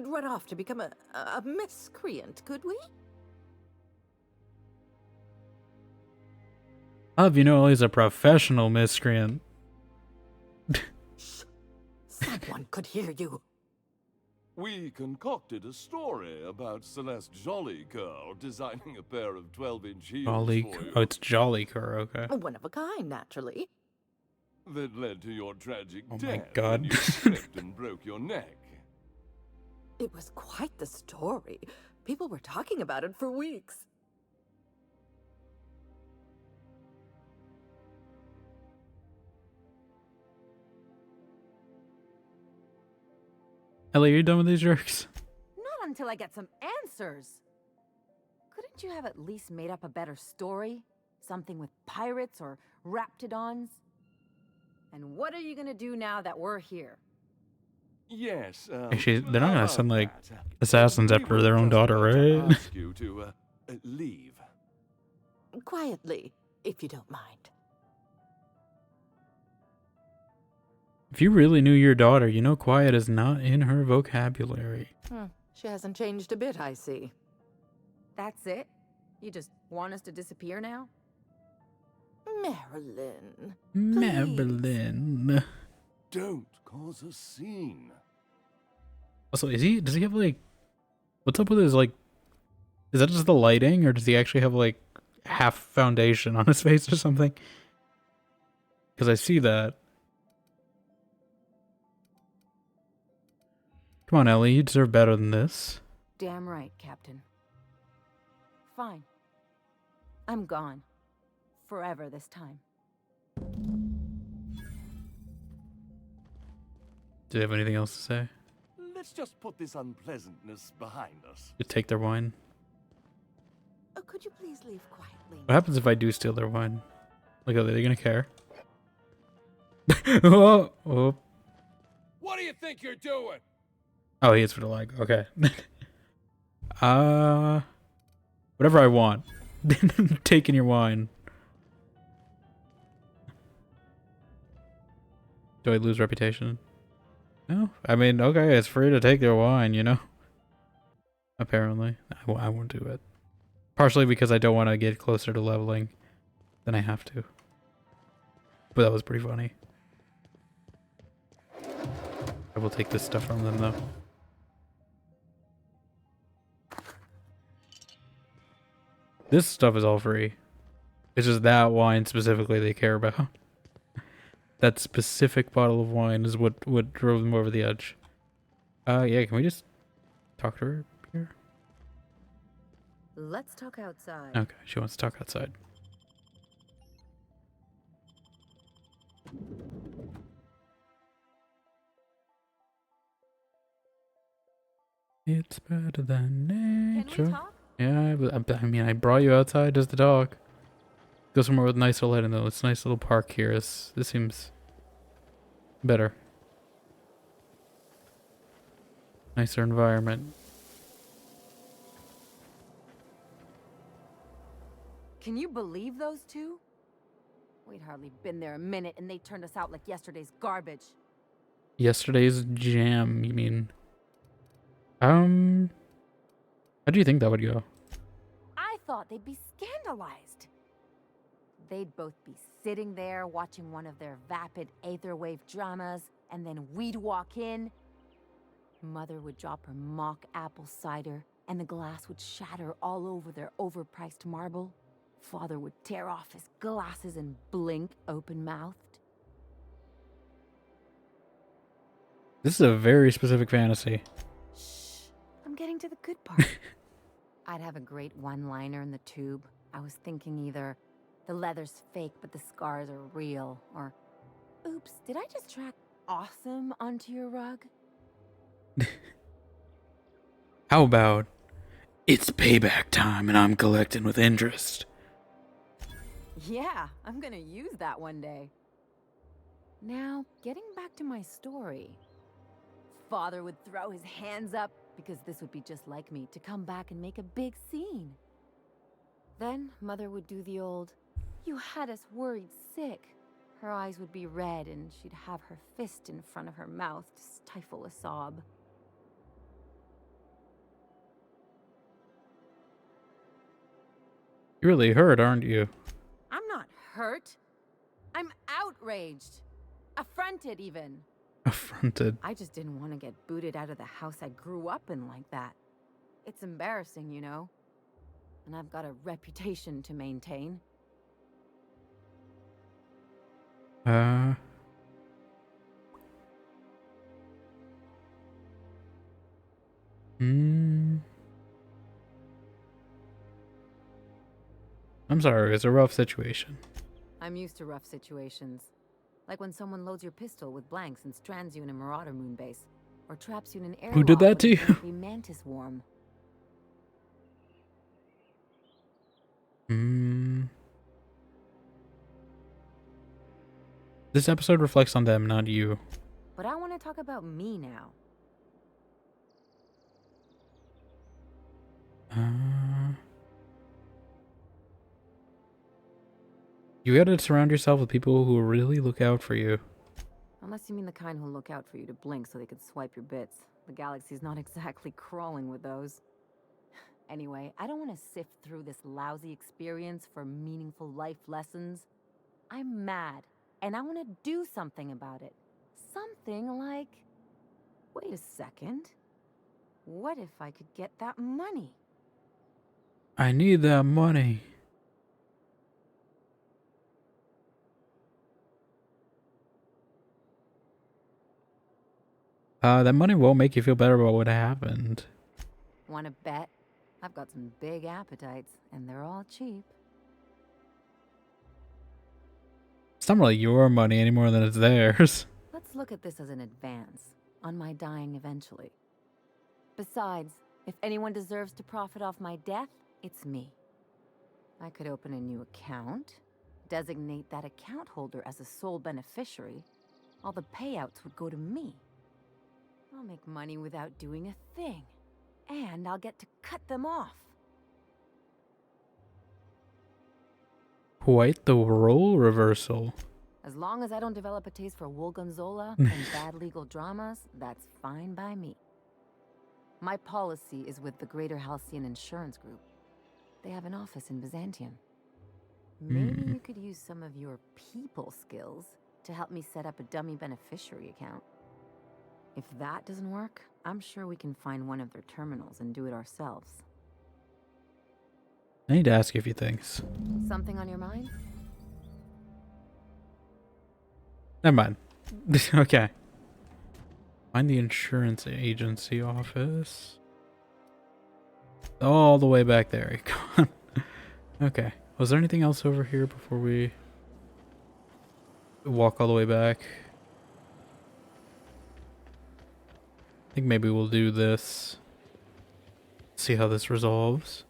run off to become a miscreant, could we? You know Ellie's a professional miscreant. Shh! Someone could hear you. We concocted a story about Celeste Jollycur designing a pair of 12-inch heels for you. Oh, it's Jollycur, okay. One of a kind, naturally. That led to your tragic Oh death my God. when you slipped and broke your neck. It was quite the story. People were talking about it for weeks. Ellie, are you done with these jerks? Not until I get some answers. Couldn't you have at least made up a better story? Something with pirates or raptidons? And what are you gonna do now that we're here? Yes, Actually, they're not gonna send, like, assassins after their own daughter, right? Ask you to, leave. Quietly, if you don't mind. If you really knew your daughter, you know quiet is not in her vocabulary. She hasn't changed a bit, I see. That's it? You just want us to disappear now? Marilyn. Marilyn. Don't cause a scene. Also, does he have, like, what's up with his, like, is that just the lighting, or does he actually have, like, half foundation on his face or something? Because I see that. Come on, Ellie, you deserve better than this. Damn right, Captain. Fine. I'm gone. Forever this time. Do they have anything else to say? Let's just put this unpleasantness behind us. You take their wine. Oh, could you please leave quietly? What happens if I do steal their wine? Like, are they gonna care? Oh, oh. What do you think you're doing? Oh, he is for the lag. Okay. Whatever I want. Taking your wine. Do I lose reputation? No. I mean, okay, it's free to take their wine, you know? Apparently. I won't do it. Partially because I don't want to get closer to leveling than I have to. But that was pretty funny. I will take this stuff from them, though. This stuff is all free. It's just that wine specifically they care about. That specific bottle of wine is what drove them over the edge. Yeah, can we just talk to her here? Let's talk outside. Okay, she wants to talk outside. It's better than nature. Can we talk? Yeah, I mean, I brought you outside just to talk. Go somewhere with nicer lighting though. It's a nice little park here. This seems better. Nicer environment. Can you believe those two? We'd hardly been there a minute and they turned us out like yesterday's garbage. Yesterday's jam, you mean? How do you think that would go? I thought they'd be scandalized. They'd both be sitting there watching one of their vapid aetherwave dramas, and then we'd walk in. Mother would drop her mock apple cider, and the glass would shatter all over their overpriced marble. Father would tear off his glasses and blink open-mouthed. This is a very specific fantasy. Shh, I'm getting to the good part. I'd have a great one-liner in the tube. I was thinking either, the leather's fake but the scars are real, or, oops, did I just track awesome onto your rug? How about, it's payback time and I'm collecting with interest. Yeah, I'm gonna use that one day. Now, getting back to my story. Father would throw his hands up, because this would be just like me, to come back and make a big scene. Then, Mother would do the old, "You had us worried sick." Her eyes would be red, and she'd have her fist in front of her mouth to stifle a sob. You're really hurt, aren't you? I'm not hurt. I'm outraged. Affronted, even. Affronted. I just didn't want to get booted out of the house I grew up in like that. It's embarrassing, you know? And I've got a reputation to maintain. I'm sorry, it's a rough situation. I'm used to rough situations. Like when someone loads your pistol with blanks and strands you in a Marauder moon base. Or traps you in an airlock. Who did that to you? With a mantis worm. This episode reflects on them, not you. But I want to talk about me now. You gotta surround yourself with people who really look out for you. Unless you mean the kind who'll look out for you to blink so they could swipe your bits. The galaxy's not exactly crawling with those. Anyway, I don't want to sift through this lousy experience for meaningful life lessons. I'm mad, and I want to do something about it. Something like... Wait a second. What if I could get that money? I need that money. That money won't make you feel better about what happened. Want to bet? I've got some big appetites, and they're all cheap. It's not really your money any more than it's theirs. Let's look at this as an advance on my dying eventually. Besides, if anyone deserves to profit off my death, it's me. I could open a new account, designate that account holder as a sole beneficiary. All the payouts would go to me. I'll make money without doing a thing. And I'll get to cut them off. Quite the role reversal. As long as I don't develop a taste for Woolgonzola and bad legal dramas, that's fine by me. My policy is with the Greater Halcyon Insurance Group. They have an office in Byzantium. Maybe you could use some of your people skills to help me set up a dummy beneficiary account. If that doesn't work, I'm sure we can find one of their terminals and do it ourselves. I need to ask you a few things. Something on your mind? Never mind. Okay. Find the insurance agency office. All the way back there. Okay. Was there anything else over here before we walk all the way back? I think maybe we'll do this. See how this resolves.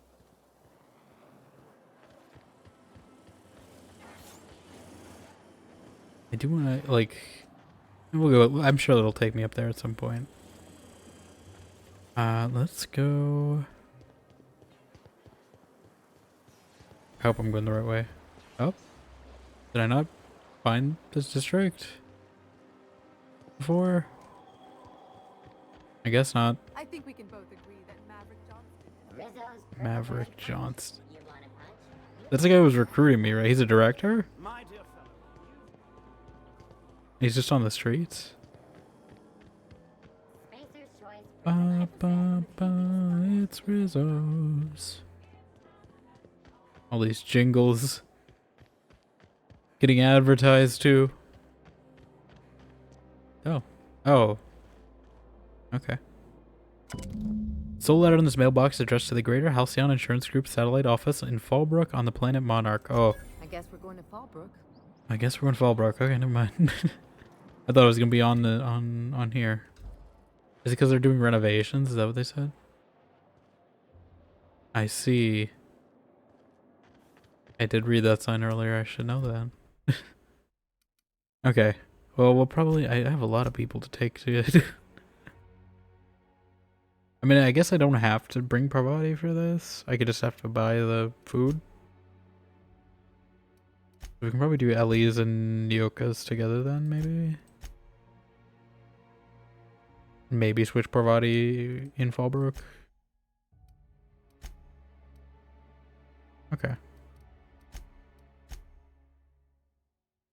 I do want to, like... We'll go... I'm sure it'll take me up there at some point. Let's go... I hope I'm going the right way. Oh. Did I not find this district before? I guess not. I think we can both agree that Maverick Johnston. That's the guy who was recruiting me, right? He's a director? He's just on the streets? Ba, ba, ba, it's Rizzo's. All these jingles getting advertised to. Oh. Oh. Okay. Sole letter in this mailbox addressed to the Greater Halcyon Insurance Group satellite office in Fallbrook on the planet Monarch. Oh. I guess we're going to Fallbrook. I guess we're going to Fallbrook. Okay, never mind. I thought it was gonna be on the on here. Is it because they're doing renovations? Is that what they said? I see. I did read that sign earlier. I should know that. Okay. Well, we'll probably... I have a lot of people to take to it. I mean, I guess I don't have to bring Parvati for this. I could just have to buy the food. We can probably do Ellie's and Nyoka's together then, maybe? Maybe switch Parvati in Fallbrook. Okay.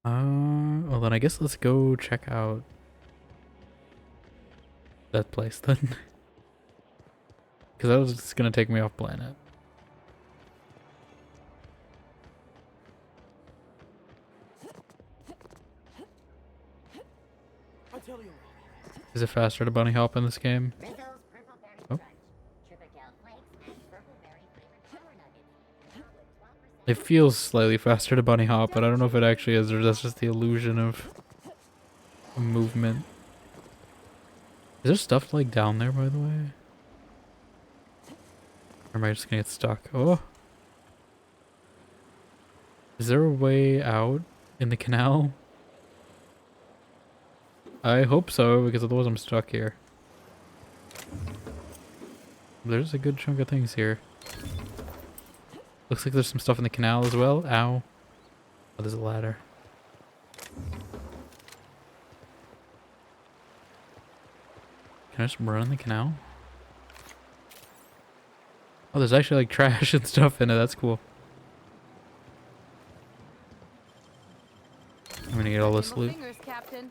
Well then I guess let's go check out that place then. Because that was just gonna take me off planet. Is it faster to bunny hop in this game? Oh. It feels slightly faster to bunny hop, but I don't know if it actually is, or that's just the illusion of movement. Is there stuff like down there, by the way? Or am I just gonna get stuck? Oh! Is there a way out in the canal? I hope so, because otherwise I'm stuck here. There's a good chunk of things here. Looks like there's some stuff in the canal as well. Ow. Oh, there's a ladder. Can I just run in the canal? Oh, there's actually like trash and stuff in it. That's cool. I'm gonna get all this loot. Fingers, Captain.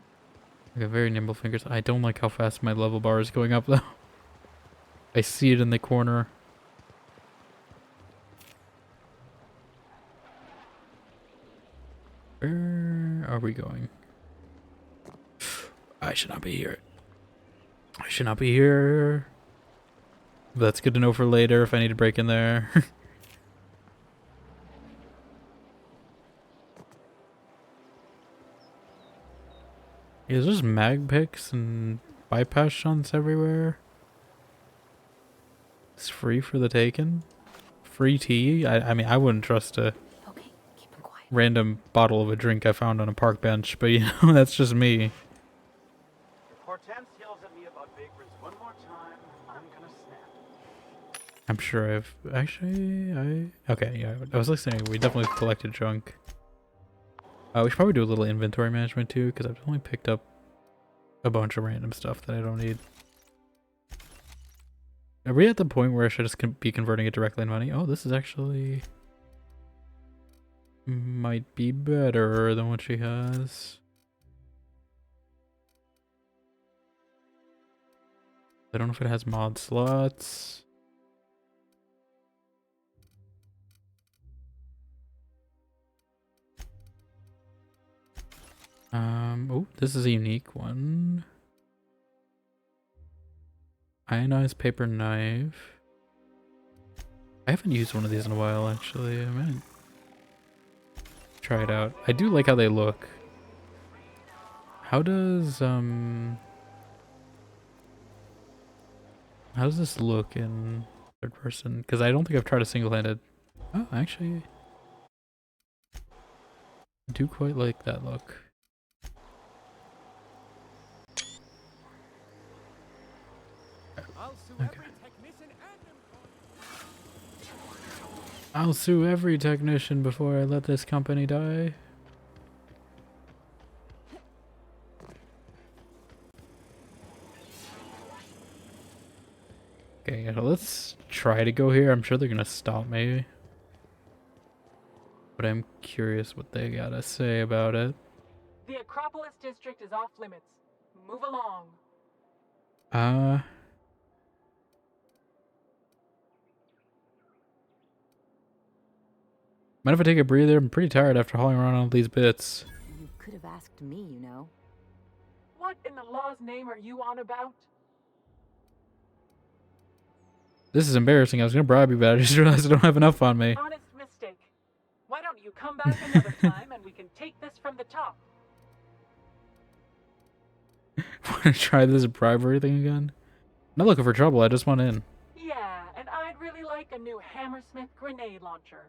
I got very nimble fingers. I don't like how fast my level bar is going up though. I see it in the corner. Where are we going? I should not be here. I should not be here. But that's good to know for later if I need to break in there. Yeah, there's just mag picks and bypass shunts everywhere. It's free for the taken. Free tea? I mean, I wouldn't trust a random bottle of a drink I found on a park bench, but you know, that's just me. If Hortense yells at me about vagrants one more time, I'm gonna snap. I'm sure I've... Actually, okay, yeah, I was listening. We definitely collected junk. We should probably do a little inventory management too, because I've only picked up a bunch of random stuff that I don't need. Are we at the point where I should just be converting it directly in money? Oh, this is actually... might be better than what she has. I don't know if it has mod slots. Oh, this is a unique one. Ionized paper knife. I haven't used one of these in a while, actually. I might try it out. I do like how they look. How does this look in third person? Because I don't think I've tried a single-handed. Oh, actually, I do quite like that look. Okay. I'll sue every technician before I let this company die. Okay, so let's try to go here. I'm sure they're gonna stop me. But I'm curious what they gotta say about it. The Acropolis district is off limits. Move along. Mind if I take a breather? I'm pretty tired after hauling around all these bits. You could have asked me, you know. What in the law's name are you on about? This is embarrassing. I was gonna bribe you, but I just realized I don't have enough on me. Honest mistake. Why don't you come back another time and we can take this from the top? Wanna try this bribery thing again? I'm not looking for trouble, I just want in. Yeah, and I'd really like a new Hammersmith grenade launcher.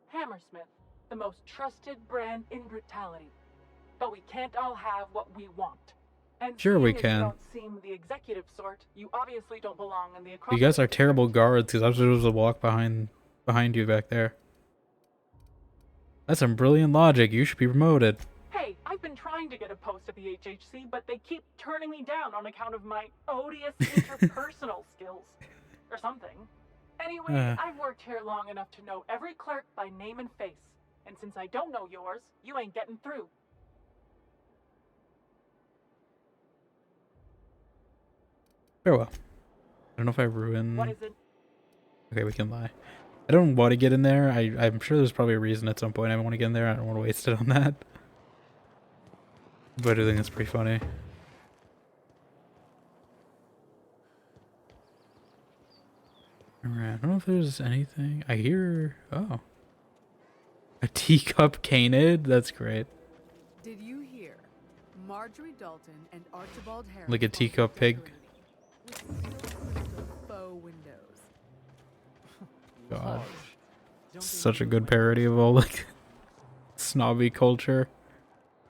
Hammersmith, the most trusted brand in brutality. But we can't all have what we want. And Sure we seeing as can. You don't seem the executive sort. You obviously don't belong in the You Acropolis. guys are terrible guards because I was supposed to walk behind you back there. That's some brilliant logic. You should be promoted. Hey, I've been trying to get a post at the HHC, but they keep turning me down on account of my odious interpersonal skills. Or something. Anyway, I've worked here long enough to know every clerk by name and face. And since I don't know yours, you ain't getting through. Farewell. I don't know if I ruin... What is it? Okay, we can lie. I don't want to get in there. I'm sure there's probably a reason at some point I want to get in there. I don't want to waste it on that. But I do think it's pretty funny. Alright, I don't know if there's anything. I hear... Oh. A teacup canid? That's great. Did you hear? Marjorie Dalton and Archibald Harris. Like a teacup pig. Faux windows. God. Such a good parody of all like snobby culture.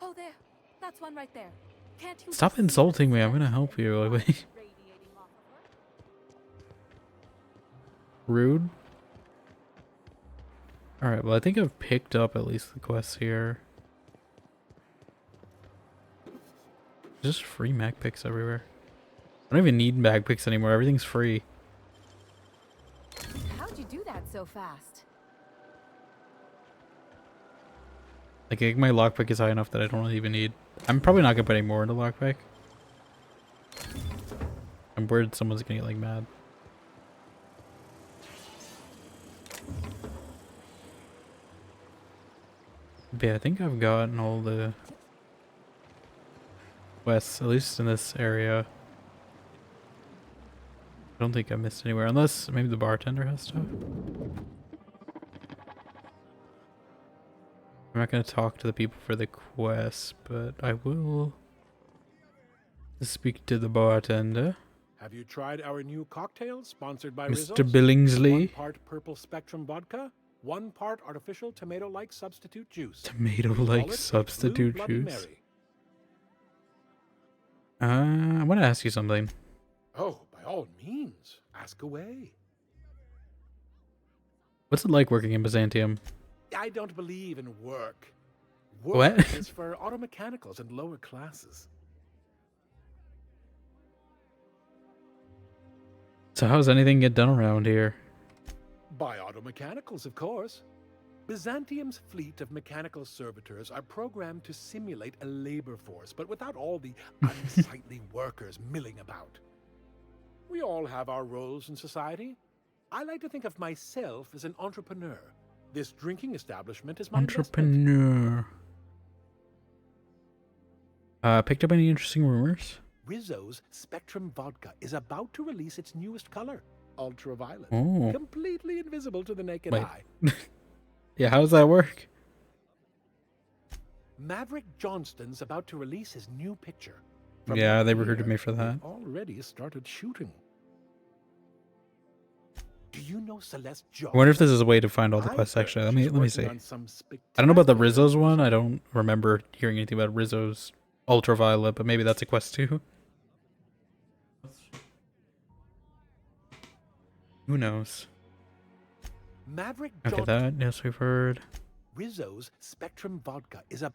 Oh, there. That's one right there. Can't you Stop insulting me. I'm gonna help you. Like, wait. Rude. Alright, well I think I've picked up at least the quests here. Just free mag picks everywhere. I don't even need mag picks anymore. Everything's free. How'd you do that so fast? Like, I think my lockpick is high enough that I don't even need. I'm probably not gonna put any more into lockpick. I'm worried someone's gonna get like mad. But yeah, I think I've gotten all the quests, at least in this area. I don't think I missed anywhere, unless maybe the bartender has stuff. I'm not going to talk to the people for the quest, but I will speak to the bartender. Have you tried our new cocktail sponsored by Mr. Rizzo's? Billingsley. 1 part purple spectrum vodka, 1 part artificial tomato-like substitute juice. Tomato-like substitute juice. I want to ask you something. Oh, by all means, ask away. What's it like working in Byzantium? I don't believe in work. What? Work is for auto mechanicals and lower classes. So how's anything get done around here? By auto mechanicals, of course. Byzantium's fleet of mechanical servitors are programmed to simulate a labor force, but without all the unsightly workers milling about. We all have our roles in society. I like to think of myself as an entrepreneur. This drinking establishment is my Entrepreneur. Picked up any interesting rumors? Rizzo's Spectrum Vodka is about to release its newest color, ultraviolet. Oh. Completely invisible to the naked Wait. eye. Yeah, how does that work? Maverick Johnston's about to release his new picture. Yeah, they what I recruited hear, me for that. they've already started shooting. Do you know Celeste Johnston? I wonder if this is a way to find all the quests. Actually, let me see. I don't know about the Rizzo's one. I don't remember hearing anything about Rizzo's ultraviolet, but maybe that's a quest too. Who knows? Maverick Okay, John that, yes, we've heard. Rizzo's Spectrum Vodka is a...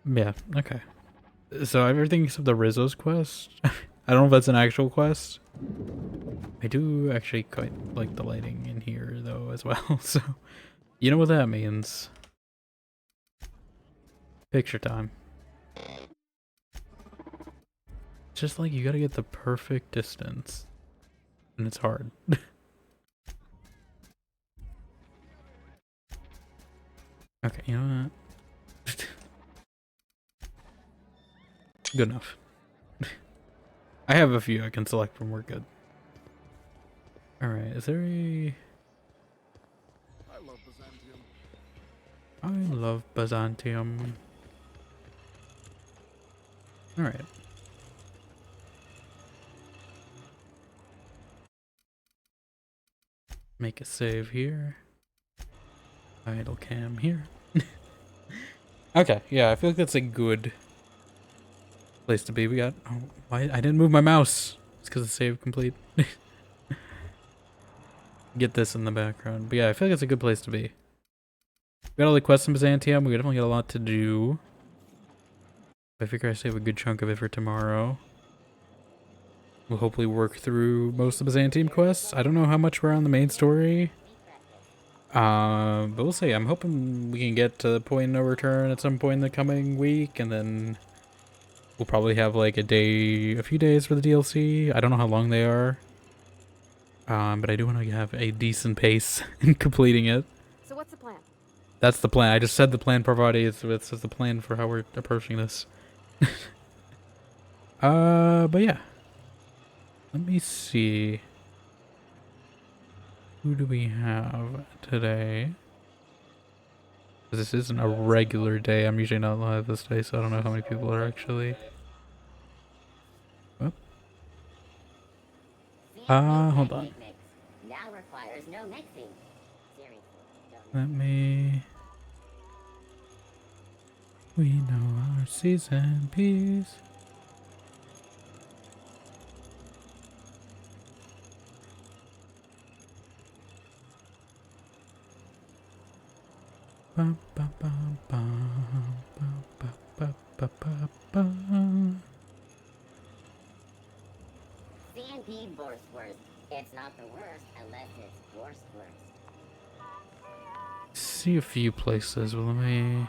Yeah, okay. So everything except the Rizzo's quest. I don't know if that's an actual quest. I do actually quite like the lighting in here though as well, so you know what that means. Picture time. It's just like you gotta get the perfect distance. And it's hard. Okay, you know what? Good enough. I have a few I can select from. We're good. Alright, is there a... I love Byzantium. Alright. Make a save here. Idle cam here. Okay, yeah, I feel like that's a good place to be. We got... Oh, why? I didn't move my mouse. It's because the save complete. Get this in the background. But yeah, I feel like it's a good place to be. We got all the quests in Byzantium. We definitely got a lot to do. I figure I save a good chunk of it for tomorrow. We'll hopefully work through most of the Byzantium quests. I don't know how much we're on the main story. But we'll see. I'm hoping we can get to the point of no return at some point in the coming week, and then we'll probably have like a few days for the DLC. I don't know how long they are. But I do want to have a decent pace in completing it. So what's the plan? That's the plan. I just said the plan provided. It's the plan for how we're approaching this. But yeah. Let me see. Who do we have today? This isn't a regular day. I'm usually not live this day, so I don't know how many people are actually. Oh. Hold on. Now requires no mixing. Seriously, Let me... We know our season piece. Bum, bum, bum, bum, bum, bum, bum, bum, bum, bum. CNP Borstworst. It's not the worst unless it's Borstworst. See a few places. Well, let me...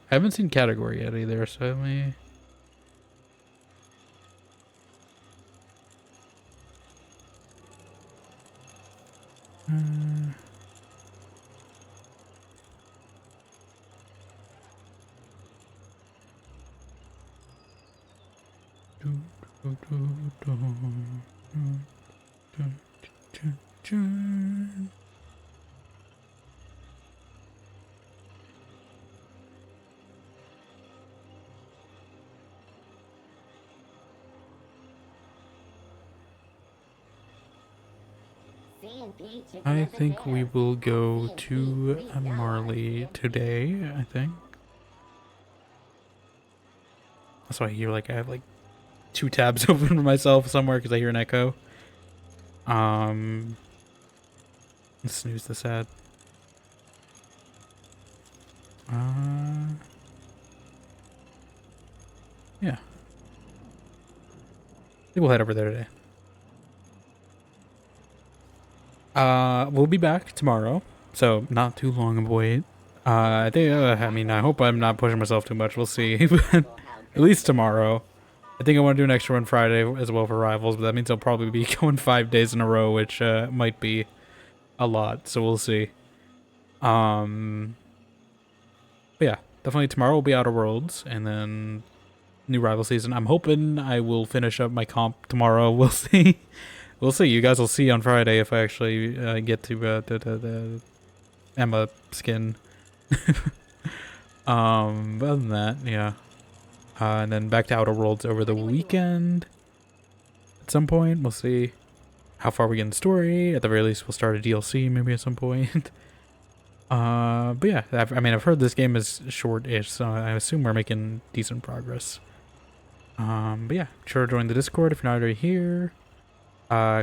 I haven't seen category yet either, so let me... I think we will go to Marley today, I think. That's why I hear like I have like 2 tabs open for myself somewhere because I hear an echo. Snooze this ad. Yeah. I think we'll head over there today. We'll be back tomorrow, so not too long of a wait. I think, I mean, I hope I'm not pushing myself too much. We'll see. At least tomorrow. I think I want to do an extra one Friday as well for Rivals, but that means I'll probably be going 5 days in a row, which might be a lot, so we'll see. But yeah, definitely tomorrow will be Outer Worlds, and then new Rival season. I'm hoping I will finish up my comp tomorrow. We'll see. We'll see. You guys will see on Friday if I actually get to the Emma skin. But other than that, yeah. And then back to Outer Worlds over the weekend. At some point, we'll see how far we get in the story. At the very least, we'll start a DLC maybe at some point. But yeah, I mean, I've heard this game is short-ish, so I assume we're making decent progress. But yeah, sure to join the Discord if you're not already here.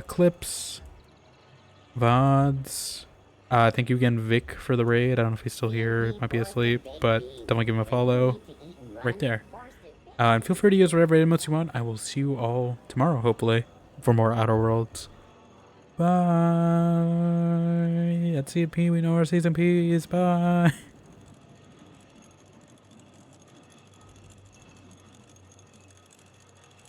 Clips, VODs. Thank you again, Vic, for the raid. I don't know if he's still here. Might be asleep, but definitely give him a follow. Right there. And feel free to use whatever emotes you want. I will see you all tomorrow, hopefully, for more Outer Worlds. Bye. That's CP. We know our season P's. Bye.